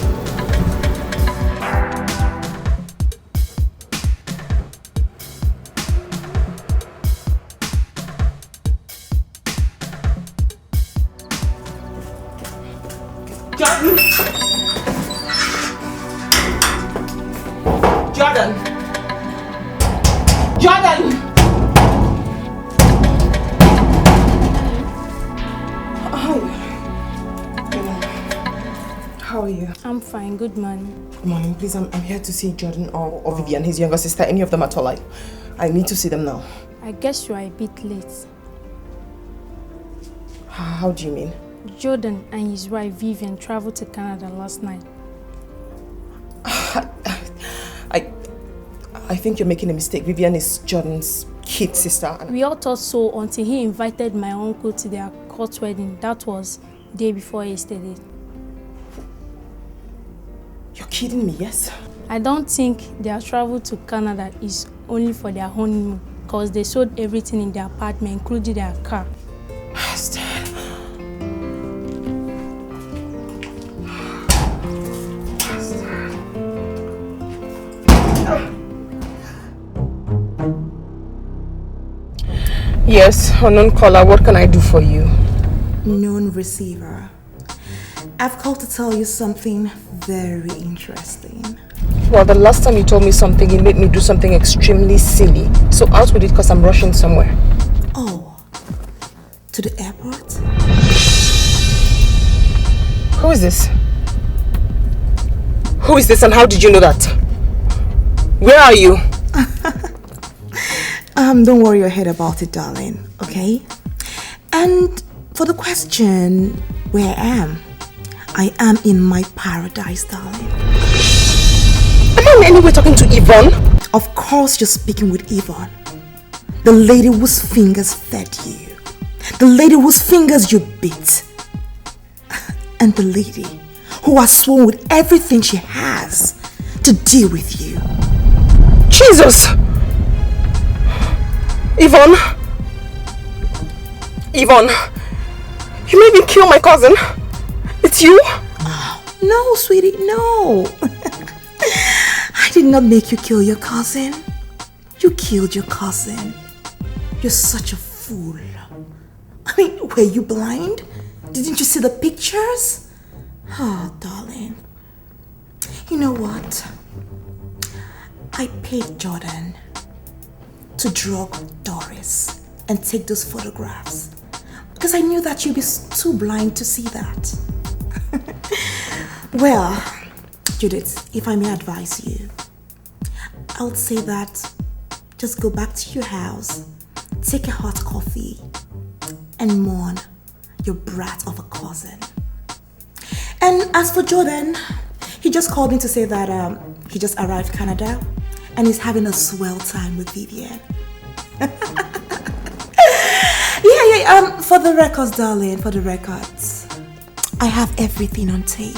are you? I'm fine, good morning. Good morning, please. I'm here to see Jordan or Vivian, his younger sister, any of them at all. I need to see them now. I guess you are a bit late. How do you mean? Jordan and his wife Vivian traveled to Canada last night. I think you're making a mistake. Vivian is Jordan's kid sister. We all thought so until he invited my uncle to their court wedding. That was the day before yesterday. You're kidding me, yes? I don't think their travel to Canada is only for their honeymoon, because they sold everything in their apartment, including their car. Yes, unknown caller, what can I do for you? Known receiver. I've called to tell you something very interesting. Well, the last time you told me something, you made me do something extremely silly. So out with it because I'm rushing somewhere. Oh, to the airport? Who is this? Who is this and how did you know that? Where are you? Don't worry your head about it, darling, okay? And for the question, where I am in my paradise, darling. Am I in any way talking to Yvonne? Of course you're speaking with Yvonne. The lady whose fingers fed you. The lady whose fingers you beat. And the lady who has sworn with everything she has to deal with you. Jesus! Yvonne? Yvonne, you made me kill my cousin? It's you? No, sweetie, no. I did not make you kill your cousin. You killed your cousin. You're such a fool. I mean, were you blind? Didn't you see the pictures? Oh, darling. You know what? I paid Jordan to drug Doris and take those photographs because I knew that you'd be too blind to see that. Well, Judith, if I may advise you, I would say that just go back to your house, take a hot coffee, and mourn your brat of a cousin. And as for Jordan, he just called me to say that he just arrived Canada and he's having a swell time with Vivian. Yeah, for the records, darling, for the records, I have everything on tape.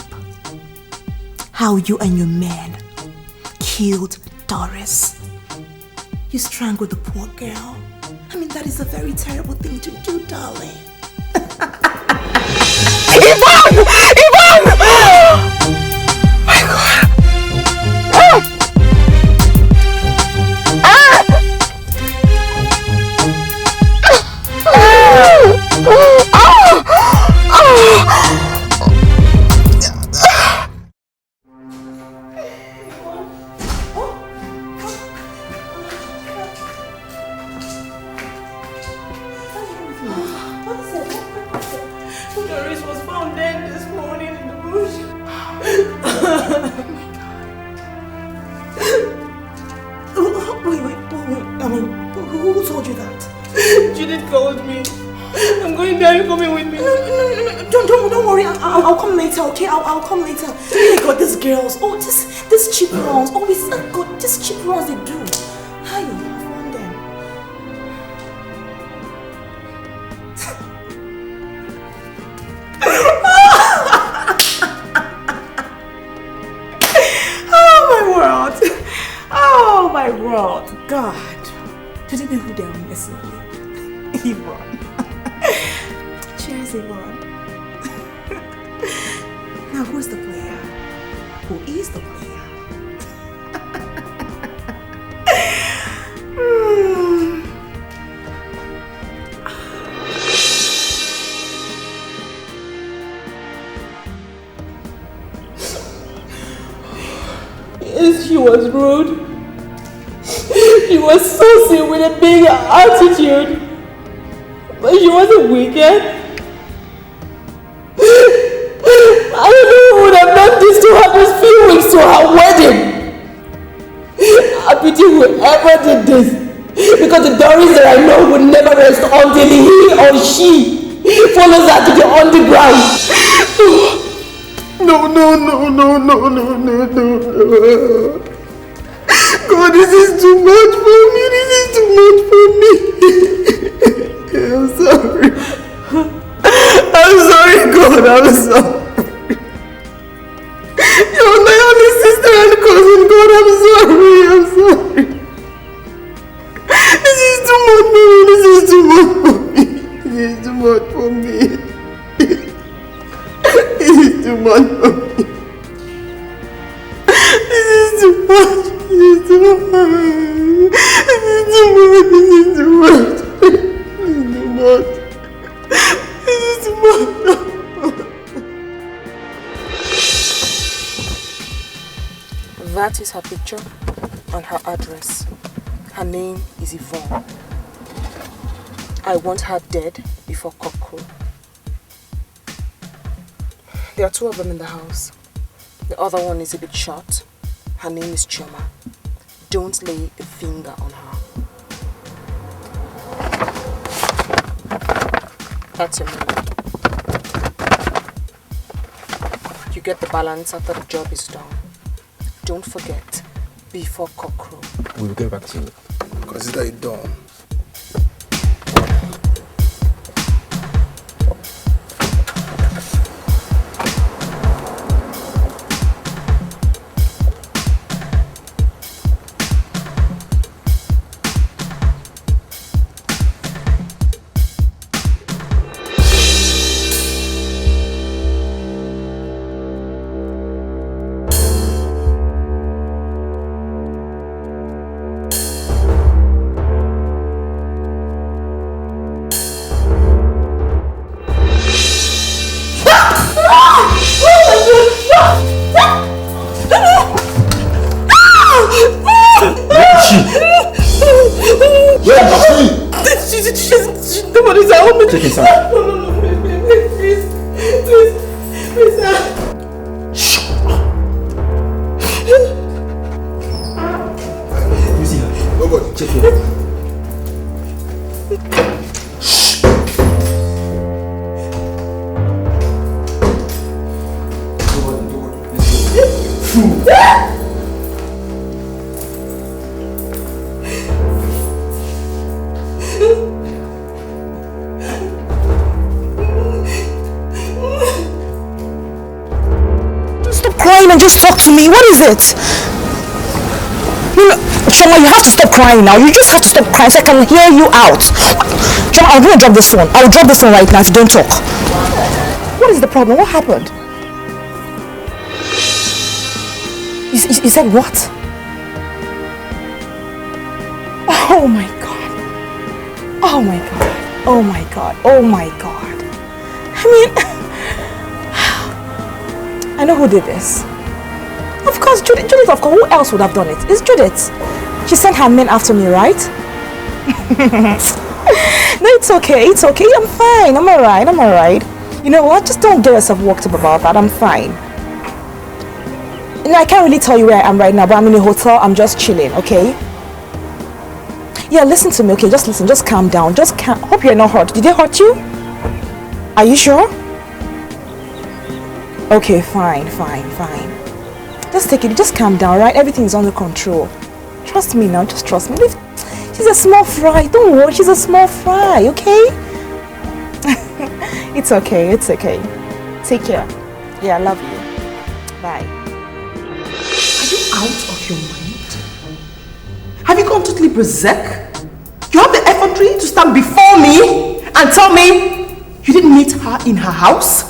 How you and your man killed Doris. You strangled the poor girl. I mean, that is a very terrible thing to do, darling. Yvonne! Yvonne! My God! Doris was found dead this morning in the bush. Wait. I mean, who told you that? Judith called me. I'm going there. Are you coming with me? No. Don't worry. I'll come later, okay? I'll come later. Oh my God, these girls. Oh, these cheap runs. Oh, it's not good. These cheap runs they do. Hi, I've won them. Oh my world. God. Do they know who they are messing with? Yvonne. Cheers, Yvonne. Now who's the player? Who is the player? Yes, she was rude. She was saucy with a big attitude. But she wasn't wicked. I don't know who have done this to her these few weeks to her wedding. I pity whoever did this. Because the Doris that I know would never rest until he or she follows her to the underground. No. God, this is too much for me. This is too much for me. I'm sorry. I'm sorry, God. I'm sorry. You're my only sister and cousin. God, I'm sorry. I'm sorry. This is too much for me. This is too much for me. This is too much for me. This is too much for me. This is too much. This is too much. This is too much. This is too much. This is too much. That is her picture and her address. Her name is Yvonne. I want her dead before cockcrow. There are 2 of them in the house. The other one is a bit short. Her name is Chioma. Don't lay a finger on her. That's your money. You get the balance after the job is done. Don't forget, before cockcrow. We'll get back to you. Consider it done. Take it out. No, please, sir. Shut up. You see her? Nobody. Check it out. And just talk to me. What is it? Choma, you have to stop crying now. You just have to stop crying so I can hear you out. Choma, I'm going to drop this one. I'll drop this one right now if you don't talk. What is the problem? What happened? You said what? Oh my God. Oh my God. Oh my God. Oh my God. I mean, I know who did this. Of course, Judith, of course. Who else would have done it? It's Judith. She sent her men after me, right? No, it's okay. It's okay. I'm fine. I'm alright. I'm alright. You know what? Just don't get yourself worked up about that. I'm fine. You know, I can't really tell you where I am right now, but I'm in a hotel. I'm just chilling, okay? Yeah, listen to me, okay? Just listen. Just calm down. Hope you're not hurt. Did they hurt you? Are you sure? Okay, fine. Just take it. Just calm down, right? Everything's under control. Trust me now. Just trust me. She's a small fry. Don't worry. She's a small fry, okay? It's okay. It's okay. Take care. Yeah, I love you. Bye. Are you out of your mind? Have you gone totally berserk? You have the effrontery to stand before me and tell me you didn't meet her in her house?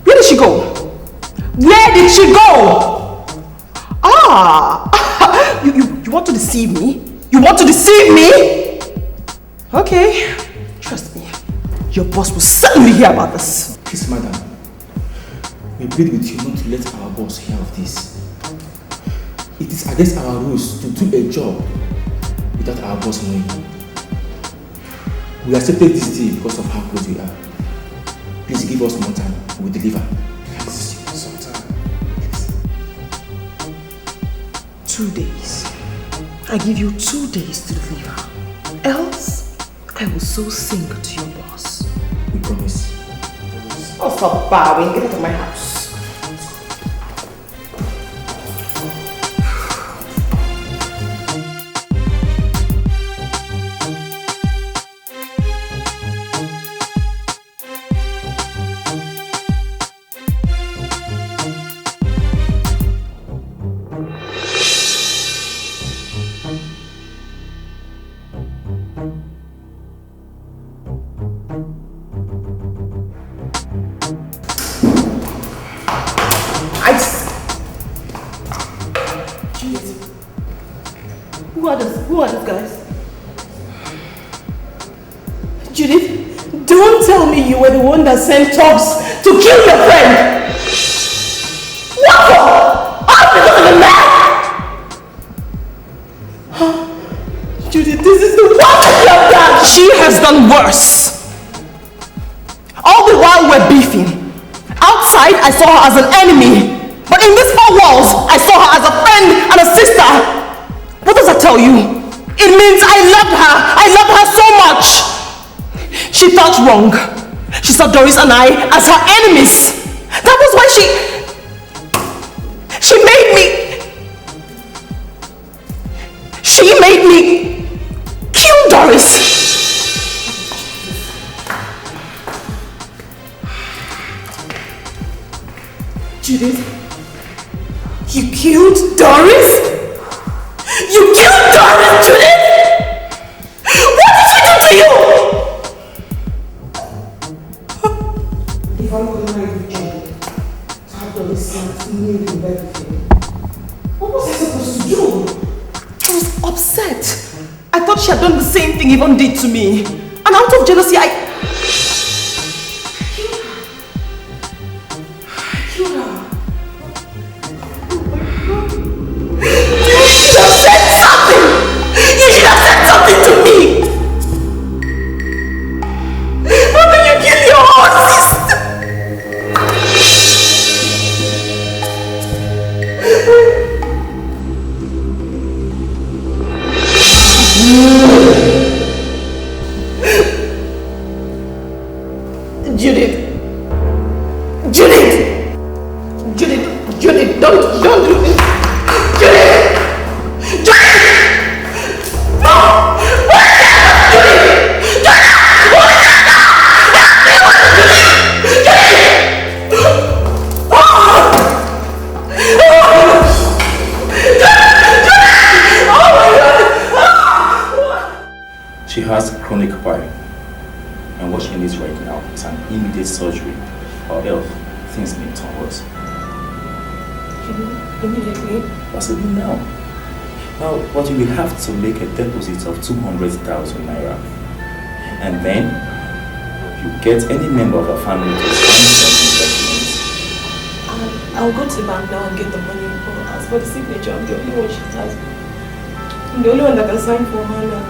Where did she go? Where did she go? You want to deceive me? You want to deceive me? Okay, trust me. Your boss will certainly hear about this. Please, madam. We plead with you not to let our boss hear of this. It is against our rules to do a job without our boss knowing. We accepted this deal because of how close we are. Please give us more time. We will deliver. Some time. 2 days. I give you 2 days to deliver. Else, I will so sink to your boss. We promise. Oh, stop bowing. Get out of my house. Who are those guys? Judith, don't tell me you were the one that sent Tubbs to kill your friend! What for? All because of the man! Judith, this is the worst thing you have done! She has done worse! All the while we're beefing. Outside, I saw her as an enemy. But in these 4 walls, I saw her as a friend and a sister. What does that tell you? It means I loved her. I loved her so much. She felt wrong. She saw Doris and I as her enemies. That was why she made me kill Doris. Judith, you killed Doris? You killed Doris, Judith! What did she do to you? If I'm going to marry Judith, to have Doris knew everything, what was I supposed to do? I was upset. I thought she had done the same thing Yvonne did to me. And out of jealousy, I killed her. You should have said something! You should have said something to me! How can you kill your own sister? Judith, don't do this. Judith! No! She has chronic pie, and what she needs right now is an immediate surgery, or else things may turn worse. Immediately? Possibly now. Now, but you will have to make a deposit of 200,000 naira, and then you get any member of our family to sign some documents. I'll go to the bank now and get the money. As for the signature, I'm the only one she has. I'm the only one that can sign for her now.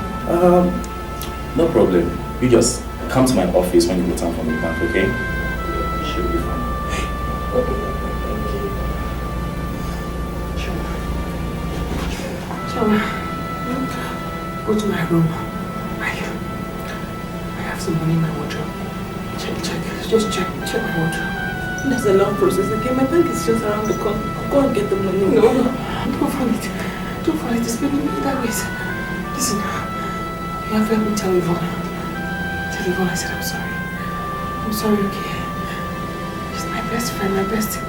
No problem. You just come to my office when you return from the bank, okay? She'll be fine. Okay, thank you. Chama, go to my room. I have some money in my wardrobe. Just check my wardrobe. That's a long process, okay? My bank is just around the corner. Go and get the money. No, don't fall it. It's been that way. Listen, you have to help me tell Yvonne. Tell Yvonne I said I'm sorry. I'm sorry, okay? She's my best friend, my best friend.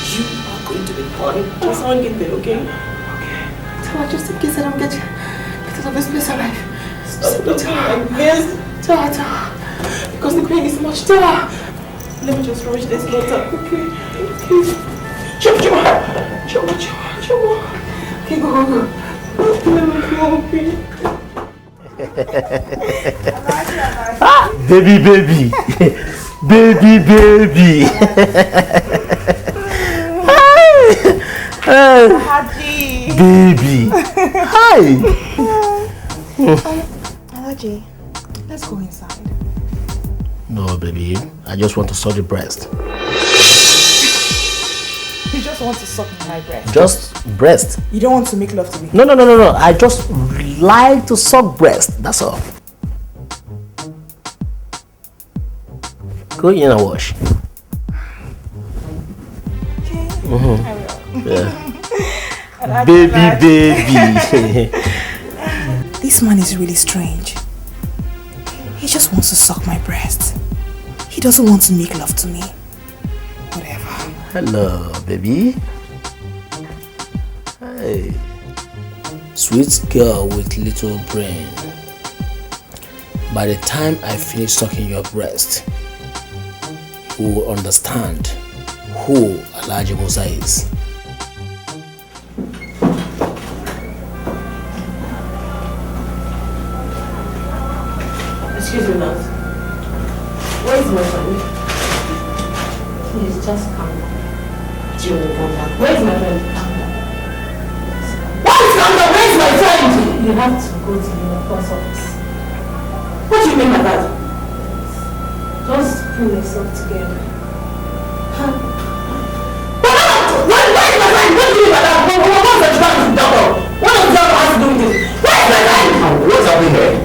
You are going to be fine. Just hang in there, okay? Okay. Tell her just in case I don't get out of this place alive. Stop, tell her. Yes. Tell her. Because the pain is much. Tell her. Let me just rush this letter, okay? Chuma. Okay, go. Let me go, okay? Baby. Baby. Hi. Alaji, let's go inside. No, baby. I just want to suck your breast. You just just want to suck my breast. Just breast. You don't want to make love to me? No. I just like to suck breast. That's all. Go in and wash. Okay. I will. Yeah. Baby. This man is really strange. He just wants to suck my breast. He doesn't want to make love to me. Whatever. Hello, baby. Hey. Sweet girl with little brain. By the time I finish sucking your breast, you will understand who Alhaji Musa is. Excuse me, Nat. Where is my friend? Please, just calm down. Where is my friend? What is calm down? Where is my friend? You have to go to the post office. What do you mean by that? Just pull yourself together. Huh? Where is my friend? What do you mean by that? What's the trouble with the doctor? What does the doctor have to do with this? Where is my friend? What's happening here?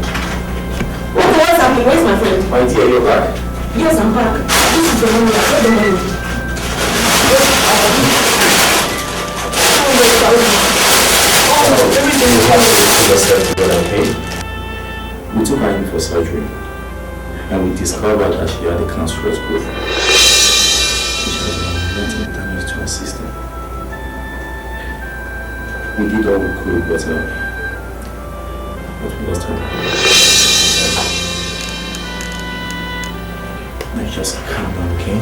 What's happening? Where's my friend? My dear, you're back. Yes, I'm back. This is the money. Where's the money? Everything we have to yourself together, okay? We took her in for surgery and we discovered that she had a cancerous growth which has been damage to her system. We did all we could, but we lost her. Now just calm down, okay?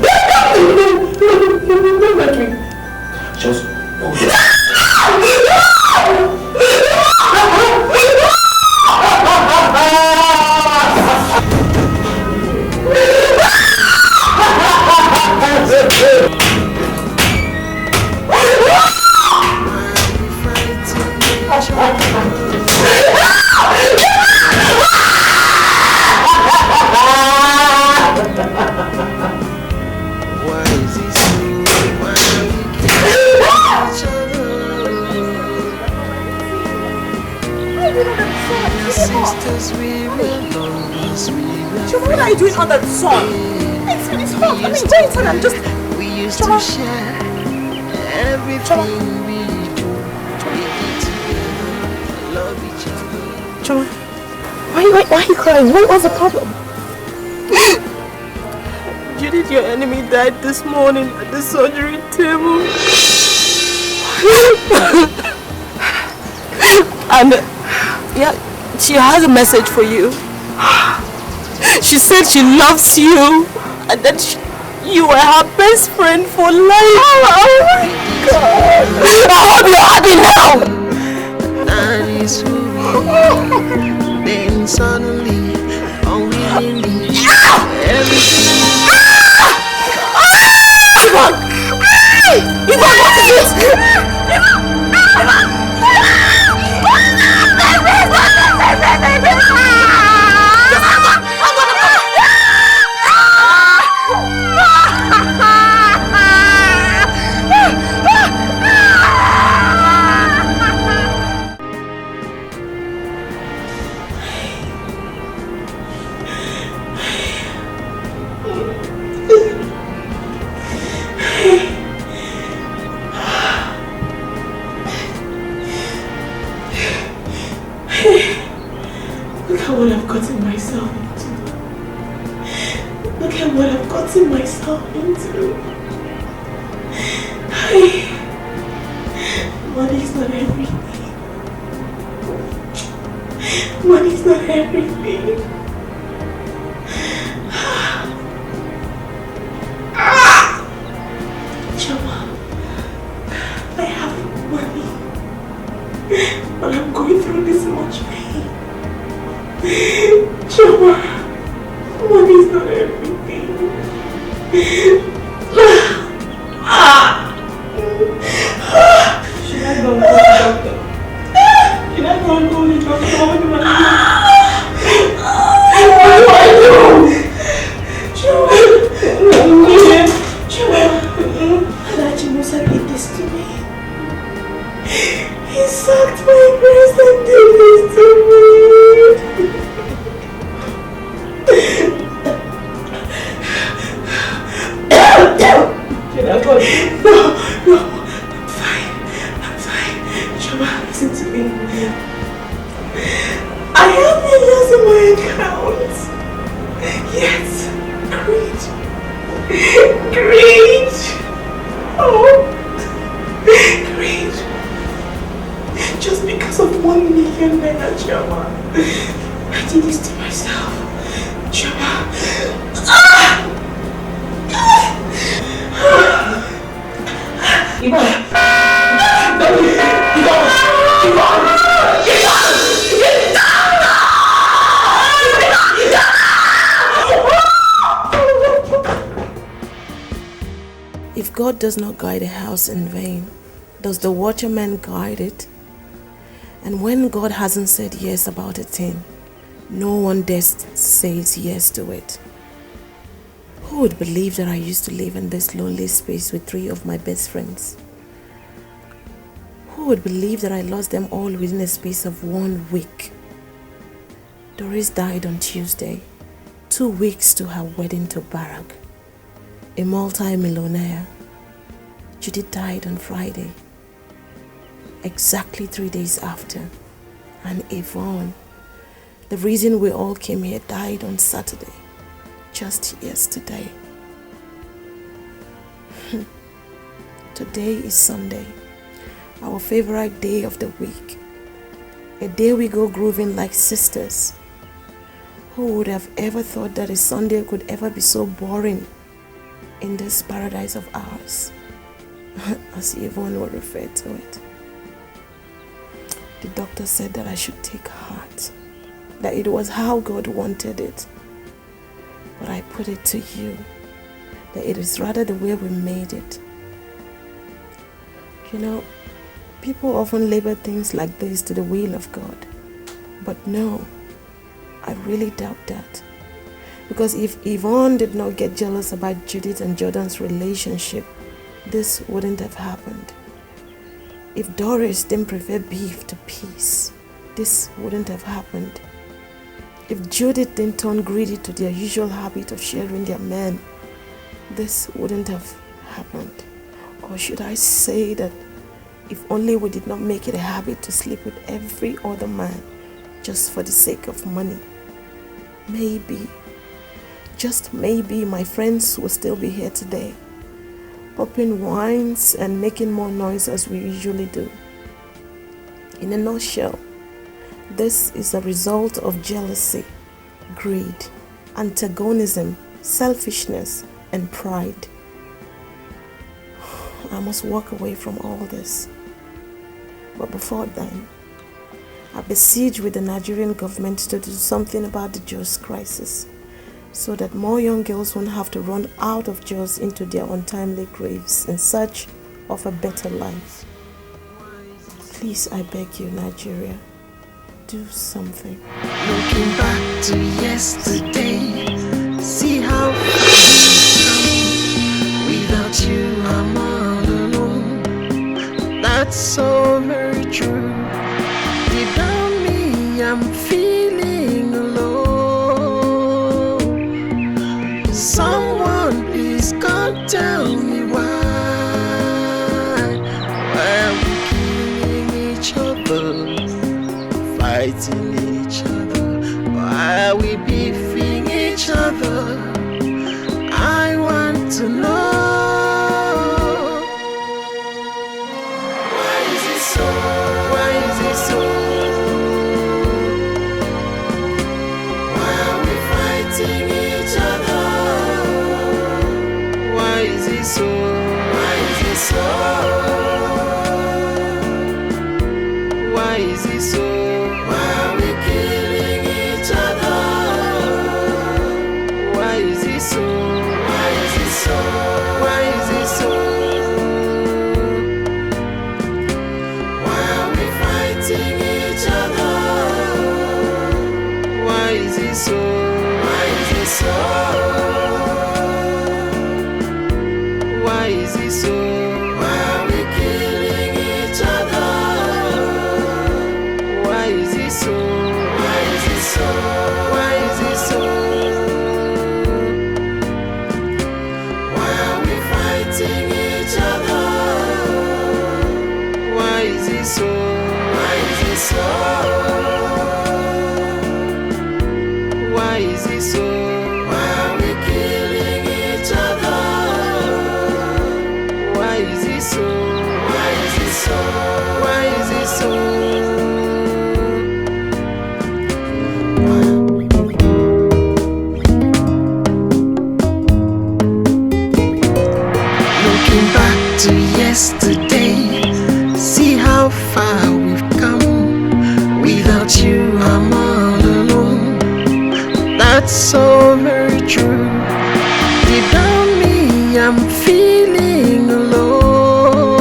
Just hold it. What are you doing under the sun? It's hot. I mean, go inside and just... We used to share everything we do. We eat together, love each other. Choma, why are you crying? What's the problem? Judith, your enemy died this morning at the surgery table. And yeah, she has a message for you. She said she loves you and that you are her best friend for life. Oh my God! I hope you're happy now! That is who we are. Then suddenly, unwillingly, everything. Yvonne, what is this? Look at what I've gotten myself into. Look at what I've gotten myself into. Money's not everything. Money's not everything. Choma, I have money, but I'm going through this much pain. Choma, money's not everything. Should I go to the doctor? Should I go to the doctor? What do I do? Choma, Alhaji Musa did this to Great! Oh, great! Just because of 1 million naira, Chioma. I did this to myself. Chioma. If God does not guide a house in vain, does the watchman guide it? And when God hasn't said yes about a thing, no one dares says yes to it. Who would believe that I used to live in this lonely space with 3 of my best friends? Who would believe that I lost them all within a space of 1 week? Doris died on Tuesday, 2 weeks to her wedding to Barack, a multi-millionaire. Judith died on Friday, exactly 3 days after. And Yvonne, the reason we all came here, died on Saturday, just yesterday. Today is Sunday, our favorite day of the week, a day we go grooving like sisters. Who would have ever thought that a Sunday could ever be so boring in this paradise of ours, as Yvonne would refer to it? The doctor said that I should take heart, that it was how God wanted it. But I put it to you, that it is rather the way we made it. You know, people often label things like this to the will of God. But no, I really doubt that. Because if Yvonne did not get jealous about Judith and Jordan's relationship, this wouldn't have happened. If Doris didn't prefer beef to peace, this wouldn't have happened. If Judith didn't turn greedy to their usual habit of sharing their men, this wouldn't have happened. Or should I say that if only we did not make it a habit to sleep with every other man just for the sake of money, maybe, just maybe, my friends will still be here today, popping wines and making more noise as we usually do. In a nutshell, this is a result of jealousy, greed, antagonism, selfishness, and pride. I must walk away from all this. But before then, I beseech with the Nigerian government to do something about the Jos crisis, so that more young girls won't have to run out of Jos into their untimely graves in search of a better life. Please, I beg you, Nigeria, do something. Looking back to yesterday, see how without you I'm all alone. That's so very true. Without me I'm feeling alone. Someone please God tell me why are we killing each other, fighting each other? Why are we beefing each other? I want to know. Why is it so? Why is it so? Why are we fighting each other? Why is it so? Why is it so? Why is it so? Why are we killing each other? Why is it so? Why is it so? Why is it so? Why are we fighting each other? Why is it so? Why is it so? Why is it so? Why are we killing each other? Why is it so? Why is it so? Why is it so? Why are we fighting each other? Why is it so? Why is it so? Why is it so? Why are we killing each other? It's so very true. Without me, I'm feeling alone.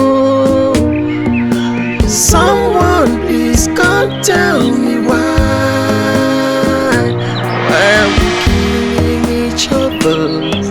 Someone please come tell me why are we killing each other?